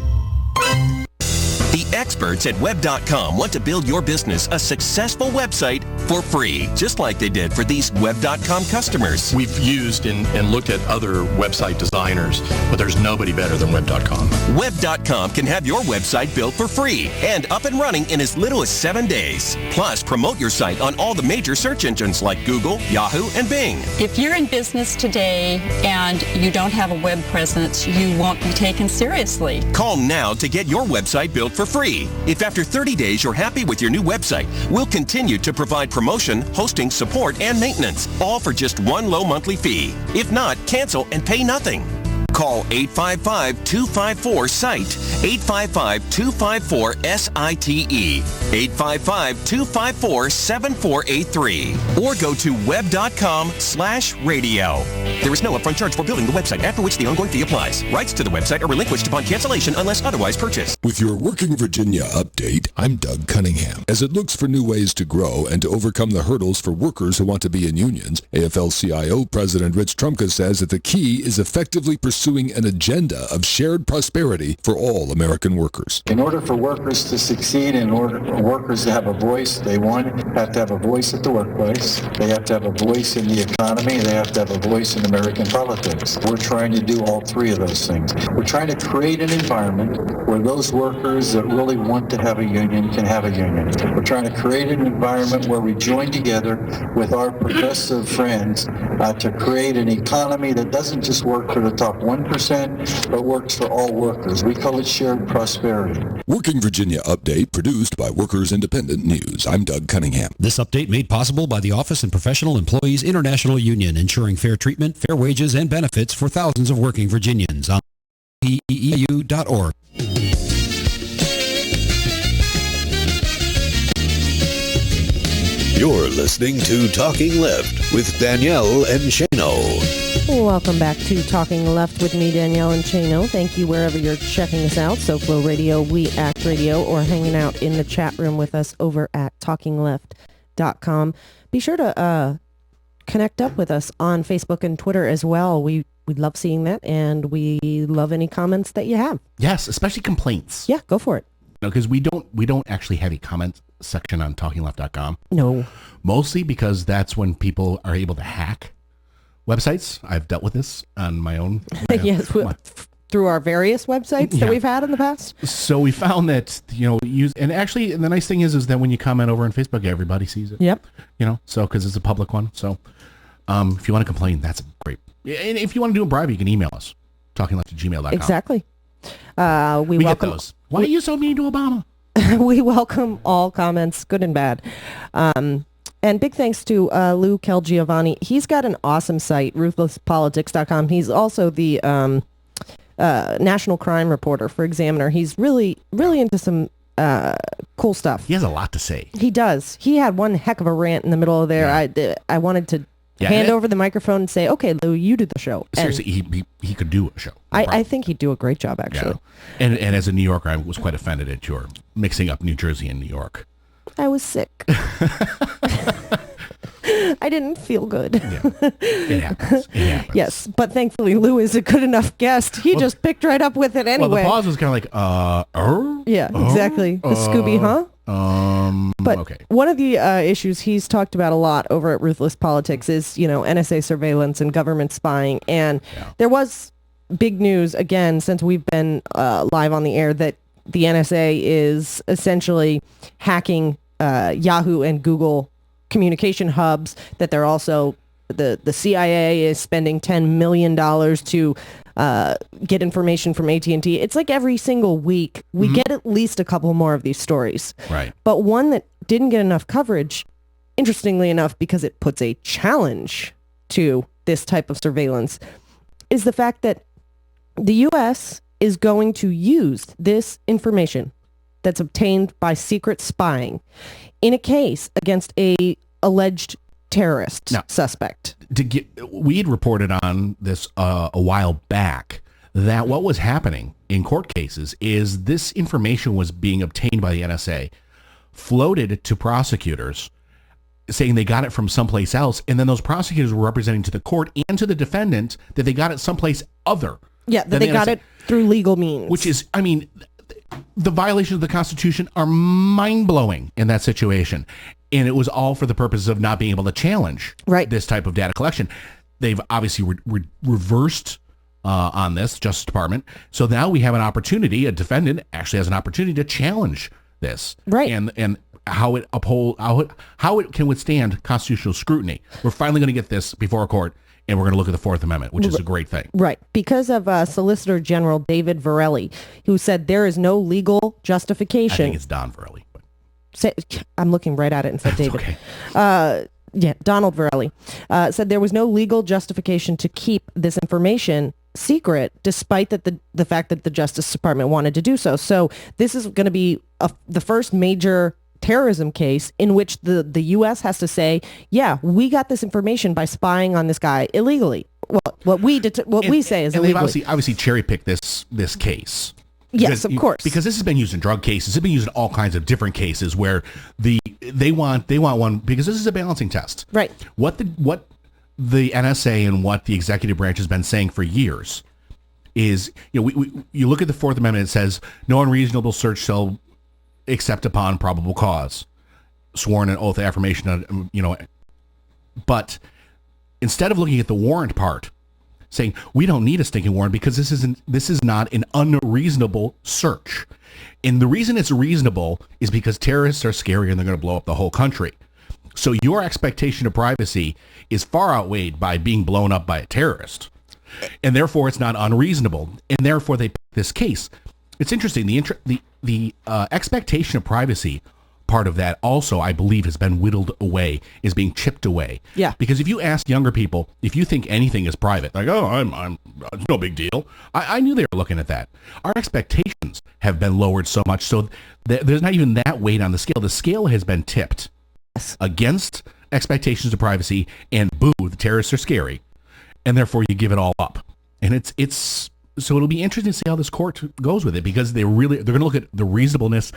The experts at Web.com want to build your business a successful website for free, just like they did for these Web.com customers. We've used and looked at other website designers, but there's nobody better than Web.com. Web.com can have your website built for free and up and running in as little as 7 days. Plus, promote your site on all the major search engines like Google, Yahoo, and Bing. If you're in business today and you don't have a web presence, you won't be taken seriously. Call now to get your website built for free. If after 30 days you're happy with your new website, we'll continue to provide promotion, hosting, support, and maintenance, all for just one low monthly fee. If not, cancel and pay nothing. Call 855-254-SITE, 855-254-SITE, 855-254-7483, or go to web.com/radio. There is no upfront charge for building the website, after which the ongoing fee applies. Rights to the website are relinquished upon cancellation unless otherwise purchased. With your Working Virginia update, I'm Doug Cunningham. As it looks for new ways to grow and to overcome the hurdles for workers who want to be in unions, AFL-CIO President Rich Trumka says that the key is effectively pursuing pursuing an agenda of shared prosperity for all American workers. In order for workers to succeed, in order for workers to have a voice, they have to have a voice at the workplace, they have to have a voice in the economy, they have to have a voice in American politics. We're trying to do all three of those things. We're trying to create an environment where those workers that really want to have a union can have a union. We're trying to create an environment where we join together with our progressive friends to create an economy that doesn't just work for the top 1%, but works for all workers. We call it shared prosperity. Working Virginia Update, produced by Workers Independent News. I'm Doug Cunningham. This update made possible by the Office and Professional Employees International Union, ensuring fair treatment, fair wages, and benefits for thousands of working Virginians on PEEU.org. You're listening to Talking Left with Danielle and Shano. Welcome back to Talking Left with me, Danielle and Shano. Thank you wherever you're checking us out, SoFlo Radio, We Act Radio, or hanging out in the chat room with us over at TalkingLeft.com. Be sure to connect up with us on Facebook and Twitter as well. We'd love seeing that, and we love any comments that you have. Yes, especially complaints. Yeah, go for it. Because we don't actually have a comment section on TalkingLeft.com. No. Mostly because that's when people are able to hack websites. I've dealt with this on my own. Yes, through our various websites that we've had in the past. So we found that, and the nice thing is that when you comment over on Facebook, everybody sees it. Yep. So because it's a public one. So if you want to complain, that's great. And if you want to do a bribe, you can email us, talkingleft@gmail.com. Exactly. We welcome get those. Why are you so mean to Obama? We welcome all comments, good and bad. And big thanks to Lou Calgiovanni. He's got an awesome site, ruthlesspolitics.com. He's also the national crime reporter for Examiner. He's really, really into some cool stuff. He has a lot to say. He does. He had one heck of a rant in the middle of there. Yeah. I wanted to hand over the microphone and say, okay, Lou, you do the show. Seriously, he could do a show. I think he'd do a great job, actually. Yeah. And as a New Yorker, I was quite offended at your mixing up New Jersey and New York. I was sick. I didn't feel good. Yeah. It happens. Yes, but thankfully Lou is a good enough guest. He just picked right up with it anyway. Well, the pause was kind of like, Yeah, exactly. The Scooby, huh? But okay. One of the issues he's talked about a lot over at Ruthless Politics is, NSA surveillance and government spying. And there was big news, again, since we've been live on the air, that the NSA is essentially hacking Yahoo and Google communication hubs, that they're also, the CIA is spending $10 million to get information from AT&T. It's like every single week we get at least a couple more of these stories. Right. But one that didn't get enough coverage, interestingly enough, because it puts a challenge to this type of surveillance, is the fact that the U.S. is going to use this information that's obtained by secret spying in a case against a alleged terrorist suspect. We had reported on this a while back that what was happening in court cases is this information was being obtained by the NSA, floated to prosecutors, saying they got it from someplace else, and then those prosecutors were representing to the court and to the defendant that they got it someplace other. Yeah, that they got it through legal means. Which is, the violations of the Constitution are mind-blowing in that situation. And it was all for the purposes of not being able to challenge this type of data collection. They've obviously reversed on this, Justice Department. So now we have an opportunity, a defendant actually has an opportunity to challenge this. Right. And how it can withstand constitutional scrutiny. We're finally going to get this before a court, and we're going to look at the Fourth Amendment, which is a great thing. Right. Because of Solicitor General David Varelli, who said there is no legal justification. I think it's Don Varelli. I'm looking right at it and said David. Okay. Donald Varelli said there was no legal justification to keep this information secret, despite that the fact that the Justice Department wanted to do so. So this is going to be the first major terrorism case in which the U.S. has to say, yeah, we got this information by spying on this guy illegally. Well, what we say is illegally. They've obviously cherry-picked this case. Yes, of course. Because this has been used in drug cases. It's been used in all kinds of different cases where they want one, because this is a balancing test. Right. What the NSA and what the executive branch has been saying for years is, you look at the Fourth Amendment, it says no unreasonable search shall except upon probable cause, sworn an oath of affirmation, but instead of looking at the warrant part, saying we don't need a stinking warrant because this is not an unreasonable search. And the reason it's reasonable is because terrorists are scary and they're going to blow up the whole country. So your expectation of privacy is far outweighed by being blown up by a terrorist. And therefore it's not unreasonable. And therefore they pick this case. It's interesting. The expectation of privacy part of that also, I believe, has been whittled away, is being chipped away. Yeah. Because if you ask younger people, if you think anything is private, like, oh, I'm it's no big deal. I knew they were looking at that. Our expectations have been lowered so much so there's not even that weight on the scale. The scale has been tipped against expectations of privacy, and boo, the terrorists are scary, and therefore you give it all up. And it's so it'll be interesting to see how this court goes with it, because they're going to look at the reasonableness.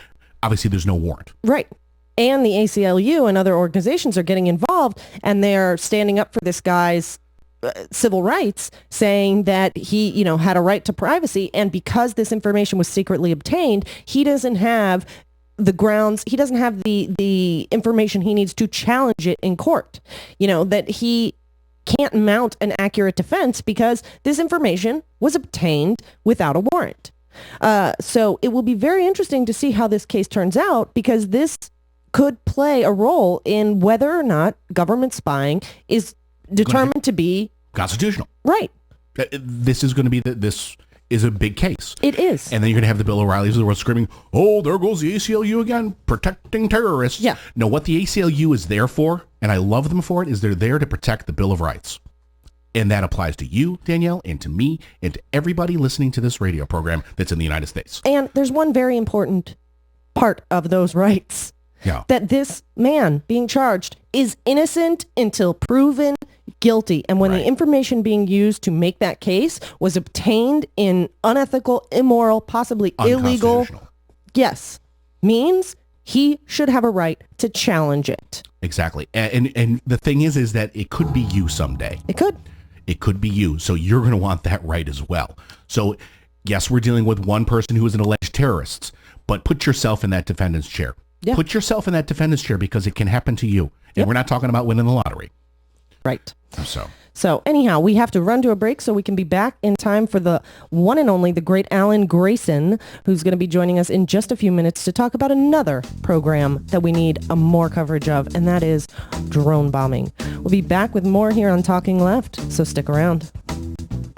Obviously, there's no warrant. Right. And the ACLU and other organizations are getting involved, and they're standing up for this guy's civil rights, saying that he, had a right to privacy, and because this information was secretly obtained, he doesn't have the grounds, he doesn't have the information he needs to challenge it in court. That he can't mount an accurate defense because this information was obtained without a warrant. So it will be very interesting to see how this case turns out, because this could play a role in whether or not government spying is determined to be constitutional. Right. This is going to be this is a big case. It is. And then you're going to have the Bill O'Reillys of the world screaming, oh, there goes the ACLU again, protecting terrorists. Yeah. No, what the ACLU is there for, and I love them for it, is they're there to protect the Bill of Rights. And that applies to you, Danielle, and to me, and to everybody listening to this radio program that's in the United States. And there's one very important part of those rights. Yeah. That this man being charged is innocent until proven guilty. And when the information being used to make that case was obtained in unethical, immoral, possibly illegal, yes, means he should have a right to challenge it. Exactly. And the thing is that it could be you someday. It could. It could be you. So you're going to want that right as well. So yes, we're dealing with one person who is an alleged terrorist, but put yourself in that defendant's chair. Yeah. Put yourself in that defendant's chair, because it can happen to you. And we're not talking about winning the lottery. Right. So anyhow, we have to run to a break so we can be back in time for the one and only, the great Alan Grayson, who's going to be joining us in just a few minutes to talk about another program that we need more coverage of, and that is drone bombing. We'll be back with more here on Talking Left, so stick around.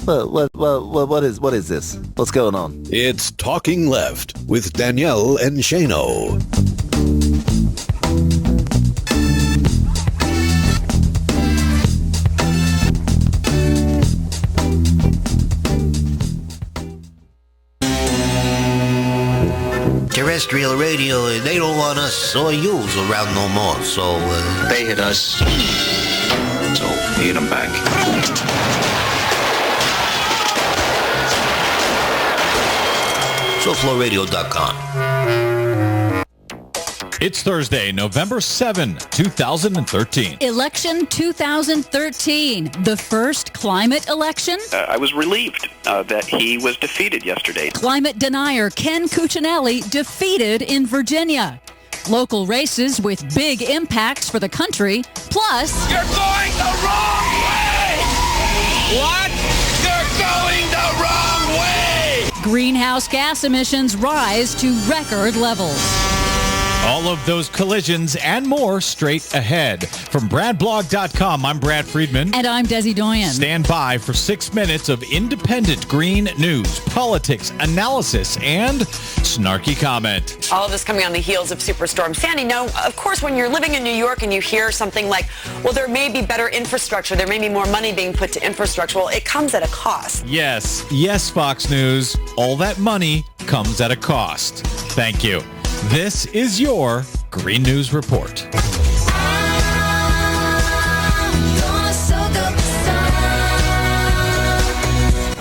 What is this? What's going on? It's Talking Left with Danielle and Shano. Terrestrial radio, they don't want us Soyuz around no more, so they hit us, so hit them back. SoFloRadio.com. It's Thursday, November 7, 2013. Election 2013, the first climate election. I was relieved that he was defeated yesterday. Climate denier Ken Cuccinelli defeated in Virginia. Local races with big impacts for the country. Plus, you're going the wrong way! What? You're going the wrong way! Greenhouse gas emissions rise to record levels. All of those collisions and more straight ahead. From BradBlog.com, I'm Brad Friedman. And I'm Desi Doyen. Stand by for 6 minutes of independent green news, politics, analysis, and snarky comment. All of this coming on the heels of Superstorm Sandy. Now, of course, when you're living in New York and you hear something like, well, there may be better infrastructure, there may be more money being put to infrastructure, well, it comes at a cost. Yes, Fox News. All that money comes at a cost. Thank you. This is your Green News Report.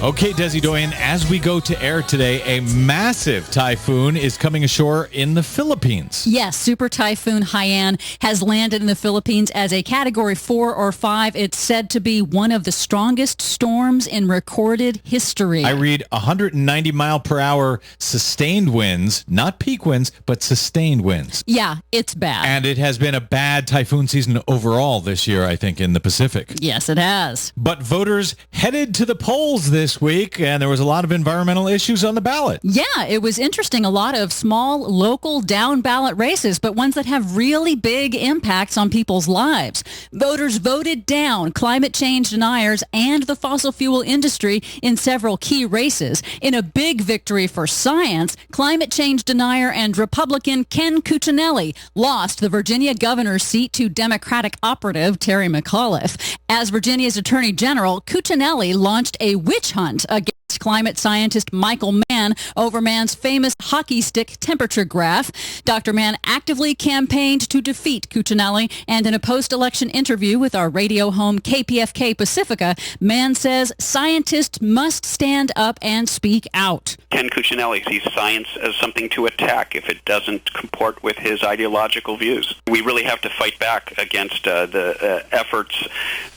Okay, Desi Doyen, as we go to air today, a massive typhoon is coming ashore in the Philippines. Yes, Super Typhoon Haiyan has landed in the Philippines as a Category 4 or 5. It's said to be one of the strongest storms in recorded history. I read 190 mile per hour sustained winds, not peak winds, but sustained winds. Yeah, it's bad. And it has been a bad typhoon season overall this year, I think, in the Pacific. Yes, it has. But voters headed to the polls this week, and there was a lot of environmental issues on the ballot. Yeah, it was interesting. A lot of small, local, down-ballot races, but ones that have really big impacts on people's lives. Voters voted down climate change deniers and the fossil fuel industry in several key races. In a big victory for science, climate change denier and Republican Ken Cuccinelli lost the Virginia governor's seat to Democratic operative Terry McAuliffe. As Virginia's Attorney General, Cuccinelli launched a witch hunt against climate scientist Michael Mann over Mann's famous hockey stick temperature graph. Dr. Mann actively campaigned to defeat Cuccinelli, and in a post-election interview with our radio home KPFK Pacifica, Mann says scientists must stand up and speak out. Ken Cuccinelli sees science as something to attack if it doesn't comport with his ideological views. We really have to fight back against the efforts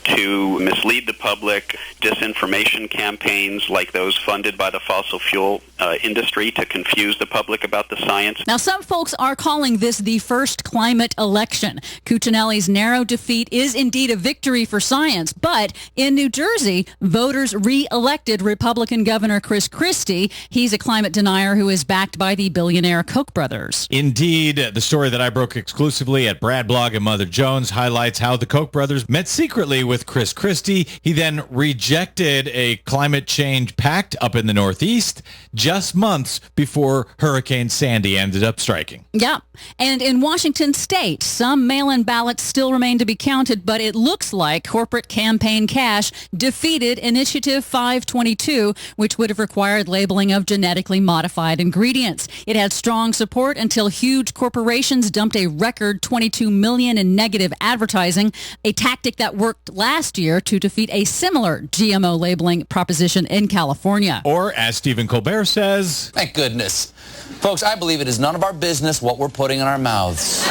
to mislead the public, disinformation campaigns like those funded by the fossil fuel industry to confuse the public about the science. Now, some folks are calling this the first climate election. Cuccinelli's narrow defeat is indeed a victory for science, but in New Jersey, voters re-elected Republican Governor Chris Christie. He's a climate denier who is backed by the billionaire Koch brothers. Indeed, the story that I broke exclusively at Brad Blog and Mother Jones highlights how the Koch brothers met secretly with Chris Christie. He then rejected a climate change pact up in the Northeast just months before Hurricane Sandy ended up striking. Yeah. And in Washington state, some mail-in ballots still remain to be counted, but it looks like corporate campaign cash defeated Initiative 522, which would have required labeling of genetically modified ingredients. It had strong support until huge corporations dumped a record $22 million in negative advertising, a tactic that worked last year to defeat a similar GMO labeling proposition in California. Or, as Stephen Colbert says, thank goodness. Folks, I believe it is none of our business what we're putting in our mouths.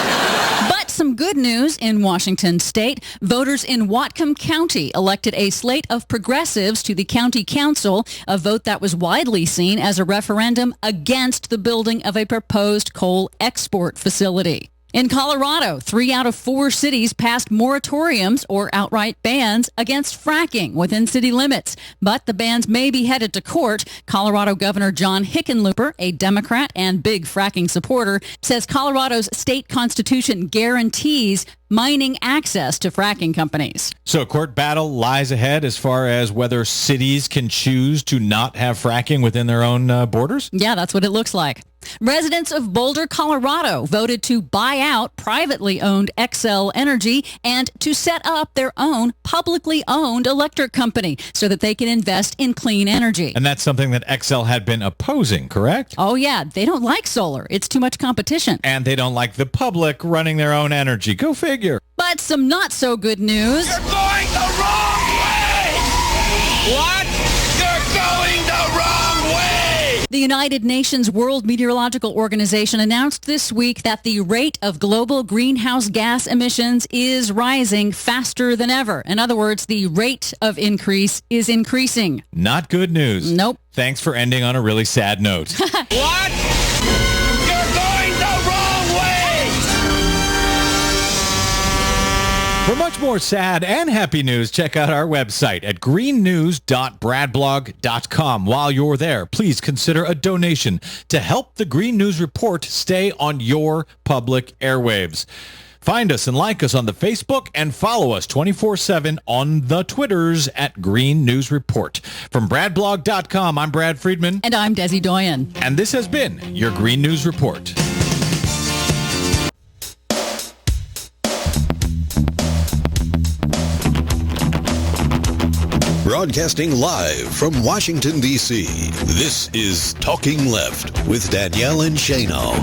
But some good news in Washington state. Voters in Whatcom County elected a slate of progressives to the county council, a vote that was widely seen as a referendum against the building of a proposed coal export facility. In Colorado, 3 out of 4 cities passed moratoriums or outright bans against fracking within city limits. But the bans may be headed to court. Colorado Governor John Hickenlooper, a Democrat and big fracking supporter, says Colorado's state constitution guarantees mining access to fracking companies. So a court battle lies ahead as far as whether cities can choose to not have fracking within their own borders? Yeah, that's what it looks like. Residents of Boulder, Colorado voted to buy out privately owned Xcel Energy and to set up their own publicly owned electric company so that they can invest in clean energy. And that's something that Xcel had been opposing, correct? Oh, yeah. They don't like solar. It's too much competition. And they don't like the public running their own energy. Go figure. But some not so good news. You're going the wrong way! What? You're going the wrong way! The United Nations World Meteorological Organization announced this week that the rate of global greenhouse gas emissions is rising faster than ever. In other words, the rate of increase is increasing. Not good news. Nope. Thanks for ending on a really sad note. What? You're going the wrong way! For much more sad and happy news, check out our website at greennews.bradblog.com. While you're there, please consider a donation to help the Green News Report stay on your public airwaves. Find us and like us on the Facebook and follow us 24/7 on the Twitters at Green News Report. From bradblog.com, I'm Brad Friedman. And I'm Desi Doyen. And this has been your Green News Report. Broadcasting live from Washington, D.C., this is Talking Left with Danielle and Shano.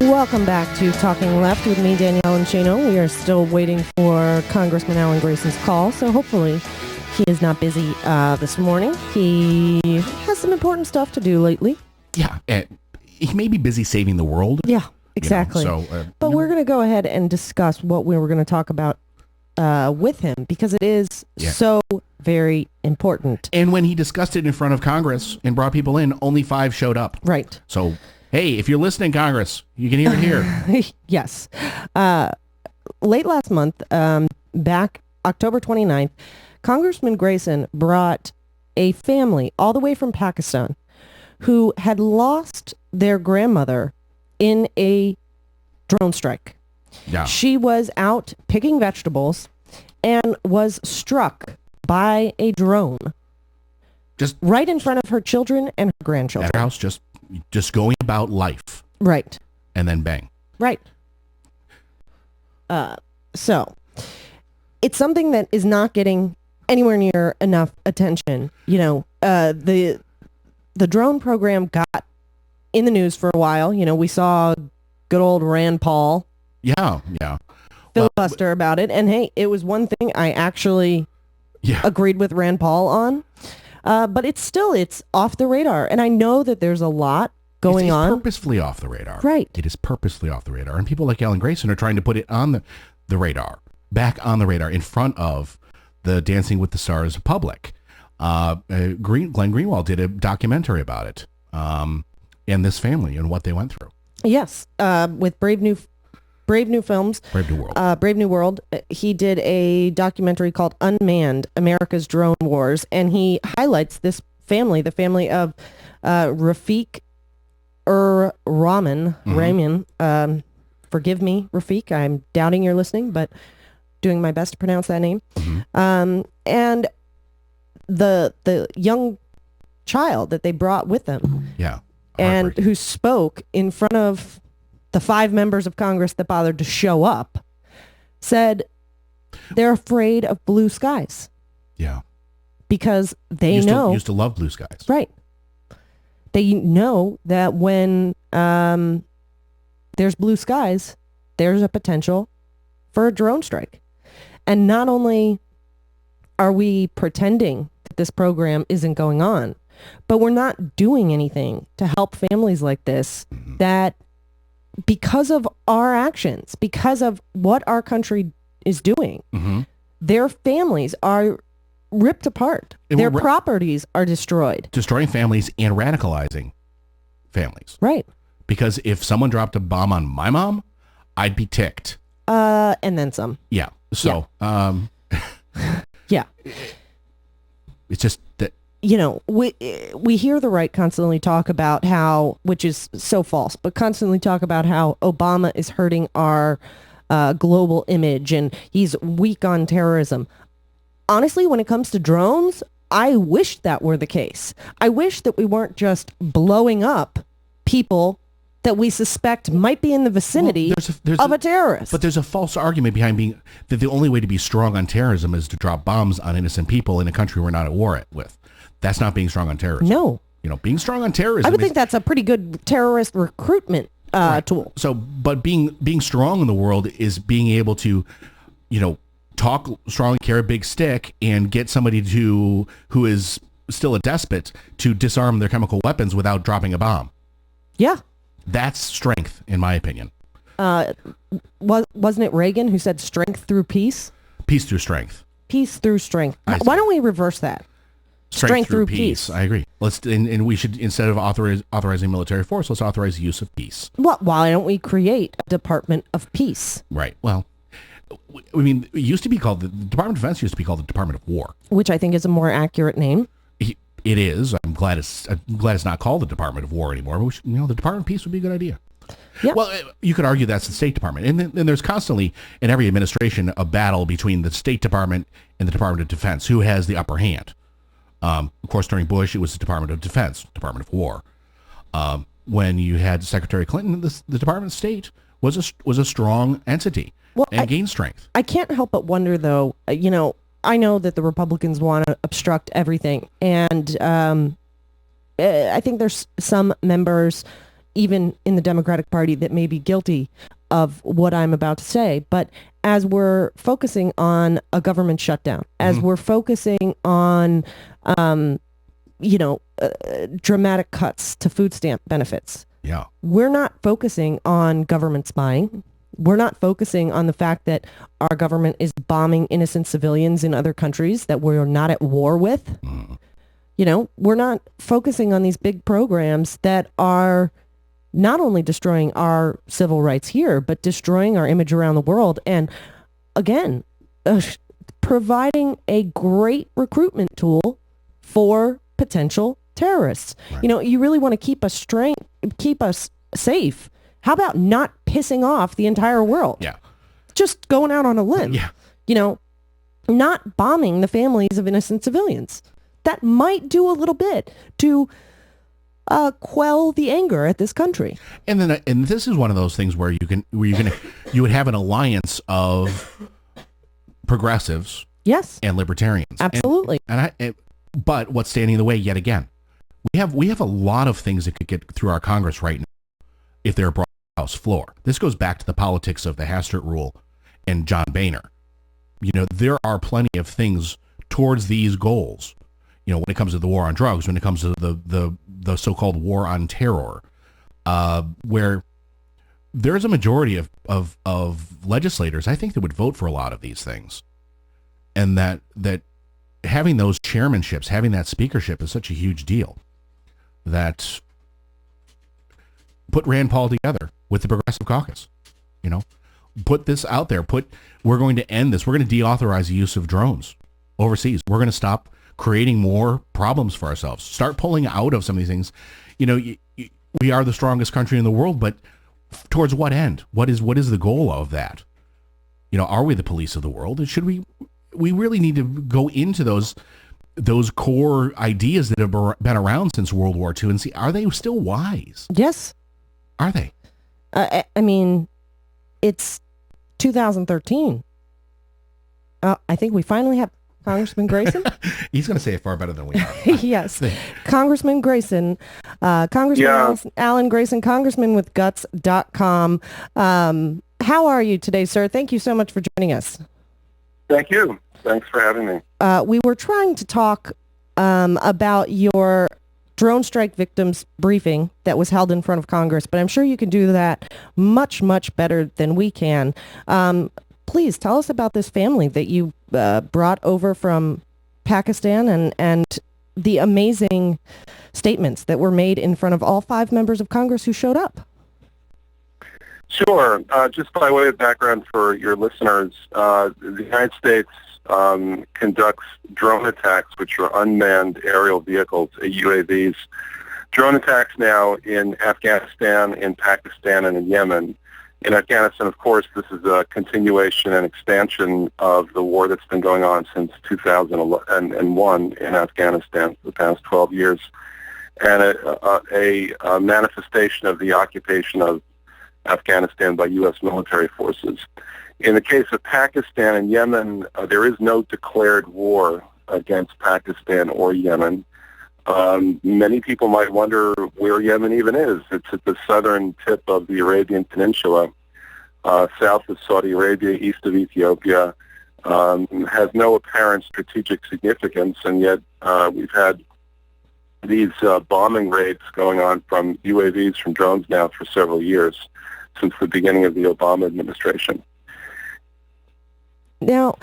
Welcome back to Talking Left with me, Danielle and Shano. We are still waiting for Congressman Alan Grayson's call, so hopefully he is not busy this morning. He has some important stuff to do lately. Yeah, he may be busy saving the world. Yeah, exactly. But we're going to go ahead and discuss what we were going to talk about with him, because it is so very important. And when he discussed it in front of Congress and brought people in, only 5 showed up. Right. So, hey, if you're listening, Congress, you can hear it here. Yes. Late last month, back October 29th, Congressman Grayson brought a family all the way from Pakistan who had lost their grandmother in a drone strike. Yeah. She was out picking vegetables and was struck by a drone. Just right in front of her children and her grandchildren. At her house, just going about life. Right. And then bang. Right. So it's something that is not getting anywhere near enough attention. You know, the drone program got in the news for a while. You know, we saw good old Rand Paul. Yeah. Filibuster about it. And hey, it was one thing I actually agreed with Rand Paul on. But it's off the radar. And I know that there's a lot going on. It's purposefully off the radar. Right. It is purposefully off the radar. And people like Alan Grayson are trying to put it on the radar, back on the radar, in front of the Dancing with the Stars public. Glenn Greenwald did a documentary about it, and this family and what they went through. Yes, with Brave New Films. Brave New World. Brave New World. He did a documentary called Unmanned, America's Drone Wars, and he highlights this family, the family of Rafiq Rahman. Forgive me, Rafiq. I'm doubting you're listening, but doing my best to pronounce that name. Mm-hmm. And the young child that they brought with them. Yeah. And who spoke in front of the 5 members of Congress that bothered to show up, said they're afraid of blue skies. Yeah. Because they used know... used to love blue skies. Right. They know that when there's blue skies, there's a potential for a drone strike. And not only are we pretending that this program isn't going on, but we're not doing anything to help families like this that, because of our actions, because of what our country is doing, their families are ripped apart. Their properties are destroyed. Destroying families and radicalizing families. Right. Because if someone dropped a bomb on my mom, I'd be ticked. And then some. Yeah. So, yeah. It's just that, you know, we hear the right constantly talk about how, which is so false, but constantly talk about how Obama is hurting our global image and he's weak on terrorism. Honestly, when it comes to drones, I wish that were the case. I wish that we weren't just blowing up people that we suspect might be in the vicinity of a terrorist. But there's a false argument behind that the only way to be strong on terrorism is to drop bombs on innocent people in a country we're not at war with. That's not being strong on terrorism. No. You know, being strong on terrorism. I would think that's a pretty good terrorist recruitment tool. So, but being strong in the world is being able to, you know, talk strong, carry a big stick, and get somebody who is still a despot to disarm their chemical weapons without dropping a bomb. Yeah. That's strength, in my opinion. Wasn't it Reagan who said strength through peace? Peace through strength. Peace through strength. Why don't we reverse that? Strength through peace. I agree. And we should, instead of authorizing military force, let's authorize the use of peace. Well, why don't we create a Department of Peace? Right. Well, I mean, it used to be called the Department of Defense used to be called the Department of War, which I think is a more accurate name. It is. I'm glad it's not called the Department of War anymore. But the Department of Peace would be a good idea. Yeah. Well, you could argue that's the State Department, and then there's constantly in every administration a battle between the State Department and the Department of Defense. Who has the upper hand? Of course, during Bush, it was the Department of Defense, Department of War. When you had Secretary Clinton, the Department of State was a strong entity and gained strength. I can't help but wonder, though. You know, I know that the Republicans want to obstruct everything, and I think there's some members even in the Democratic Party that may be guilty of what I'm about to say. But as we're focusing on a government shutdown, as we're focusing on, dramatic cuts to food stamp benefits, we're not focusing on government spying. We're not focusing on the fact that our government is bombing innocent civilians in other countries that we're not at war with. We're not focusing on these big programs that are not only destroying our civil rights here, but destroying our image around the world. And again, providing a great recruitment tool for potential terrorists. Right. You really want to keep us safe. How about not pissing off the entire world? Yeah. Just going out on a limb. Yeah. Not bombing the families of innocent civilians. That might do a little bit to quell the anger at this country. And this is one of those things where you would have an alliance of progressives, yes, and libertarians, absolutely. But what's standing in the way yet again? We have a lot of things that could get through our Congress right now if they're brought to the House floor. This goes back to the politics of the Hastert Rule and John Boehner. There are plenty of things towards these goals. When it comes to the war on drugs, when it comes to the so-called war on terror, where there's a majority of legislators, I think, that would vote for a lot of these things, and that having those chairmanships, having that speakership is such a huge deal. That put Rand Paul together with the Progressive Caucus, put this out there. We're going to end this. We're going to deauthorize the use of drones overseas. We're going to stop creating more problems for ourselves. Start pulling out of some of these things. We are the strongest country in the world, but towards what end? What is the goal of that? Are we the police of the world? And should we really need to go into those core ideas that have been around since World War II and see, are they still wise? Yes. Are they? I mean, it's 2013. I think we finally have Congressman Grayson. He's going to say it far better than we are. Yes. Congressman Grayson, Alan Grayson, congressman with guts.com. How are you today, sir? Thank you so much for joining us. Thank you. Thanks for having me. We were trying to talk about your drone strike victims briefing that was held in front of Congress, but I'm sure you can do that much, much better than we can. Please tell us about this family that you brought over from Pakistan and the amazing statements that were made in front of all 5 members of Congress who showed up. Sure. Just by way of background for your listeners, the United States conducts drone attacks, which are unmanned aerial vehicles, UAVs. Drone attacks now in Afghanistan, in Pakistan, and in Yemen. In Afghanistan, of course, this is a continuation and expansion of the war that's been going on since 2001 in Afghanistan for the past 12 years, and a manifestation of the occupation of Afghanistan by U.S. military forces. In the case of Pakistan and Yemen, there is no declared war against Pakistan or Yemen. Many people might wonder where Yemen even is. It's at the southern tip of the Arabian Peninsula, south of Saudi Arabia, east of Ethiopia, has no apparent strategic significance, and yet we've had these bombing raids going on from UAVs, from drones now for several years, since the beginning of the Obama administration. Now,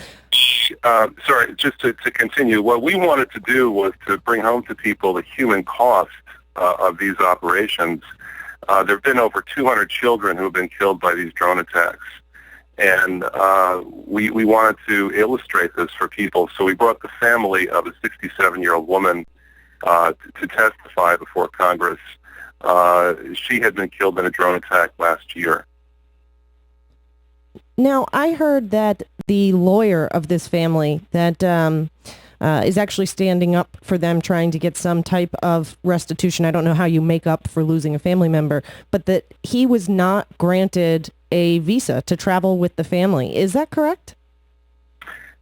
sorry, just to continue, what we wanted to do was to bring home to people the human cost of these operations. There have been over 200 children who have been killed by these drone attacks, and we wanted to illustrate this for people. So we brought the family of a 67-year-old woman to testify before Congress. She had been killed in a drone attack last year. Now, I heard that the lawyer of this family that is actually standing up for them, trying to get some type of restitution. I don't know how you make up for losing a family member, but that he was not granted a visa to travel with the family. Is that correct?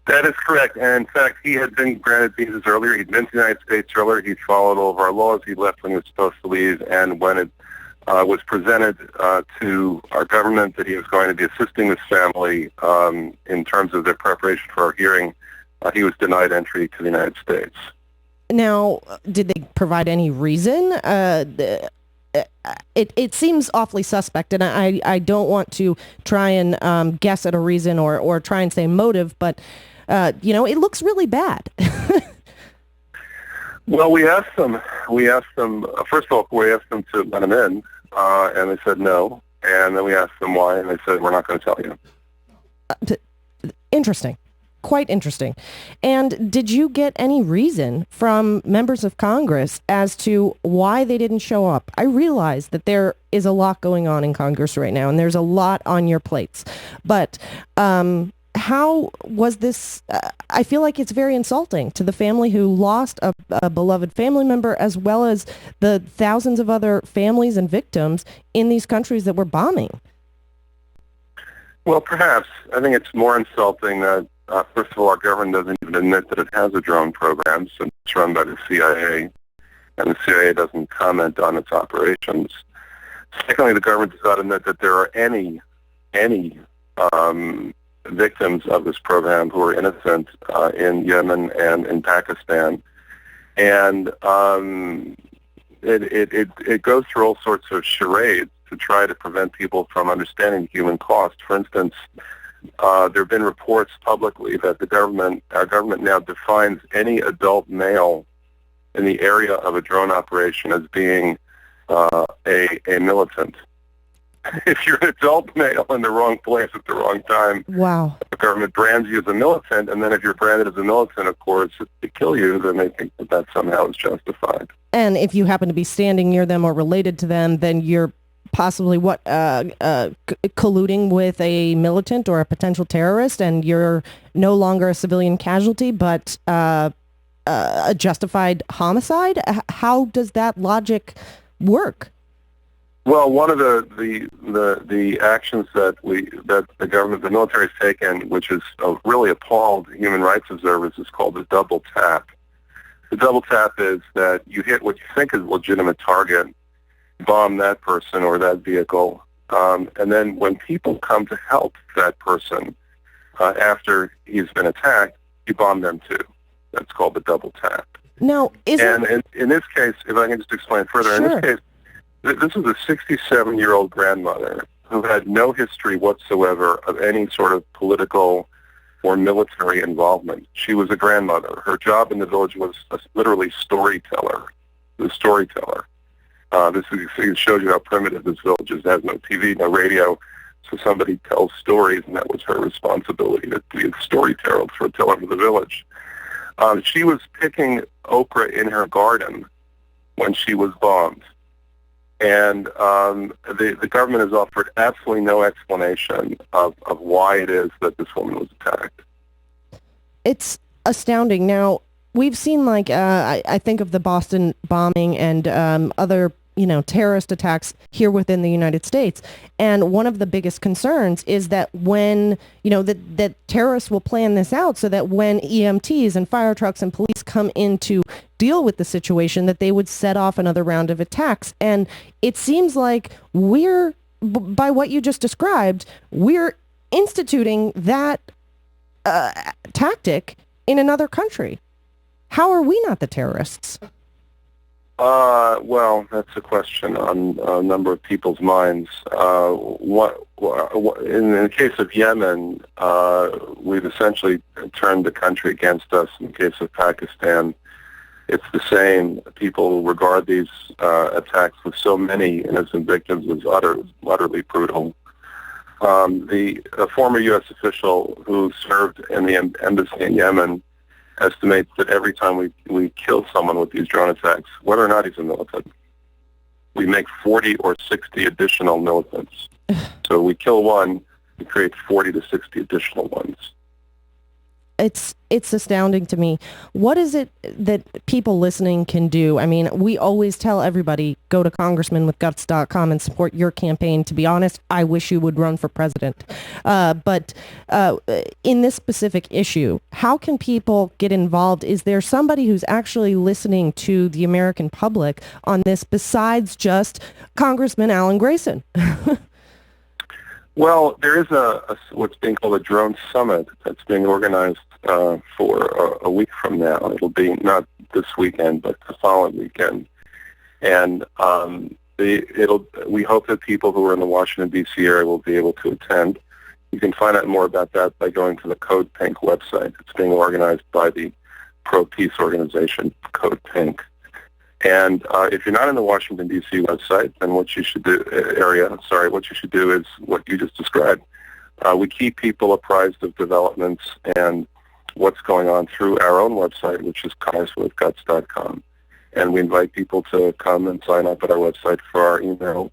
That is correct. And in fact, he had been granted visas earlier. He'd been to the United States earlier. He'd followed all of our laws. He left when he was supposed to leave. And when was presented to our government that he was going to be assisting this family in terms of their preparation for our hearing. He was denied entry to the United States. Now, did they provide any reason? It seems awfully suspect, and I don't want to try and guess at a reason or try and say motive, but it looks really bad. Well, we asked them. First of all, we asked them to let him in, and they said no. And then we asked them why, and they said, we're not going to tell you. Interesting. Quite interesting. And did you get any reason from members of Congress as to why they didn't show up? I realize that there is a lot going on in Congress right now, and there's a lot on your plates. But how was this? I feel like it's very insulting to the family who lost a beloved family member, as well as the thousands of other families and victims in these countries that we're bombing. Well, perhaps. I think it's more insulting that, first of all, our government doesn't even admit that it has a drone program, since it's run by the CIA, and the CIA doesn't comment on its operations. Secondly, the government does not admit that there are any victims of this program who are innocent in Yemen and in Pakistan. And it goes through all sorts of charades to try to prevent people from understanding human cost. For instance, there have been reports publicly that our government now defines any adult male in the area of a drone operation as being a militant. If you're an adult male in the wrong place at the wrong time, wow, the government brands you as a militant, and then if you're branded as a militant, of course, if they kill you, then they think that somehow is justified. And if you happen to be standing near them or related to them, then you're possibly colluding with a militant or a potential terrorist, and you're no longer a civilian casualty, but a justified homicide? How does that logic work? Well, one of the actions that the government, the military has taken, which is really appalled human rights observers, is called the double tap. The double tap is that you hit what you think is a legitimate target, bomb that person or that vehicle, and then when people come to help that person after he's been attacked, you bomb them too. That's called the double tap. Now, in this case, if I can just explain further, Sure. in this case, this is a 67-year-old grandmother who had no history whatsoever of any sort of political or military involvement. She was a grandmother. Her job in the village was literally storyteller. The storyteller. This shows you how primitive this village is. It has no TV, no radio, so somebody tells stories, and that was her responsibility to be a storyteller for the village. She was picking okra in her garden when she was bombed. And the government has offered absolutely no explanation of why it is that this woman was attacked. It's astounding. Now, we've seen, I think of the Boston bombing and other, terrorist attacks here within the United States. And one of the biggest concerns is that when, that terrorists will plan this out so that when EMTs and fire trucks and police come in to deal with the situation, that they would set off another round of attacks. And it seems like by what you just described, we're instituting that tactic in another country. How are we not the terrorists? Well, that's a question on a number of people's minds. In the case of Yemen, we've essentially turned the country against us. In the case of Pakistan, it's the same. People regard these attacks with so many innocent victims as utterly brutal. A former U.S. official who served in the embassy in Yemen estimates that every time we kill someone with these drone attacks, whether or not he's a militant, we make 40 or 60 additional militants. So we kill one, we create 40 to 60 additional ones. it's astounding to me. What is it that people listening can do? I mean, we always tell everybody, go to congressmanwithguts.com and support your campaign. To be honest, I wish you would run for president. But in this specific issue, how can people get involved? Is there somebody who's actually listening to the American public on this besides just Congressman Alan Grayson? Well, there is what's being called a drone summit that's being organized for a week from now. It'll be not this weekend, but the following weekend. And we hope that people who are in the Washington, D.C. area will be able to attend. You can find out more about that by going to the Code Pink website. It's being organized by the pro-peace organization, Code Pink. And if you're not in the Washington, D.C. website, then what you should do is what you just described. We keep people apprised of developments and what's going on through our own website, which is congressmanwithguts.com. And we invite people to come and sign up at our website for our email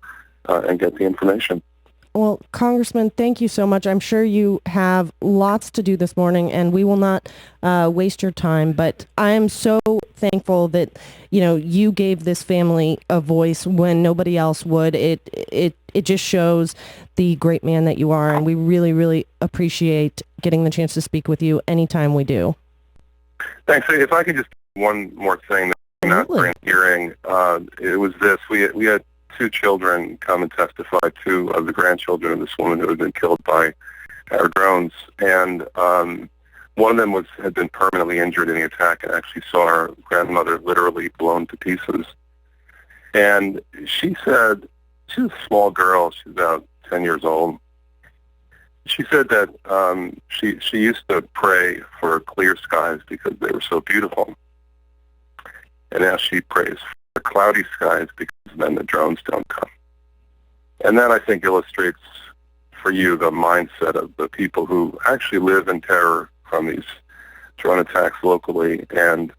and get the information. Well, Congressman, thank you so much. I'm sure you have lots to do this morning, and we will not waste your time. But I am so thankful that you gave this family a voice when nobody else would. It just shows the great man that you are, and we really, really appreciate getting the chance to speak with you anytime we do. Thanks. If I could just one more thing that I'm not hearing, it was this: we had 2 children come and testify, 2 of the grandchildren of this woman who had been killed by our drones, and one of them had been permanently injured in the attack and actually saw her grandmother literally blown to pieces. And she said, she's a small girl, she's about 10 years old. She said that she used to pray for clear skies because they were so beautiful. And now she prays for cloudy skies because then the drones don't come. And that, I think, illustrates for you the mindset of the people who actually live in terror from these drone attacks locally, and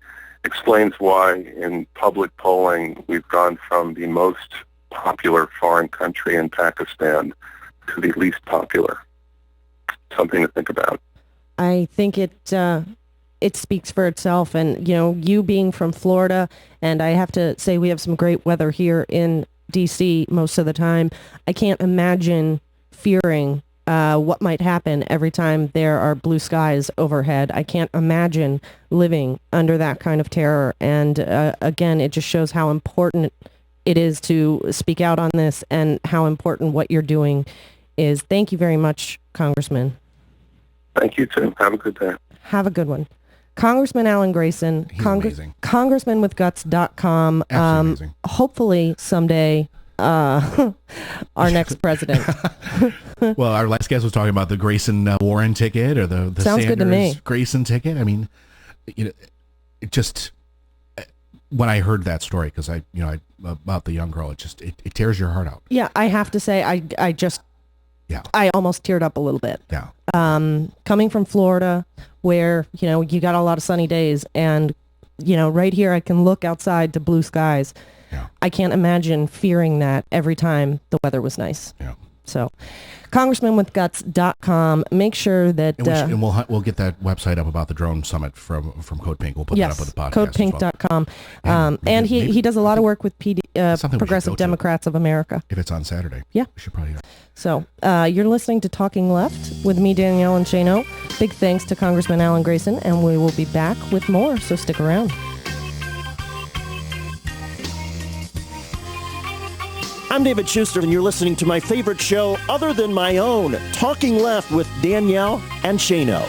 explains why in public polling we've gone from the most popular foreign country in Pakistan to the least popular. Something to think about. I think it speaks for itself, and you being from Florida, and I have to say we have some great weather here in D.C. most of the time. I can't imagine fearing what might happen every time there are blue skies overhead. I can't imagine living under that kind of terror. And again, it just shows how important it is to speak out on this and how important what you're doing is. Thank you very much, Congressman. Thank you, too. Have a good day. Have a good one. Congressman Alan Grayson, congressmanwithguts.com. Amazing. Hopefully someday our next president. Well, our last guest was talking about the Grayson Warren ticket or the Sounds Sanders good to me. Grayson ticket. I mean, it just, when I heard that story, because I about the young girl, it tears your heart out. Yeah, I have to say, I almost teared up a little bit. Yeah. Coming from Florida, where you got a lot of sunny days, and right here I can look outside to blue skies. Yeah. I can't imagine fearing that every time the weather was nice. Yeah. So, congressmanwithguts.com. Make sure that and we'll get that website up about the drone summit from Code Pink. We'll put that up with the podcast. Codepink.com. And he does a lot of work with Progressive Democrats of America. If it's on Saturday. Yeah. We should probably. So, you're listening to Talking Left with me, Danielle and Shano. Big thanks to Congressman Alan Grayson, and we will be back with more, so stick around. I'm David Schuster, and you're listening to my favorite show other than my own, Talking Left with Danielle and Shano.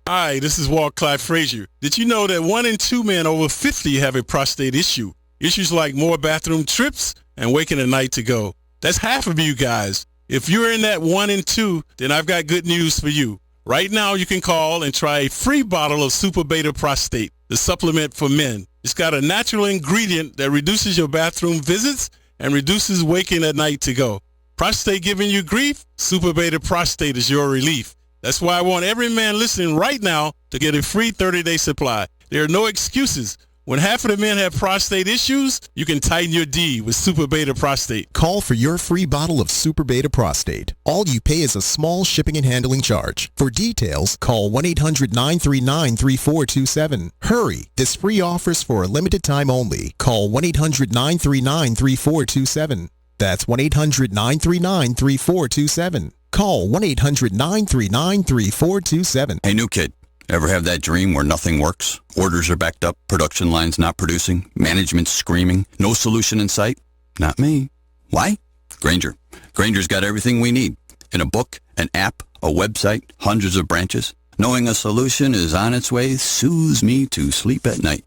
Hi, this is Walt Clyde Frazier. Did you know that 1 in 2 men over 50 have a prostate issue? Issues like more bathroom trips and waking at night to go. That's half of you guys. If you're in that 1 in 2, then I've got good news for you. Right now, you can call and try a free bottle of Super Beta Prostate, the supplement for men. It's got a natural ingredient that reduces your bathroom visits and reduces waking at night to go. Prostate giving you grief? Super Beta Prostate is your relief. That's why I want every man listening right now to get a free 30-day supply. There are no excuses. When half of the men have prostate issues, you can tighten your D with Super Beta Prostate. Call for your free bottle of Super Beta Prostate. All you pay is a small shipping and handling charge. For details, call 1-800-939-3427. Hurry! This free offer is for a limited time only. Call 1-800-939-3427. That's 1-800-939-3427. Call 1-800-939-3427. Hey, new kid. Ever have that dream where nothing works? Orders are backed up, production lines not producing, management's screaming, no solution in sight? Not me. Why? Grainger. Grainger's got everything we need. In a book, an app, a website, hundreds of branches. Knowing a solution is on its way soothes me to sleep at night.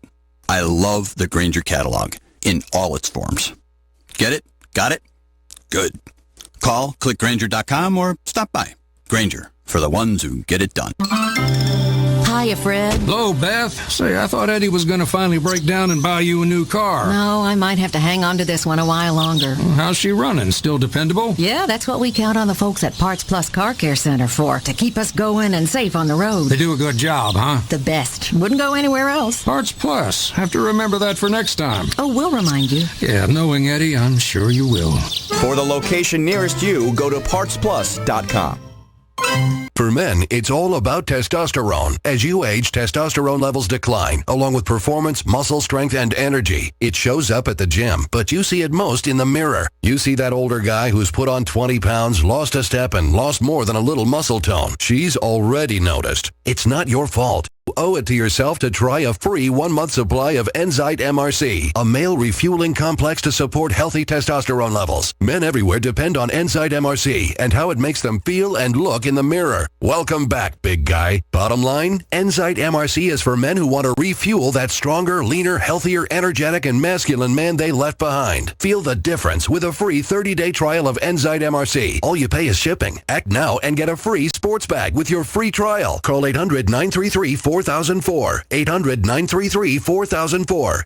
I love the Grainger catalog in all its forms. Get it? Got it? Good. Call, click Grainger.com, or stop by. Grainger, for the ones who get it done. Hiya, Fred. Hello, Beth. Say, I thought Eddie was going to finally break down and buy you a new car. No, I might have to hang on to this one a while longer. How's she running? Still dependable? Yeah, that's what we count on the folks at Parts Plus Car Care Center for, to keep us going and safe on the road. They do a good job, huh? The best. Wouldn't go anywhere else. Parts Plus. Have to remember that for next time. Oh, we'll remind you. Yeah, knowing Eddie, I'm sure you will. For the location nearest you, go to PartsPlus.com. For men, it's all about testosterone. As you age, testosterone levels decline, along with performance, muscle strength, and energy. It shows up at the gym, but you see it most in the mirror. You see that older guy who's put on 20 pounds, lost a step, and lost more than a little muscle tone. She's already noticed. It's not your fault. You owe it to yourself to try a free 1-month supply of Enzyte MRC, a male refueling complex to support healthy testosterone levels. Men everywhere depend on Enzyte MRC and how it makes them feel and look in the mirror. Welcome back, big guy. Bottom line, Enzyte MRC is for men who want to refuel that stronger, leaner, healthier, energetic, and masculine man they left behind. Feel the difference with a free 30-day trial of Enzyte MRC. All you pay is shipping. Act now and get a free sports bag with your free trial. Call 800-933-4004. 800-933-4004.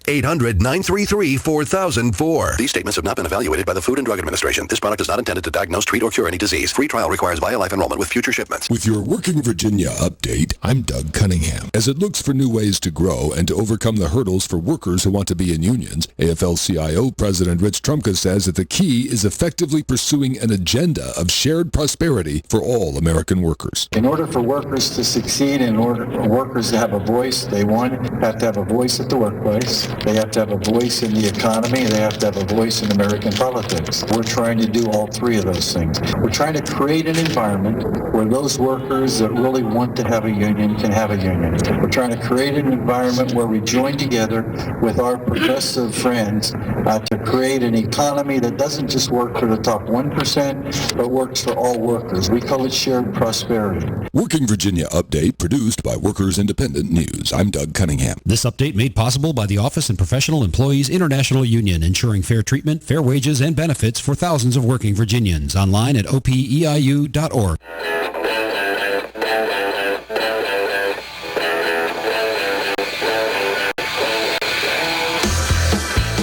800-933-4004. These statements have not been evaluated by the Food and Drug Administration. This product is not intended to diagnose, treat, or cure any disease. Free trial requires BioLife enrollment with future shipments. With your Working Virginia update, I'm Doug Cunningham. As it looks for new ways to grow and to overcome the hurdles for workers who want to be in unions, AFL-CIO President Rich Trumka says that the key is effectively pursuing an agenda of shared prosperity for all American workers. In order for workers to succeed, in order for workers to have a voice, they have to have a voice at the workplace. They have to have a voice in the economy. They have to have a voice in American politics. We're trying to do all three of those things. We're trying to create an environment where those workers that really want to have a union can have a union. We're trying to create an environment where we join together with our progressive friends to create an economy that doesn't just work for the top 1%, but works for all workers. We call it shared prosperity. Working Virginia Update, produced by Workers Independent News. I'm Doug Cunningham. This update made possible by the Office and Professional Employees International Union, ensuring fair treatment, fair wages, and benefits for thousands of working Virginians. Online at opeiu.org.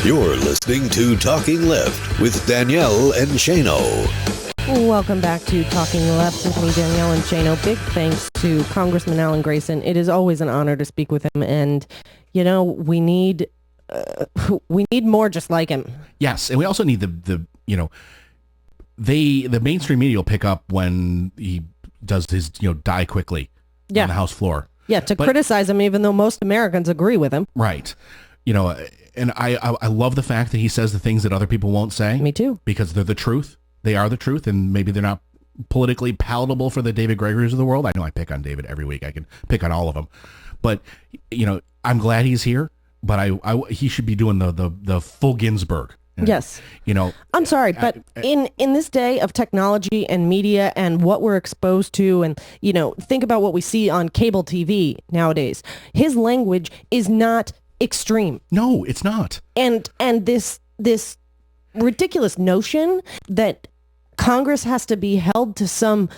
You're listening to Talking Left with Danielle and Shano. Welcome back to Talking Left with me, Danielle and Shano. Big thanks to Congressman Alan Grayson. It is always an honor to speak with him, and you know we need more just like him. Yes, and we also need the mainstream media will pick up when he does his die quickly on the House floor. Yeah, to criticize him, even though most Americans agree with him. Right. And I love the fact that he says the things that other people won't say. Me too. Because they're the truth. They are the truth, and maybe they're not politically palatable for the David Gregory's of the world. I know I pick on David every week. I can pick on all of them. But, I'm glad he's here, but he should be doing the full Ginsburg. Yes. I'm sorry, but in this day of technology and media and what we're exposed to, and, think about what we see on cable TV nowadays. His language is not extreme. No, it's not. And this ridiculous notion that Congress has to be held to some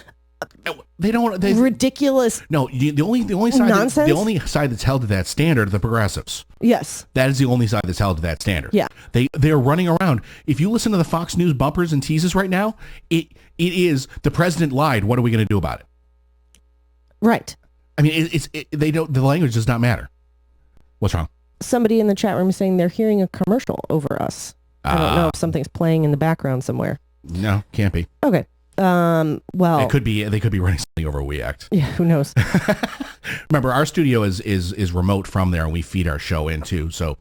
ridiculous the only side nonsense? The only side that's held to that standard are the progressives. Yes. That is the only side that's held to that standard. Yeah. They're running around. If you listen to the Fox News bumpers and teases right now, it is the president lied. What are we going to do about it? Right. I mean, the language does not matter. What's wrong? somebody in the chat room is saying they're hearing a commercial over us. I don't know if something's playing in the background somewhere. No, can't be. Okay. Well, They could be running something over WeAct. Yeah, who knows? Remember, our studio is remote from there, and we feed our show into. So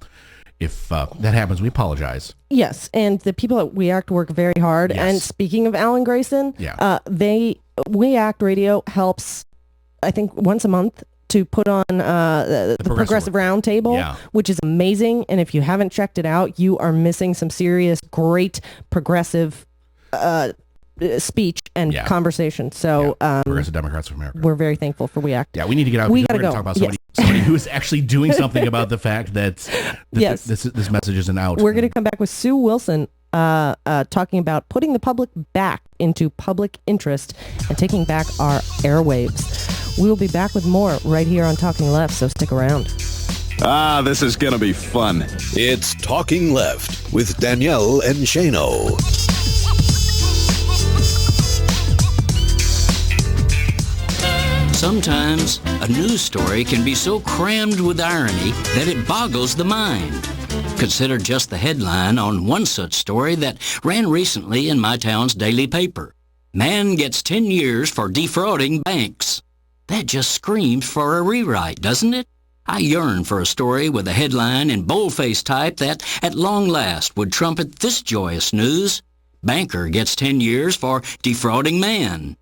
if that happens, we apologize. Yes, and the people at WeAct work very hard. Yes. And speaking of Alan Grayson, WeAct Radio helps, I think, once a month to put on the Progressive Roundtable, which is amazing. And if you haven't checked it out, you are missing some serious, great progressive speech and conversation. So Progressive Democrats of America. We're very thankful for WeAct. Yeah, we need to get out. We We're gotta going go. to talk about somebody who is actually doing something about the fact that this message isn't out. We're going to come back with Sue Wilson talking about putting the public back into public interest and taking back our airwaves. We will be back with more right here on Talking Left, so stick around. This is going to be fun. It's Talking Left with Danielle and Shano. Sometimes a news story can be so crammed with irony that it boggles the mind. Consider just the headline on one such story that ran recently in my town's daily paper. Man gets 10 years for defrauding banks. That just screams for a rewrite, doesn't it? I yearn for a story with a headline in boldface type that, at long last, would trumpet this joyous news. Banker gets 10 years for defrauding man.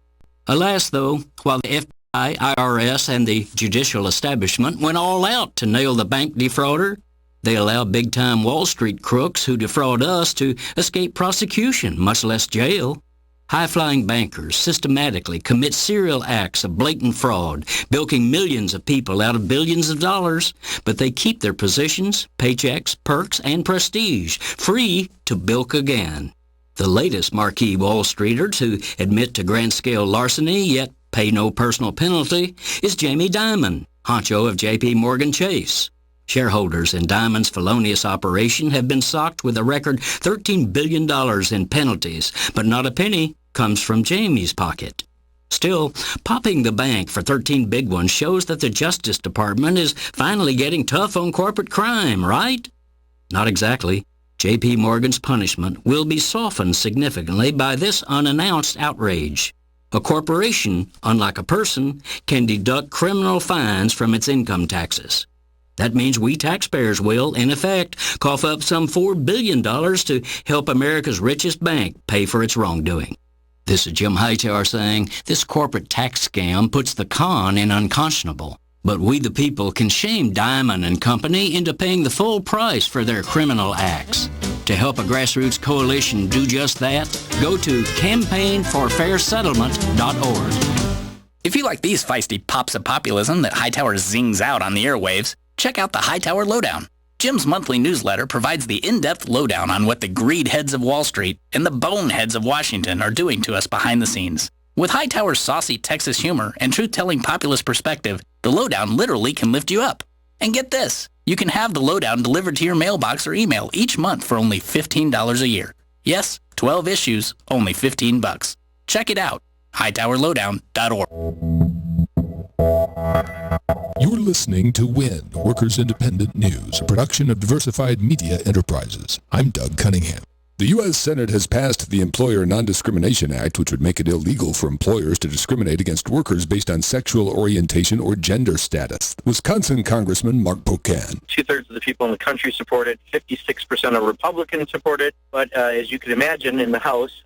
Alas, though, while the FBI, IRS, and the judicial establishment went all out to nail the bank defrauder, they allow big-time Wall Street crooks who defraud us to escape prosecution, much less jail. High-flying bankers systematically commit serial acts of blatant fraud, bilking millions of people out of billions of dollars, but they keep their positions, paychecks, perks, and prestige, free to bilk again. The latest marquee Wall Streeter to admit to grand-scale larceny, yet pay no personal penalty, is Jamie Dimon, honcho of J.P. Morgan Chase. Shareholders in Dimon's felonious operation have been socked with a record $13 billion in penalties, but not a penny comes from Jamie's pocket. Still, popping the bank for 13 big ones shows that the Justice Department is finally getting tough on corporate crime, right? Not exactly. J.P. Morgan's punishment will be softened significantly by this unannounced outrage. A corporation, unlike a person, can deduct criminal fines from its income taxes. That means we taxpayers will, in effect, cough up some $4 billion to help America's richest bank pay for its wrongdoing. This is Jim Hightower saying, this corporate tax scam puts the con in unconscionable. But we the people can shame Dimon and Company into paying the full price for their criminal acts. To help a grassroots coalition do just that, go to campaignforfairsettlement.org. If you like these feisty pops of populism that Hightower zings out on the airwaves, check out the Hightower Lowdown. Jim's monthly newsletter provides the in-depth lowdown on what the greed heads of Wall Street and the boneheads of Washington are doing to us behind the scenes. With Hightower's saucy Texas humor and truth-telling populist perspective, the lowdown literally can lift you up. And get this, you can have the lowdown delivered to your mailbox or email each month for only $15 a year. Yes, 12 issues, only $15. Check it out, hightowerlowdown.org. You're listening to WIN, Workers Independent News, a production of Diversified Media Enterprises. I'm Doug Cunningham. The U.S. Senate has passed the Employer Non-Discrimination Act, which would make it illegal for employers to discriminate against workers based on sexual orientation or gender status. Wisconsin Congressman Mark Pocan. 2/3 of the people in the country support it. 56% of Republicans support it. But as you can imagine, in the House,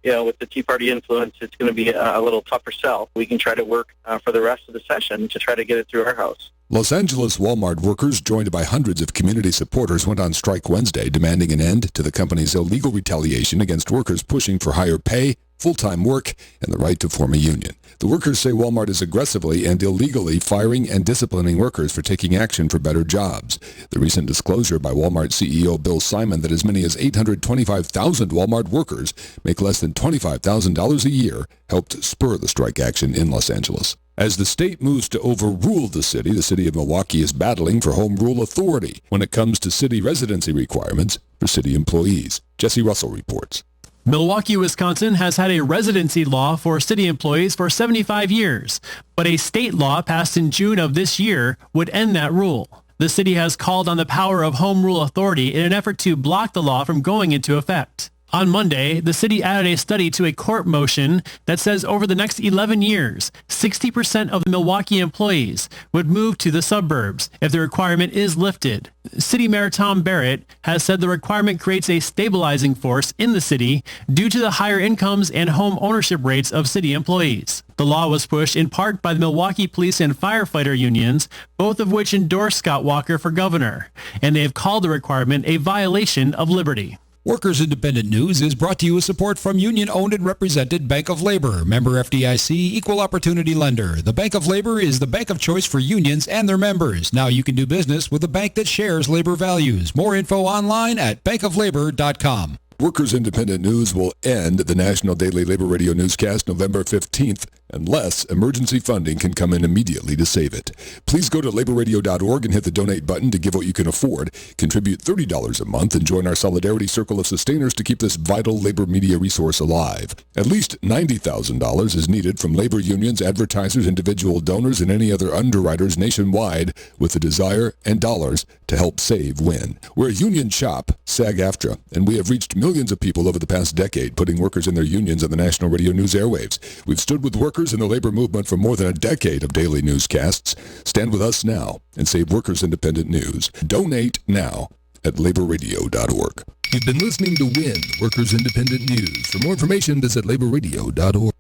with the Tea Party influence, it's going to be a little tougher sell. We can try to work for the rest of the session to try to get it through our House. Los Angeles Walmart workers, joined by hundreds of community supporters, went on strike Wednesday, demanding an end to the company's illegal retaliation against workers pushing for higher pay, full-time work, and the right to form a union. The workers say Walmart is aggressively and illegally firing and disciplining workers for taking action for better jobs. The recent disclosure by Walmart CEO Bill Simon that as many as 825,000 Walmart workers make less than $25,000 a year helped spur the strike action in Los Angeles. As the state moves to overrule the city of Milwaukee is battling for home rule authority when it comes to city residency requirements for city employees. Jesse Russell reports. Milwaukee, Wisconsin has had a residency law for city employees for 75 years, but a state law passed in June of this year would end that rule. The city has called on the power of Home Rule Authority in an effort to block the law from going into effect. On Monday, the city added a study to a court motion that says over the next 11 years, 60% of the Milwaukee employees would move to the suburbs if the requirement is lifted. City Mayor Tom Barrett has said the requirement creates a stabilizing force in the city due to the higher incomes and home ownership rates of city employees. The law was pushed in part by the Milwaukee Police and Firefighter unions, both of which endorsed Scott Walker for governor, and they have called the requirement a violation of liberty. Workers Independent News is brought to you with support from union-owned and represented Bank of Labor, member FDIC, equal opportunity lender. The Bank of Labor is the bank of choice for unions and their members. Now you can do business with a bank that shares labor values. More info online at bankoflabor.com. Workers Independent News will end the National Daily Labor Radio newscast November 15th unless emergency funding can come in immediately to save it. Please go to laborradio.org and hit the donate button to give what you can afford. Contribute $30 a month and join our Solidarity Circle of Sustainers to keep this vital labor media resource alive. At least $90,000 is needed from labor unions, advertisers, individual donors, and any other underwriters nationwide with the desire and dollars to help save WIN. We're a union shop, SAG-AFTRA, and we have reached millions of people over the past decade, putting workers in their unions on the National Radio News airwaves. We've stood with workers in the labor movement for more than a decade of daily newscasts. Stand with us now and save Workers Independent News. Donate now at laborradio.org. You've been listening to WIN, Workers Independent News. For more information, visit laborradio.org.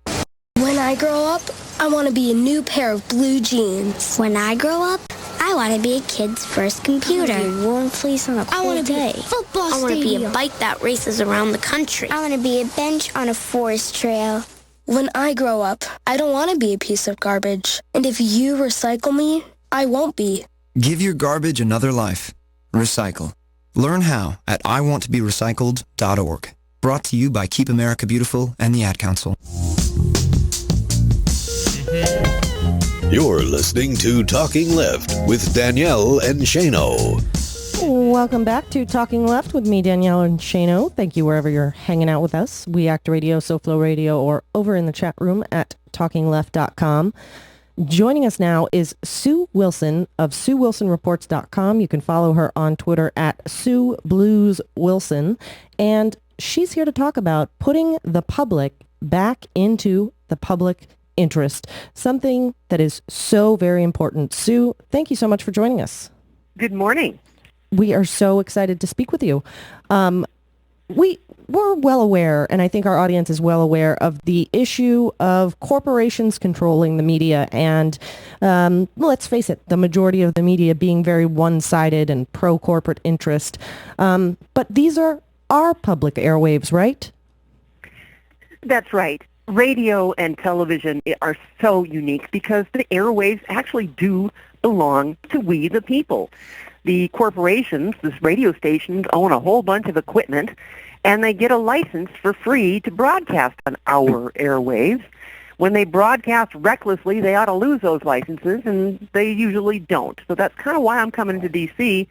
When I grow up, I want to be a new pair of blue jeans. When I grow up, I want to be a kid's first computer. I want to be a warm fleece on a cold day. Football I want to be a bike that races around the country. I want to be a bench on a forest trail. When I grow up, I don't want to be a piece of garbage. And if you recycle me, I won't be. Give your garbage another life. Recycle. Learn how at iwanttoberecycled.org. Brought to you by Keep America Beautiful and the Ad Council. You're listening to Talking Left with Danielle and Shano. Welcome back to Talking Left with me, Danielle and Shano. Thank you wherever you're hanging out with us. We Act Radio, SoFlo Radio, or over in the chat room at talkingleft.com. Joining us now is Sue Wilson of SueWilsonReports.com. You can follow her on Twitter at SueBluesWilson. And she's here to talk about putting the public back into the public interest, something that is so very important. Sue, thank you so much for joining us. Good morning. We are so excited to speak with you. We're well aware, and I think our audience is well aware, of the issue of corporations controlling the media, and let's face it, the majority of the media being very one-sided and pro-corporate interest. But these are our public airwaves, right? That's right. Radio and television are so unique because the airwaves actually do belong to we the people. The corporations, the radio stations, own a whole bunch of equipment, and they get a license for free to broadcast on our airwaves. When they broadcast recklessly, they ought to lose those licenses, and they usually don't. So that's kind of why I'm coming to D.C.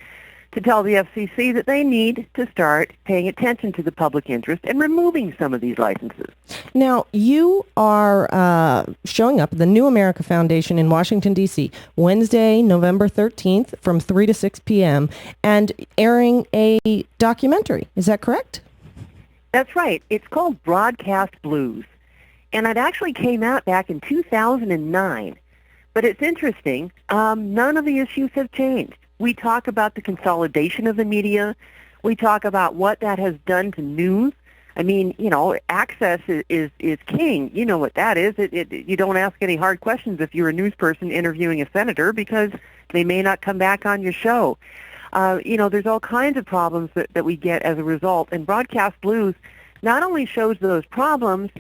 to tell the FCC that they need to start paying attention to the public interest and removing some of these licenses. Now, you are showing up at the New America Foundation in Washington, D.C., Wednesday, November 13th from 3 to 6 p.m., and airing a documentary. Is that correct? That's right. It's called Broadcast Blues, and it actually came out back in 2009. But it's interesting. None of the issues have changed. We talk about the consolidation of the media. We talk about what that has done to news. I mean, you know, access is king. You know what that is. You don't ask any hard questions if you're a news person interviewing a senator because they may not come back on your show. You know, there's all kinds of problems that we get as a result. And Broadcast Blues not only shows those problems,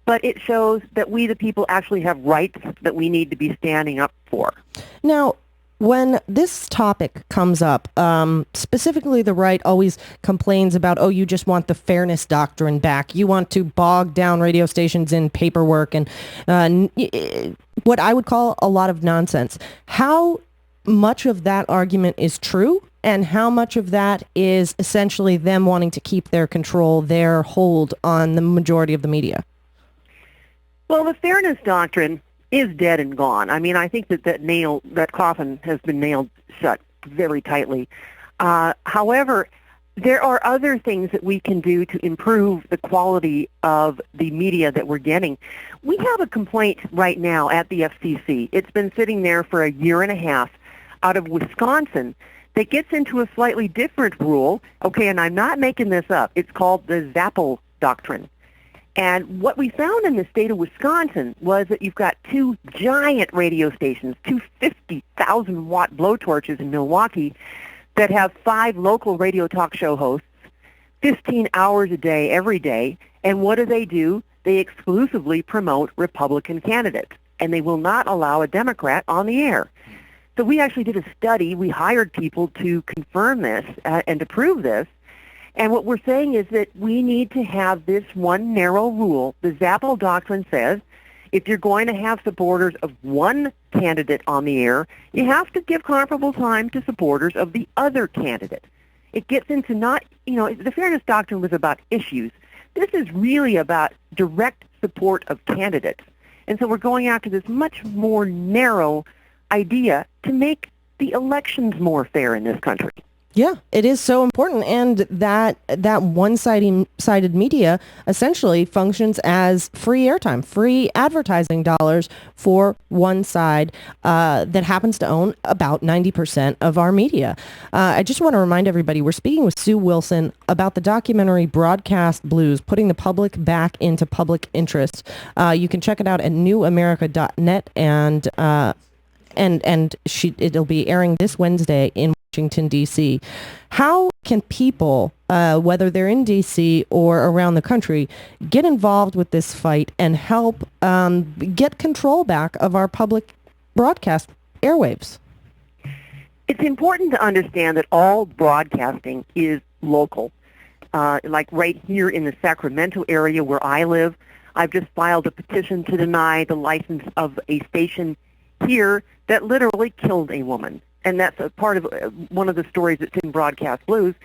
but it shows that we, the people, actually have rights that we need to be standing up for. Now, when this topic comes up, specifically the right always complains about, oh, you just want the fairness doctrine back. You want to bog down radio stations in paperwork and what I would call a lot of nonsense. How much of that argument is true, and how much of that is essentially them wanting to keep their control, their hold on the majority of the media? Well, the fairness doctrine is dead and gone. I mean, I think that coffin has been nailed shut very tightly. However, there are other things that we can do to improve the quality of the media that we're getting. We have a complaint right now at the FCC. It's been sitting there for a year and a half out of Wisconsin that gets into a slightly different rule. Okay, and I'm not making this up. It's called the Zappel Doctrine. And what we found in the state of Wisconsin was that you've got two giant radio stations, two 50,000-watt blowtorches in Milwaukee that have 5 local radio talk show hosts, 15 hours a day, every day. And what do? They exclusively promote Republican candidates, and they will not allow a Democrat on the air. So we actually did a study. We hired people to confirm this and to prove this. And what we're saying is that we need to have this one narrow rule. The Zappel Doctrine says if you're going to have supporters of one candidate on the air, you have to give comparable time to supporters of the other candidate. It gets into not, the Fairness Doctrine was about issues. This is really about direct support of candidates. And so we're going after this much more narrow idea to make the elections more fair in this country. Yeah, it is so important, and that one-sided media essentially functions as free airtime, free advertising dollars for one side that happens to own about 90% of our media. I just want to remind everybody, we're speaking with Sue Wilson about the documentary Broadcast Blues, putting the public back into public interest. You can check it out at newamerica.net, and it'll be airing this Wednesday in Washington, D.C. How can people, whether they're in D.C. or around the country, get involved with this fight and help get control back of our public broadcast airwaves? It's important to understand that all broadcasting is local. Like right here in the Sacramento area where I live, I've just filed a petition to deny the license of a station here that literally killed a woman. And that's a part of one of the stories that's in Broadcast Blues.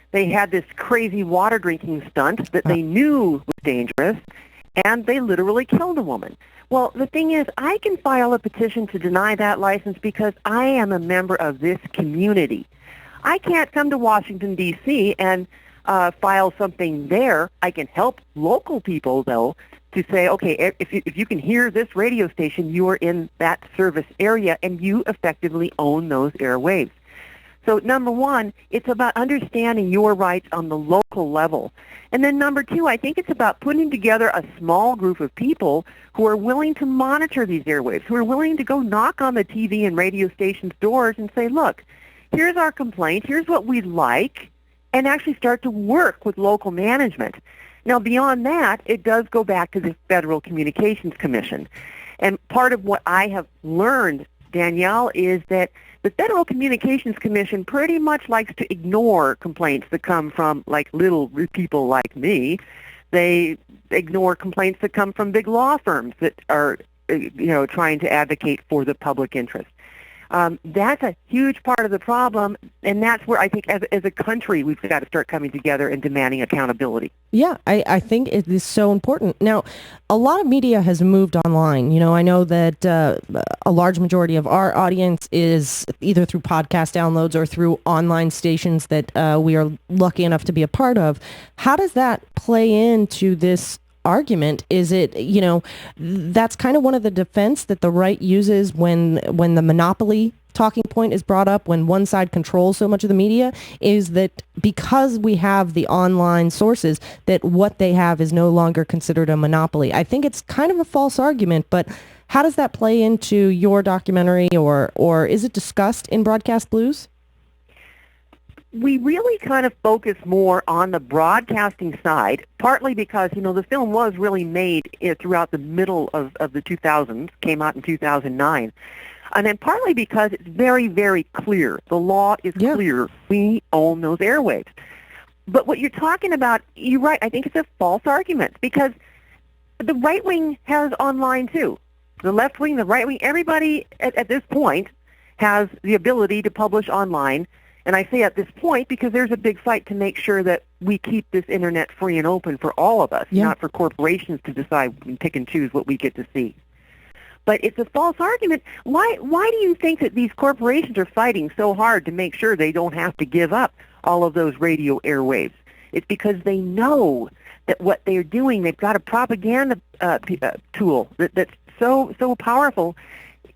They had this crazy water drinking stunt that they knew was dangerous, and they literally killed a woman. Well, the thing is, I can file a petition to deny that license because I am a member of this community. I can't come to Washington, D.C. and file something there. I can help local people, though, to say, okay, if you can hear this radio station, you are in that service area, and you effectively own those airwaves. So number one, it's about understanding your rights on the local level. And then number two, I think it's about putting together a small group of people who are willing to monitor these airwaves, who are willing to go knock on the TV and radio stations' doors and say, look, here's our complaint, here's what we'd like, and actually start to work with local management. Now, beyond that, it does go back to the Federal Communications Commission. And part of what I have learned, Danielle, is that the Federal Communications Commission pretty much likes to ignore complaints that come from, like, little people like me. They ignore complaints that come from big law firms that are, trying to advocate for the public interest. That's a huge part of the problem, and that's where I think as a country we've got to start coming together and demanding accountability. Yeah, I think it is so important. Now, a lot of media has moved online. I know that a large majority of our audience is either through podcast downloads or through online stations that we are lucky enough to be a part of. How does that play into this argument? Is it, that's kind of one of the defense that the right uses when the monopoly talking point is brought up, when one side controls so much of the media, is that because we have the online sources, that what they have is no longer considered a monopoly. I think it's kind of a false argument, but how does that play into your documentary, or is it discussed in Broadcast Blues? We really kind of focus more on the broadcasting side, partly because, the film was really made throughout the middle of the 2000s, came out in 2009. And then partly because it's very, very clear. The law is clear. We own those airwaves. But what you're talking about, you're right, I think it's a false argument because the right wing has online too. The left wing, the right wing, everybody at this point has the ability to publish online. And I say at this point because there's a big fight to make sure that we keep this internet free and open for all of us, not for corporations to decide and pick and choose what we get to see. But it's a false argument. Why do you think that these corporations are fighting so hard to make sure they don't have to give up all of those radio airwaves? It's because they know that what they're doing, they've got a propaganda tool that's so powerful.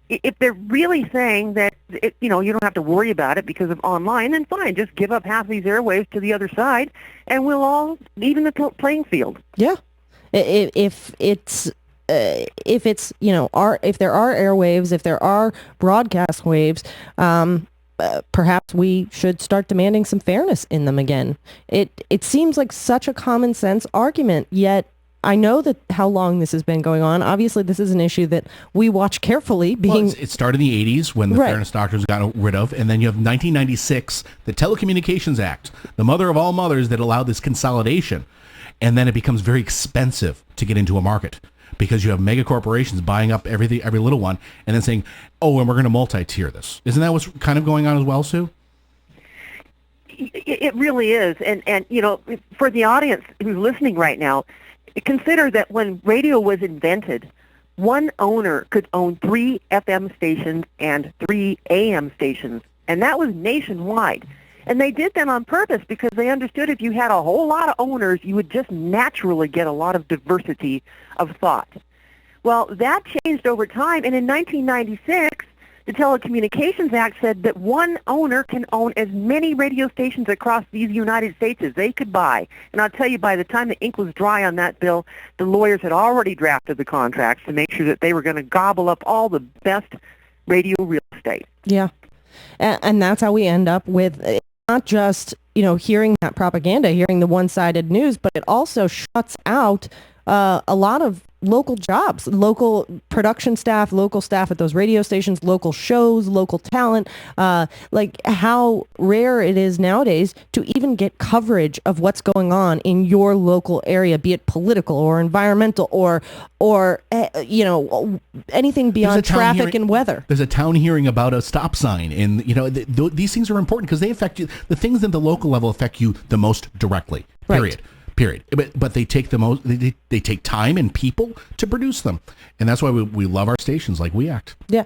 If they're really saying that you don't have to worry about it because of online, then fine, just give up half these airwaves to the other side, and we'll all even the playing field. Yeah, if there are airwaves, if there are broadcast waves, perhaps we should start demanding some fairness in them again. It seems like such a common sense argument, yet I know that how long this has been going on. Obviously, this is an issue that we watch carefully. It started in the 80s when the fairness doctrines got rid of, and then you have 1996, the Telecommunications Act, the mother of all mothers, that allowed this consolidation. And then it becomes very expensive to get into a market because you have mega corporations buying up every little one and then saying, oh, and we're going to multi-tier this. Isn't that what's kind of going on as well, Sue? It really is. And for the audience who's listening right now, consider that when radio was invented, one owner could own 3 FM stations and 3 AM stations, and that was nationwide. And they did that on purpose because they understood if you had a whole lot of owners, you would just naturally get a lot of diversity of thought. Well, that changed over time, and in 1996, the Telecommunications Act said that one owner can own as many radio stations across these United States as they could buy. And I'll tell you, by the time the ink was dry on that bill, the lawyers had already drafted the contracts to make sure that they were going to gobble up all the best radio real estate. Yeah. And that's how we end up with not just, hearing that propaganda, hearing the one-sided news, but it also shuts out a lot of local jobs, local production staff, local staff at those radio stations, local shows, local talent, like how rare it is nowadays to even get coverage of what's going on in your local area, be it political or environmental or anything beyond traffic and weather. There's a town hearing about a stop sign, and these things are important because they affect you. The things at the local level affect you the most directly. Period. But they take the most. They take time and people to produce them, and that's why we love our stations like We Act. Yeah,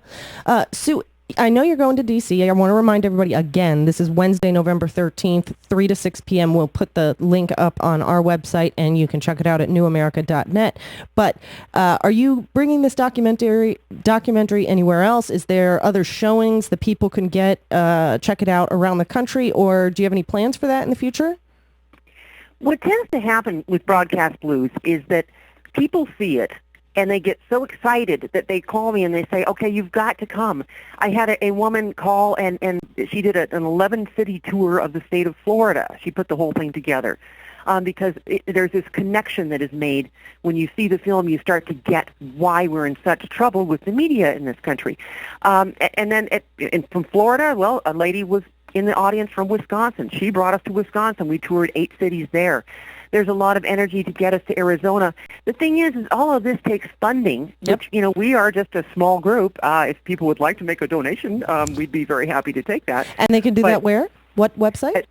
Sue, I know you're going to D.C. I want to remind everybody again. This is Wednesday, November 13th, 3 to 6 p.m. We'll put the link up on our website, and you can check it out at newamerica.net. But are you bringing this documentary anywhere else? Is there other showings that people can check it out around the country, or do you have any plans for that in the future? What tends to happen with Broadcast Blues is that people see it and they get so excited that they call me and they say, okay, you've got to come. I had a woman call and she did an 11-city tour of the state of Florida. She put the whole thing together because there's this connection that is made. When you see the film, you start to get why we're in such trouble with the media in this country. And then from Florida, well, a lady was in the audience from Wisconsin. She brought us to Wisconsin. We toured 8 cities there. There's a lot of energy to get us to Arizona. The thing is all of this takes funding, which, we are just a small group. If people would like to make a donation, we'd be very happy to take that. And they can do that where? What website?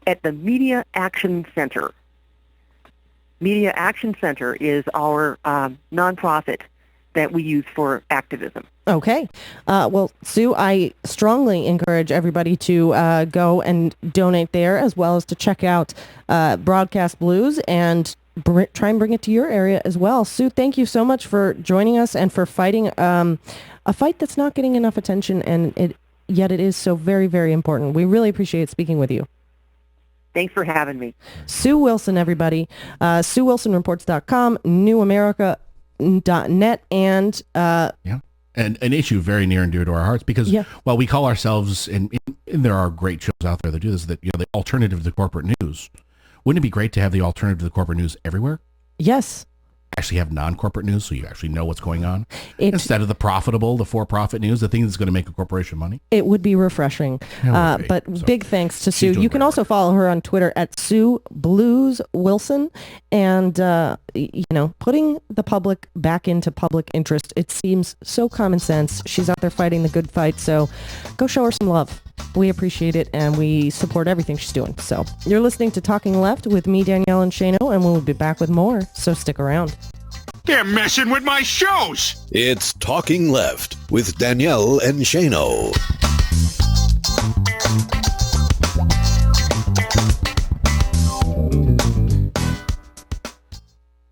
At the Media Action Center. Media Action Center is our nonprofit that we use for activism. Okay. Well, Sue, I strongly encourage everybody to go and donate there, as well as to check out Broadcast Blues and try and bring it to your area as well. Sue, thank you so much for joining us and for fighting a fight that's not getting enough attention, and yet it is so very, very important. We really appreciate speaking with you. Thanks for having me. Sue Wilson, everybody. SueWilsonReports.com, newamerica.net, and And an issue very near and dear to our hearts because while we call ourselves, and there are great shows out there that do this, that the alternative to corporate news, wouldn't it be great to have the alternative to the corporate news everywhere? Yes. Actually have non-corporate news so you actually know what's going on instead of the profitable, the for-profit news, the thing that's going to make a corporation money. It would be refreshing. But big thanks to Sue. You can also follow her on Twitter at Sue Blues Wilson, and putting the public back into public interest. It seems so common sense. She's out there fighting the good fight, so go show her some love. We appreciate it, and we support everything she's doing. So you're listening to Talking Left with me, Danielle and Shano, and we'll be back with more, so stick around. They're messing with my shows. It's Talking Left with Danielle and Shano.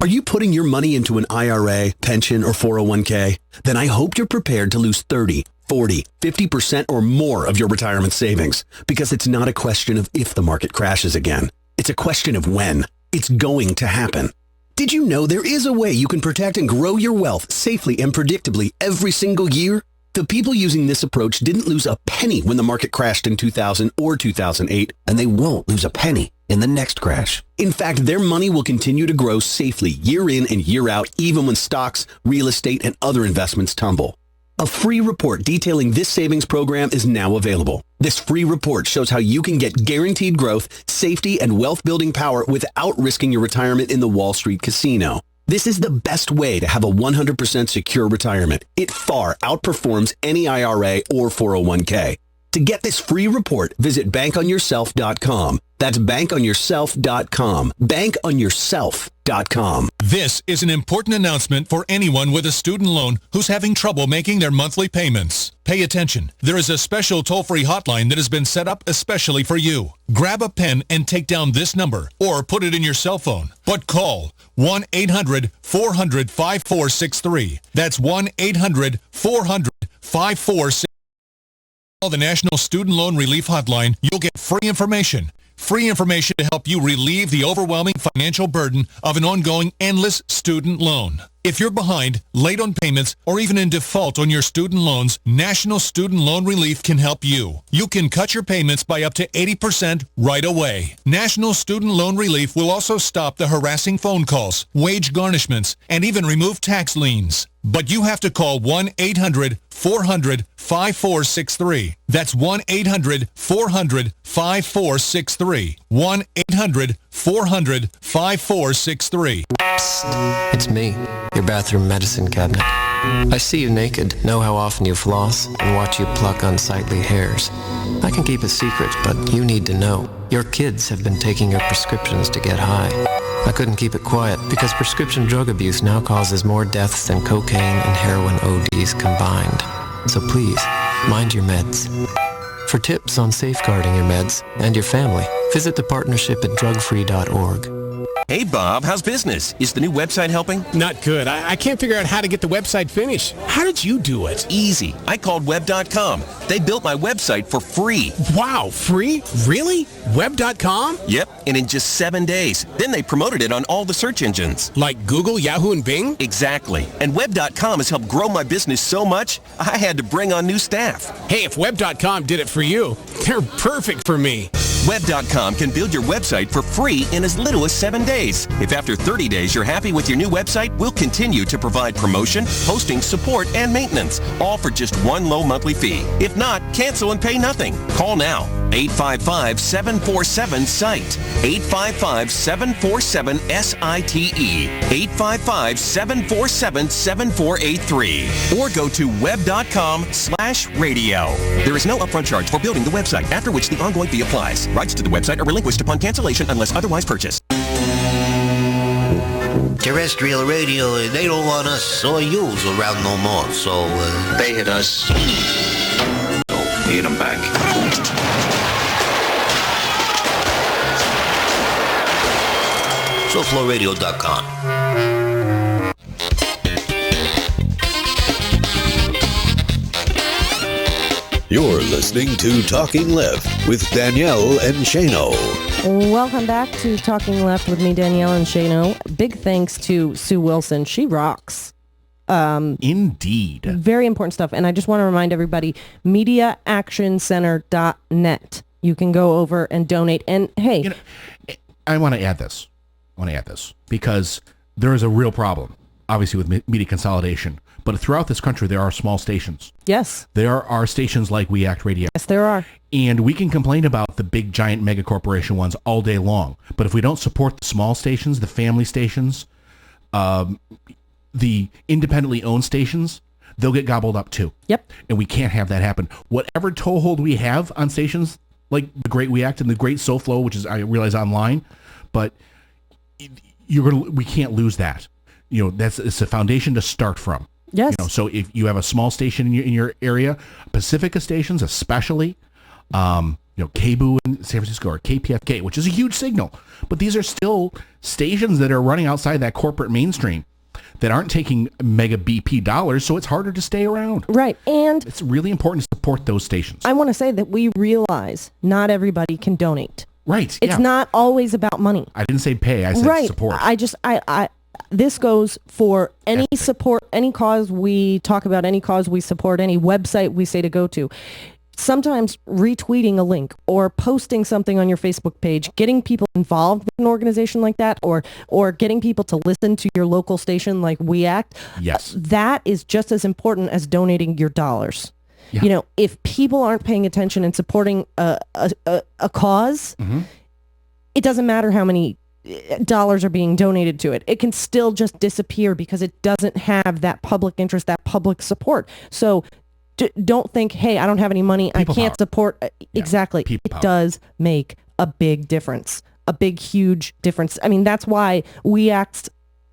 Are you putting your money into an IRA, pension, or 401k? Then I hope you're prepared to lose 30, 40, 50% or more of your retirement savings, because it's not a question of if the market crashes again. It's a question of when. It's going to happen. Did you know there is a way you can protect and grow your wealth safely and predictably every single year? The people using this approach didn't lose a penny when the market crashed in 2000 or 2008, and they won't lose a penny in the next crash. In fact, their money will continue to grow safely year in and year out, even when stocks, real estate, and other investments tumble. A free report detailing this savings program is now available. This free report shows how you can get guaranteed growth, safety, and wealth-building power without risking your retirement in the Wall Street casino. This is the best way to have a 100% secure retirement. It far outperforms any IRA or 401k. To get this free report, visit bankonyourself.com. That's bankonyourself.com. Bankonyourself.com. This is an important announcement for anyone with a student loan who's having trouble making their monthly payments. Pay attention. There is a special toll-free hotline that has been set up especially for you. Grab a pen and take down this number or put it in your cell phone. But call 1-800-400-5463. That's 1-800-400-5463. Call the National Student Loan Relief Hotline. You'll get free information. Free information to help you relieve the overwhelming financial burden of an ongoing endless student loan. If you're behind, late on payments, or even in default on your student loans, National Student Loan Relief can help you. You can cut your payments by up to 80% right away. National Student Loan Relief will also stop the harassing phone calls, wage garnishments, and even remove tax liens. But you have to call 1-800-400-5463. That's 1-800-400-5463. 1-800-400-5463. Psst. It's me, your bathroom medicine cabinet. I see you naked, know how often you floss, and watch you pluck unsightly hairs. I can keep a secret, but you need to know. Your kids have been taking your prescriptions to get high. I couldn't keep it quiet because prescription drug abuse now causes more deaths than cocaine and heroin ODs combined. So please, mind your meds. For tips on safeguarding your meds and your family, visit the partnership at drugfree.org. Hey, Bob, how's business? Is the new website helping? Not good. I can't figure out how to get the website finished. How did you do it? Easy. I called Web.com. They built my website for free. Wow, free? Really? Web.com? Yep, and in just 7 days. Then they promoted it on all the search engines. Like Google, Yahoo, and Bing? Exactly. And Web.com has helped grow my business so much, I had to bring on new staff. Hey, if Web.com did it for you, they're perfect for me. Web.com can build your website for free in as little as 7 days. If after 30 days you're happy with your new website, we'll continue to provide promotion, hosting, support, and maintenance, all for just one low monthly fee. If not, cancel and pay nothing. Call now. 855-747-SITE. 855-747-SITE. 855-747-7483. Or go to web.com/radio. There is no upfront charge for building the website, after which the ongoing fee applies. Rights to the website are relinquished upon cancellation unless otherwise purchased. Terrestrial radio, they don't want us Soyuz around no more, so they hit us. So hit them back. SoFloRadio.com. You're listening to Talking Left with Danielle and Shano. Welcome back to Talking Left with me, Danielle and Shano. Big thanks to Sue Wilson. She rocks. Indeed. Very important stuff. And I just want to remind everybody, MediaActionCenter.net. You can go over and donate. And hey, I want to add this. Because there is a real problem, obviously, with media consolidation. But throughout this country, there are small stations. Yes. There are stations like We Act Radio. Yes, there are. And we can complain about the big, giant, mega corporation ones all day long. But if we don't support the small stations, the family stations, the independently owned stations, they'll get gobbled up too. Yep. And we can't have that happen. Whatever toehold we have on stations like the Great We Act and the Great SoFlo, which is, I realize, online, but we can't lose that. it's a foundation to start from. Yes. So if you have a small station in your area, Pacifica stations especially, KBOO in San Francisco or KPFK, which is a huge signal, but these are still stations that are running outside that corporate mainstream that aren't taking mega BP dollars, so it's harder to stay around. Right, and it's really important to support those stations. I want to say that we realize not everybody can donate. Right. It's not always about money. I didn't say pay. I said support. This goes for any support, any cause we talk about, any cause we support, any website we say to go to. Sometimes retweeting a link or posting something on your Facebook page, getting people involved with an organization like that, or getting people to listen to your local station like We Act. Yes. That is just as important as donating your dollars. Yeah. If people aren't paying attention and supporting a cause, it doesn't matter how many dollars are being donated to it. It can still just disappear because it doesn't have that public interest, that public support. So don't think, hey, I don't have any money. I can't support. Exactly. It does make a big difference, a big, huge difference. I mean, that's why We Act's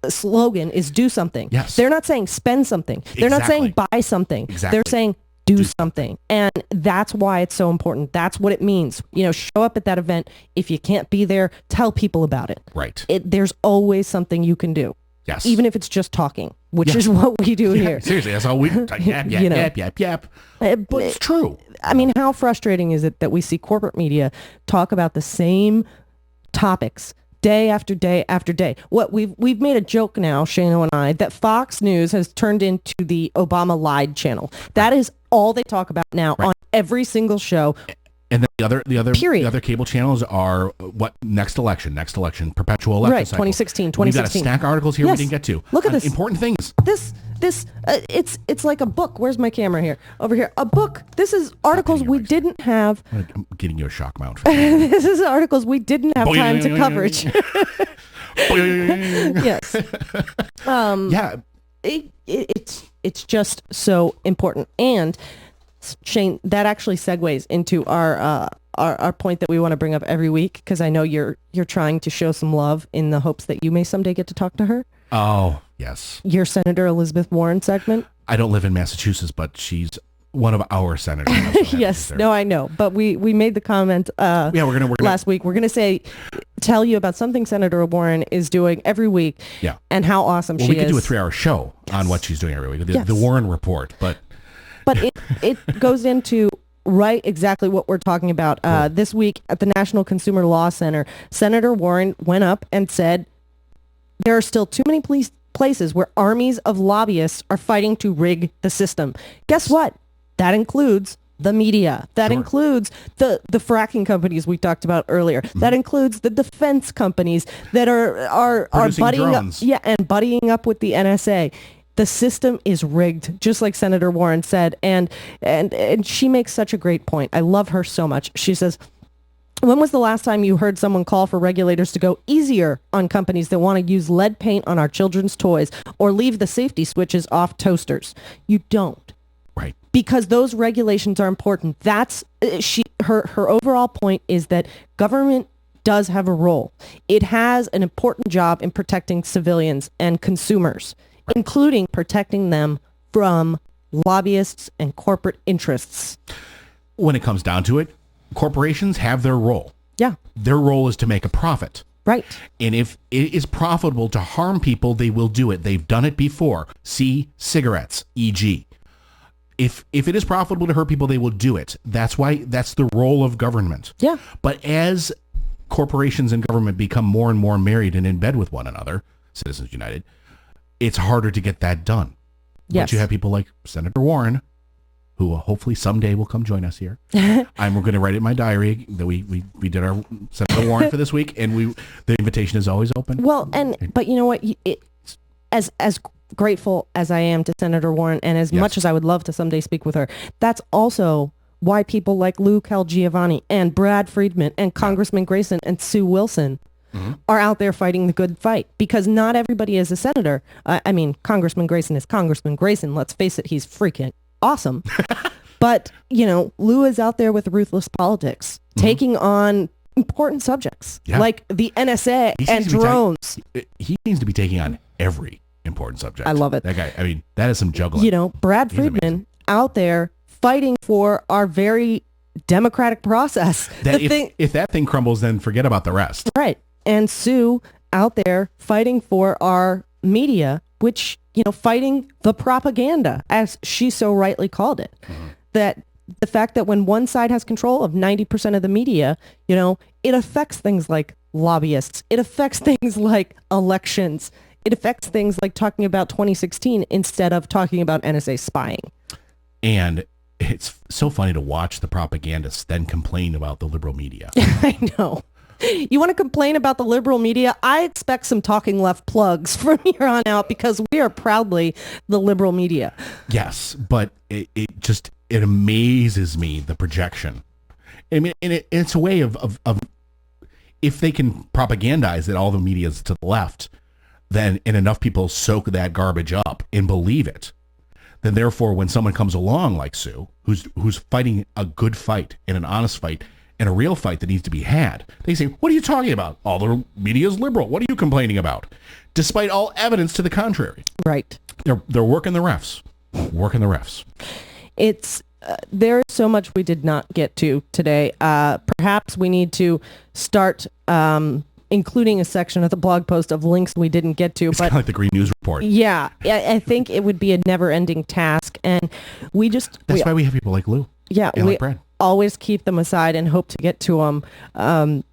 slogan is do something. Yes. They're not saying spend something. They're not saying buy something. Exactly. They're saying do something. And that's why it's so important. That's what it means. Show up at that event. If you can't be there, tell people about it. Right. There's always something you can do. Yes. Even if it's just talking, which is what we do here. Seriously, that's all we yap. But it's true. I mean, how frustrating is it that we see corporate media talk about the same topics day after day after day? What we've made a joke now, Shano and I, that Fox News has turned into the Obama lied channel. That is all they talk about now on every single show. And then the other cable channels are what next election, perpetual election right, cycle. 2016. We've got a stack of articles here we didn't get to. Look at this. Important things. It's like a book. Where's my camera here? Over here. A book. This is articles we didn't have. I'm getting you a shock mount. This is articles we didn't have time to coverage. Yes. It's just so important. And Shane, that actually segues into our point that we want to bring up every week, because I know you're trying to show some love in the hopes that you may someday get to talk to her. Oh, yes. Your Senator Elizabeth Warren segment. I don't live in Massachusetts, but she's one of our senators. Yes, no, I know. But we made the comment we're gonna last week. We're going to tell you about something Senator Warren is doing every week and how awesome she is. We could do a 3-hour show on what she's doing every week, the Warren Report. But it goes into exactly what we're talking about. This week at the National Consumer Law Center, Senator Warren went up and said there are still too many places where armies of lobbyists are fighting to rig the system. Guess what? That includes the media. That includes the fracking companies we talked about earlier. That includes the defense companies that are buddying up, and buddying up with the NSA. The system is rigged, just like Senator Warren said, and she makes such a great point. I love her so much. She says, when was the last time you heard someone call for regulators to go easier on companies that want to use lead paint on our children's toys or leave the safety switches off toasters? You don't. Right. Because those regulations are important. That's her overall point is that government does have a role. It has an important job in protecting civilians and consumers, including protecting them from lobbyists and corporate interests. When it comes down to it, corporations have their role. Yeah. Their role is to make a profit. Right. And if it is profitable to harm people, they will do it. They've done it before. See cigarettes, e.g. If it is profitable to hurt people, they will do it. That's the role of government. Yeah. But as corporations and government become more and more married and in bed with one another, Citizens United, it's harder to get that done. Yes. But you have people like Senator Warren, who hopefully someday will come join us here. We're going to write it in my diary that we did our Senator Warren for this week, and the invitation is always open. Well, but you know what? As grateful as I am to Senator Warren, and as much as I would love to someday speak with her, that's also why people like Lou Calgiovanni and Brad Friedman and Congressman Grayson and Sue Wilson are out there fighting the good fight, because not everybody is a senator. I mean, Congressman Grayson is Congressman Grayson. Let's face it, he's freaking awesome. But, Lou is out there with ruthless politics, taking on important subjects like the NSA and drones. He seems to be taking on every important subject. I love it. That guy, I mean, that is some juggling. You know, Brad Friedman out there fighting for our very democratic process. If that thing crumbles, then forget about the rest. Right. And Sue out there fighting for our media, which, you know, fighting the propaganda, as she so rightly called it. Mm-hmm. That the fact that when one side has control of 90% of the media, you know, it affects things like lobbyists. It affects things like elections. It affects things like talking about 2016 instead of talking about NSA spying. And it's so funny to watch the propagandists then complain about the liberal media. I know. You want to complain about the liberal media? I expect some Talking Left plugs from here on out because we are proudly the liberal media. Yes, but it amazes me, the projection. I mean, and it's a way of if they can propagandize that all the media is to the left, then and enough people soak that garbage up and believe it, then therefore when someone comes along like Sue, who's fighting a good fight and an honest fight and a real fight that needs to be had, they say, what are you talking about? All the media is liberal. What are you complaining about? Despite all evidence to the contrary. Right. They're working the refs. Working the refs. It's there is so much we did not get to today. Perhaps we need to start including a section of the blog post of links we didn't get to. It's kind of like the Green News Report. Yeah, I think it would be a never-ending task, and we just... That's why we have people like Lou. Yeah, and like Brad. Always keep them aside and hope to get to them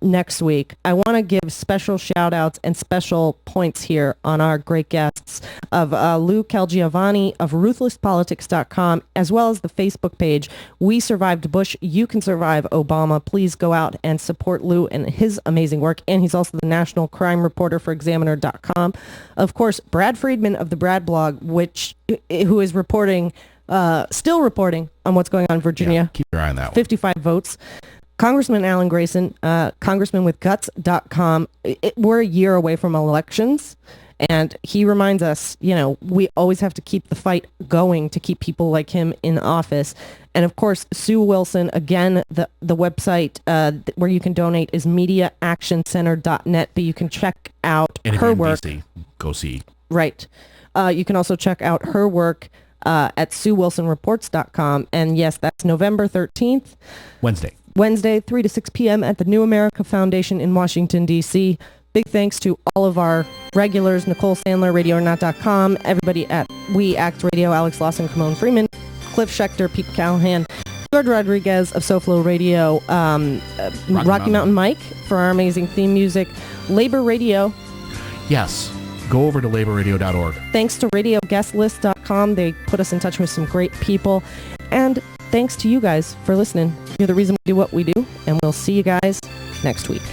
next week. I want to give special shout outs and special points here on our great guests of Lou Calgiovanni of RuthlessPolitics.com, as well as the Facebook page, We Survived Bush, You Can Survive Obama. Please go out and support Lou and his amazing work. And he's also the national crime reporter for Examiner.com. Of course, Brad Friedman of the Brad blog, who is reporting... still reporting on what's going on in Virginia. Yeah, keep your eye on that one. 55 votes. Congressman Alan Grayson, congressmanwithguts.com. We're a year away from elections, and he reminds us, you know, we always have to keep the fight going to keep people like him in office. And of course, Sue Wilson, again, the website where you can donate is mediaactioncenter.net, but you can check out her work. Go see. Right. You can also check out her work at SueWilsonReports.com. And yes, that's November 13th. Wednesday, 3 to 6 p.m. at the New America Foundation in Washington, D.C. Big thanks to all of our regulars, Nicole Sandler, RadioNot.com, everybody at We Act Radio, Alex Lawson, Kimon Freeman, Cliff Schechter, Pete Callahan, George Rodriguez of SoFlo Radio, Rocky Mountain Mike for our amazing theme music, Labor Radio. Yes. Go over to laborradio.org. Thanks to radioguestlist.com. They put us in touch with some great people. And thanks to you guys for listening. You're the reason we do what we do. And we'll see you guys next week.